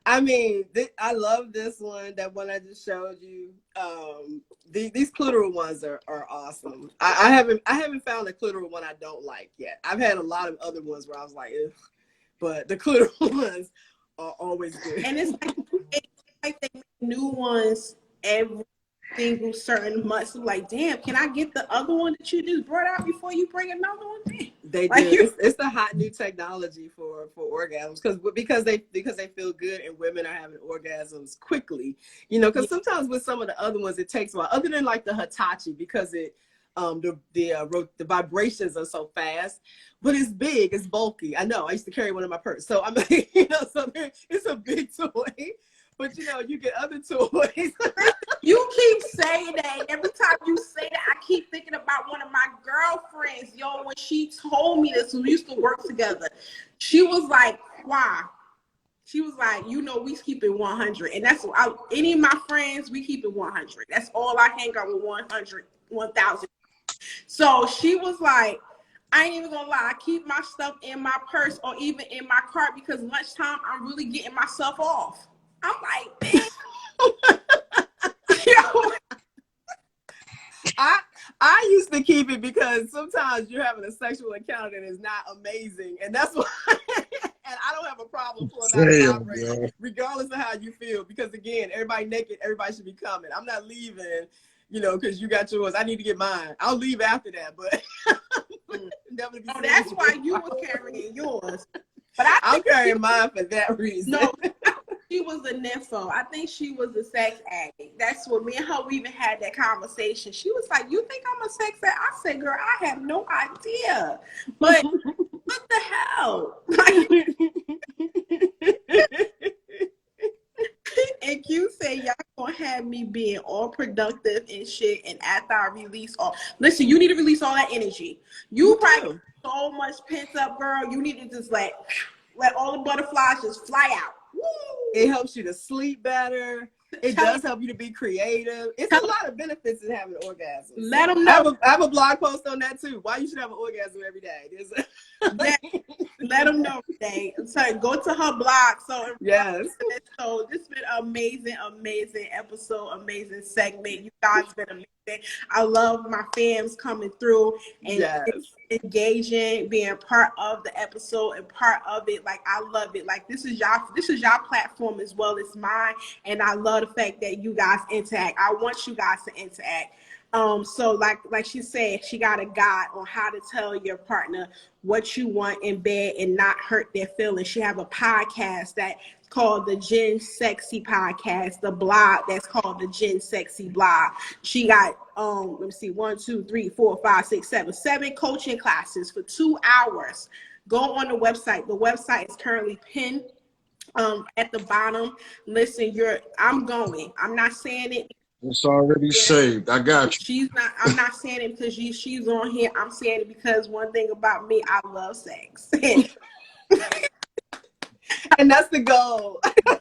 I love this one, that one I just showed you. These clitoral ones are awesome. I haven't found a clitoral one I don't like yet. I've had a lot of other ones where I was like, ugh, but the clitoral ones are always good. And it's like they make new ones every certain months. I'm like, damn, can I get the other one that you just brought out before you bring another one in? They Like do. It's the hot new technology for orgasms because they feel good and women are having orgasms quickly. You know, because sometimes with some of the other ones it takes a while. Other than like the Hitachi, because the vibrations are so fast, but it's big, it's bulky. I know. I used to carry one in my purse, so I'm like, you know, so it's a big toy. But you know, you get other toys. You keep saying that. Every time you say that, I keep thinking about one of my girlfriends. Yo, when she told me this, we used to work together. She was like, "Why?" She was like, "You know, we keep it 100," and that's any of my friends. We keep it 100. That's all I hang out with 100, 1,000. So she was like, I ain't even gonna lie, I keep my stuff in my purse or even in my cart because lunchtime I'm really getting myself off. I'm like, man. Yo. I used to keep it because sometimes you're having a sexual encounter that is not amazing, and that's why. And I don't have a problem pulling out a vibrator, regardless of how you feel. Because again, everybody naked, everybody should be coming. I'm not leaving, you know, because you got yours. I need to get mine. I'll leave after that, but that's why you were carrying yours. But I'm carrying mine for that reason. No, she was a nympho. I think she was a sex addict. That's what me and her, we even had that conversation. She was like, "You think I'm a sex addict?" I said, "Girl, I have no idea." But what the hell? And you say y'all gonna have me being all productive and shit, and after I release all, listen, you need to release all that energy. You probably so much pent up, girl. You need to just let all the butterflies just fly out. Woo! It helps you to sleep better. It does help you to be creative. It's a lot of benefits in having orgasms. Let them know. I have a blog post on that too. Why you should have an orgasm every day. Let them know today. So go to her blog. So yes. So this has been an amazing episode, amazing segment. You guys been amazing. I love my fans coming through and engaging, being part of the episode and part of it. Like I love it. Like this is y'all platform as well as mine, and I love the fact that you guys interact. I want you guys to interact. So like she said, she got a guide on how to tell your partner what you want in bed and not hurt their feelings. She have a podcast that's called the Gen Sexy Podcast, the blog that's called the Gen Sexy Blog. She got let me see, 1, 2, 3, 4, 5, 6, 7 coaching classes for 2 hours. Go on the website. The website is currently pinned at the bottom. Listen, I'm not saying it. It's already saved. I got you. I'm not saying it because she's on here. I'm saying it because one thing about me, I love sex. And that's the goal. And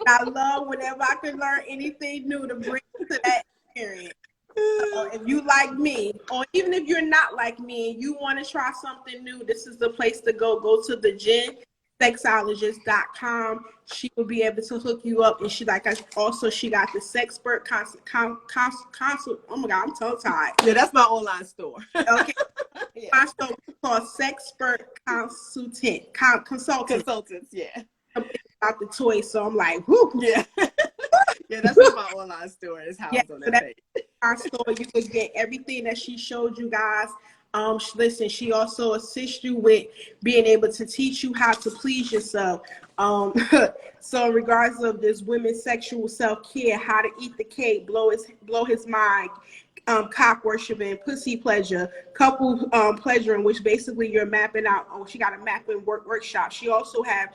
I love whenever I can learn anything new to bring to that experience. So if you like me, or even if you're not like me and you want to try something new, this is the place to go. Go to the GenSexologist.com. She will be able to hook you up, and she got the Sexpert consult. Oh my God, I'm tongue tied. Yeah, that's my online store. Okay, my store is called Sexpert Consultants. Yeah, about the toys, so I'm like, whoo. Yeah, yeah, that's what my online store is housed on that page. Our store, you can get everything that she showed you guys. Listen, she also assists you with being able to teach you how to please yourself. So in regards of this women's sexual self-care, how to eat the cake, blow his mind, cock worshiping, pussy pleasure, couple pleasure, in which basically you're mapping out. She got a mapping workshop. She also have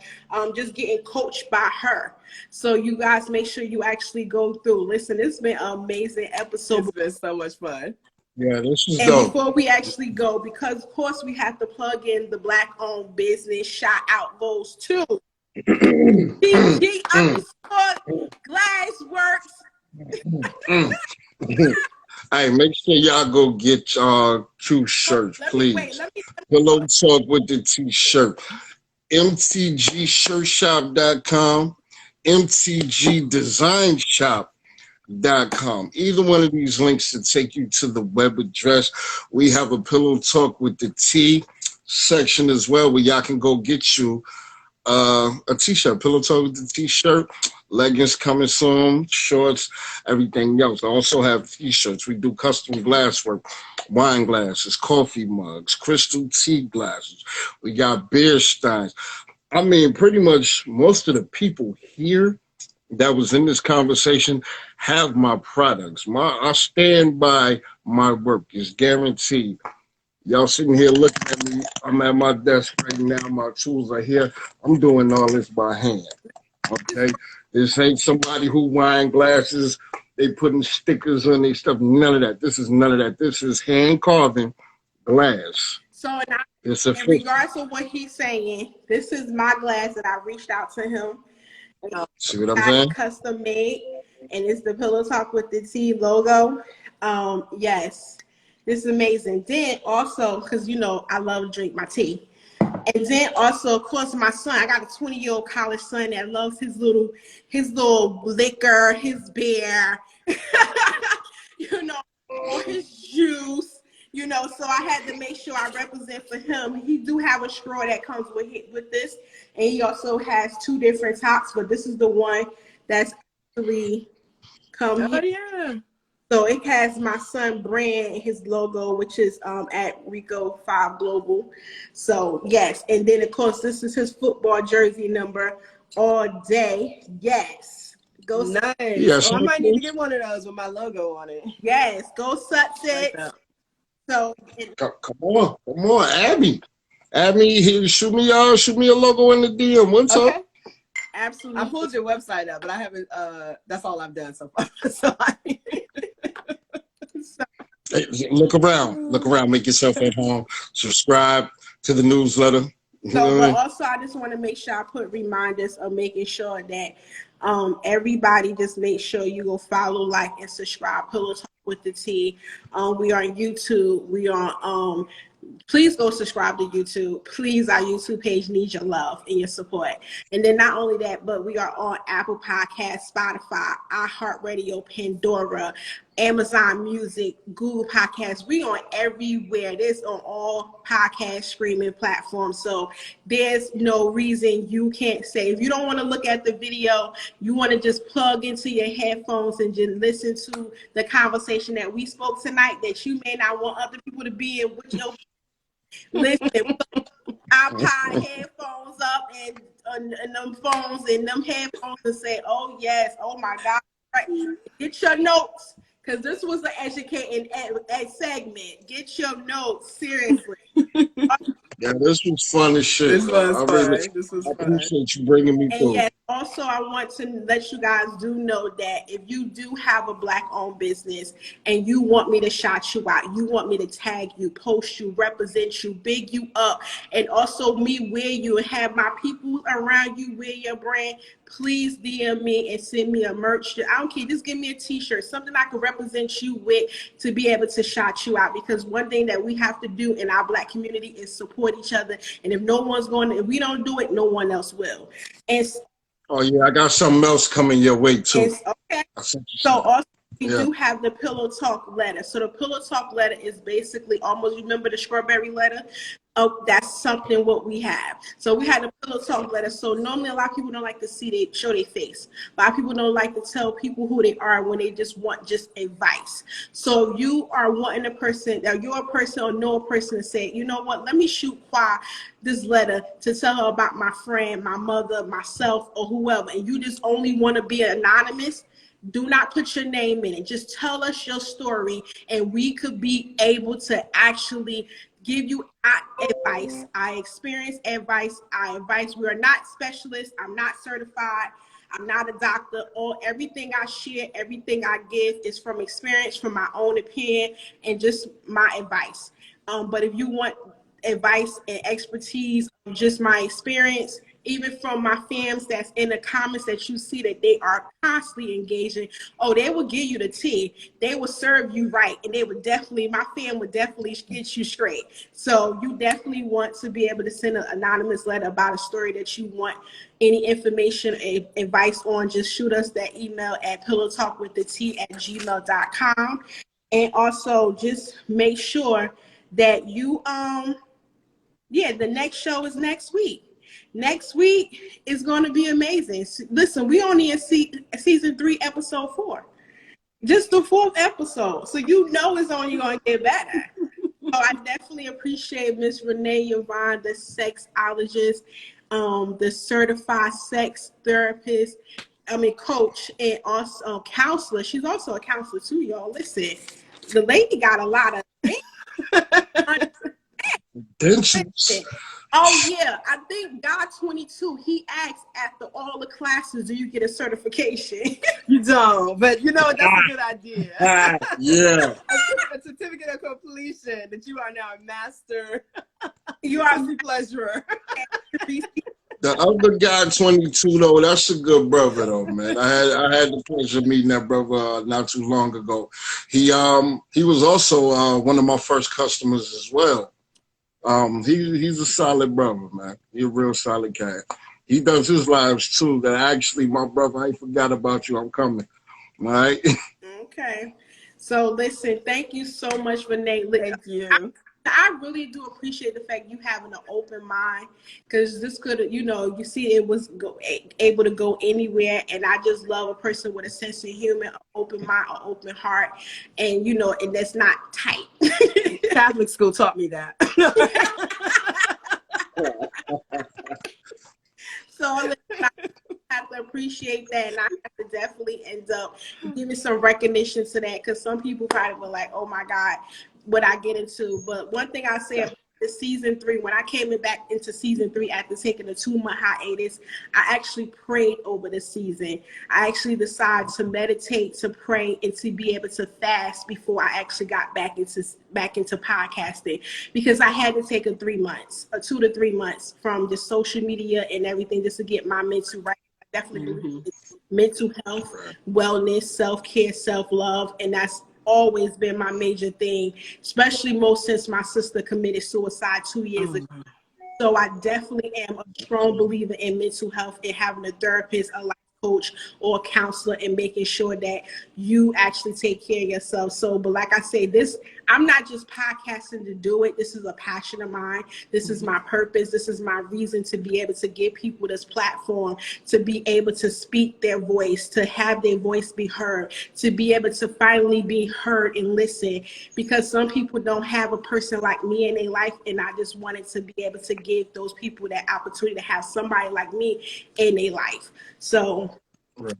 just getting coached by her. So you guys make sure you actually go through. Listen, it's been an amazing episode. It's been so much fun. Yeah, this is and dope. Before we actually go, because of course we have to plug in the Black-owned business shout out goes to DG Glassworks. Hey, make sure y'all go get y'all 2 shirts, please. Pillow Talk with the T-shirt. MTGshirtshop.com, MTGdesignshop.com. Either one of these links will take you to the web address. We have a Pillow Talk with the T section as well, where y'all can go get you a t-shirt, pillow toe with the t-shirt, leggings coming soon, shorts, everything else. I also have t-shirts. We do custom glasswork, wine glasses, coffee mugs, crystal tea glasses. We got beer steins. I mean, pretty much most of the people here that was in this conversation have my products. I stand by my work. It's guaranteed. Y'all sitting here looking at me. I'm at my desk right now. My tools are here. I'm doing all this by hand. Okay? This ain't somebody who wine glasses. They putting stickers on their stuff. None of that. This is none of that. This is hand carving glass. So It's in regards to what he's saying, this is my glass that I reached out to him. See what I'm Got saying? it custom made, and it's the Pillow Talk with the T logo. Yes, this is amazing. Then also, because you know I love to drink my tea, and then also, of course, my son. I got a 20-year-old college son that loves his little liquor, his beer, you know, or his juice. You know, so I had to make sure I represent for him. He do have a straw that comes with this, and he also has 2 different tops, but this is the one that's actually come here. Yeah. So it has my son brand and his logo, which is at Rico 5 Global. So yes, and then of course this is his football jersey number all day. Yes. Go nice. Yes, I might need to get one of those with my logo on it. Yes, go Sunset. Like So come on, Abby. Abby, shoot me a logo in the DM. What's okay. up? Absolutely. I pulled your website up, but I haven't. That's all I've done so far. So Hey, look around, make yourself at home. Subscribe to the newsletter. So, but also, I just want to make sure I put reminders of making sure that everybody just make sure you go follow, like, and subscribe. Pillow Talk with the T. We are on YouTube. We are please go subscribe to YouTube. Please, our YouTube page needs your love and your support. And then not only that, but we are on Apple Podcasts, Spotify, iHeartRadio, Pandora, Amazon Music, Google Podcasts. We on everywhere. This on all podcast streaming platforms. So there's no reason you can't say, if you don't want to look at the video, you want to just plug into your headphones and just listen to the conversation that we spoke tonight that you may not want other people to be in with your listen, iPod headphones up and them phones and them headphones and say, oh yes, oh my God. Right. Get your notes, because this was an educating segment. Get your notes, seriously. Yeah, this was fun as shit. This was fun. I appreciate you bringing me through. Yes, also I want to let you guys do know that if you do have a Black-owned business and you want me to shout you out, you want me to tag you, post you, represent you, big you up, and also me wear you and have my people around you wear your brand, please DM me and send me a merch. I don't care, just give me a t-shirt, something I can represent you with to be able to shout you out, because one thing that we have to do in our Black community is support each other, and if we don't do it, no one else will. And oh yeah, I got something else coming your way too. Okay. So also we do have the Pillow Talk letter. So the Pillow Talk letter is basically almost, remember the strawberry letter? Oh, that's something what we have. So we had the Pillow Talk letter. So normally a lot of people don't like to show their face. A lot of people don't like to tell people who they are when they just want advice. So you are wanting a person, or you're a person or know a person to say, you know what, let me shoot Kwa this letter to tell her about my friend, my mother, myself, or whoever, and you just only want to be anonymous. Do not put your name in it. Just tell us your story, and we could be able to actually give you advice. I experience advice. We are not specialists. I'm not certified. I'm not a doctor. Everything I share, everything I give is from experience, from my own opinion, and just my advice. But if you want advice and expertise, just my experience, even from my fams that's in the comments that you see that they are constantly engaging, they will give you the tea. They will serve you right, and my fam would definitely get you straight. So you definitely want to be able to send an anonymous letter about a story that you want any information, advice on. Just shoot us that email at pillowtalkwiththeT@gmail.com. And also just make sure that you, the next show is next week. Next week is going to be amazing. Listen, we only in season 3, episode 4. Just the 4th episode. So you know it's only going to get better. So I definitely appreciate Miss Renée Yvonne, the sexologist, the certified sex therapist, coach, and also counselor. She's also a counselor too, y'all. Listen, the lady got a lot of Dentures. Oh yeah, I think God 22. He asked after all the classes, do you get a certification? You don't, but you know that's a good idea. Yeah. A certificate of completion that you are now a master. You are a pleasurer. The other guy, 22 though, that's a good brother though, man. I had the pleasure of meeting that brother not too long ago. He was also one of my first customers as well. He's a solid brother, man. He's a real solid cat. He does his lives too. That actually, my brother, I ain't forgot about you. I'm coming. All right. Okay. So listen, thank you so much, Renée. Thank you. I really do appreciate the fact you having an open mind, because this could, you see it was able to go anywhere. And I just love a person with a sense of humor, an open mind, an open heart, and and that's not tight. Catholic school taught me that. So I have to appreciate that, and I have to definitely end up giving some recognition to that, because some people probably were like, oh my God, what I get into. But one thing I say about the season 3, when I came back into season 3 after taking a 2-month hiatus, I actually prayed over the season. I actually decided to meditate, to pray, and to be able to fast before I actually got back into podcasting, because I had to take 2 to 3 months from the social media and everything just to get my mental right. I definitely believe in mental health, wellness, self-care, self-love, and that's always been my major thing, especially most since my sister committed suicide 2 years ago. So I definitely am a strong believer in mental health and having a therapist, a life coach, or a counselor, and making sure that you actually take care of yourself. So, but like I say, I'm not just podcasting to do it. This is a passion of mine. This is my purpose. This is my reason to be able to give people this platform, to be able to speak their voice, to have their voice be heard, to be able to finally be heard and listen, because some people don't have a person like me in their life, and I just wanted to be able to give those people that opportunity to have somebody like me in their life. So,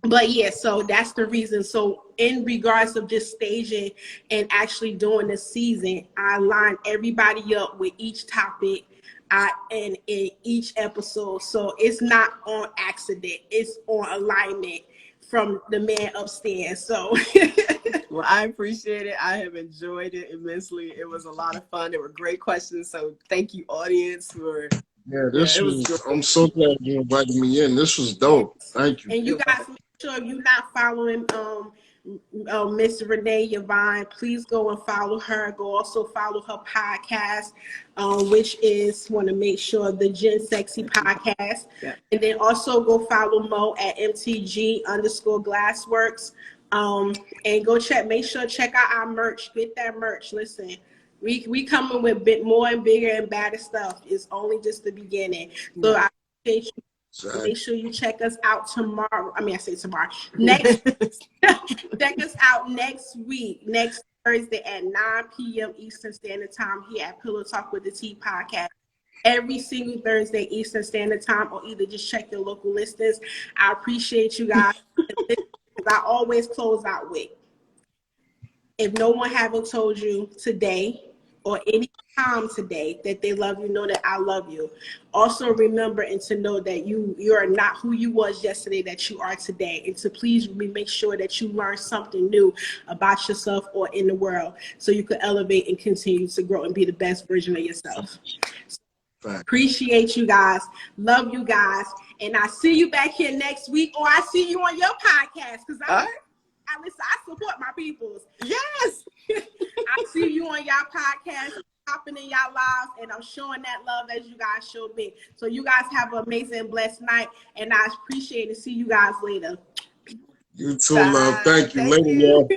but yeah, so that's the reason. So in regards of just staging and actually doing the season, I line everybody up with each topic and in each episode. So it's not on accident. It's on alignment from the man upstairs. So well, I appreciate it. I have enjoyed it immensely. It was a lot of fun. There were great questions. So thank you, audience, for I'm so glad you invited me in. This was dope. Thank you. And you guys make sure if you're not following Miss Renée Yvonne, please go and follow her. Go also follow her podcast, which is, want to make sure, the Gen Sexy podcast. Yeah. And then also go follow Mo at MTG_Glassworks. And go check out our merch. Get that merch. Listen, we coming with more and bigger and better stuff. It's only just the beginning. So I appreciate you. Exactly. Make sure you check us out tomorrow. I say tomorrow. Check us out next week, next Thursday at 9 p.m. Eastern Standard Time here at Pillow Talk with the T podcast. Every single Thursday Eastern Standard Time, or either just check your local listings. I appreciate you guys. I always close out with, if no one haven't told you today or any time today that they love you, know that I love you. Also remember and to know that you are not who you was yesterday, that you are today. And to please make sure that you learn something new about yourself or in the world, so you can elevate and continue to grow and be the best version of yourself. Appreciate you guys. Love you guys. And I see you back here next week, or I see you on your podcast, because I support my peoples. Yes. I see you on y'all podcast, hopping in y'all lives, and I'm showing that love as you guys showed me. So you guys have an amazing, blessed night, and I appreciate it. See you guys later. You too, love. Thank you. Later, y'all.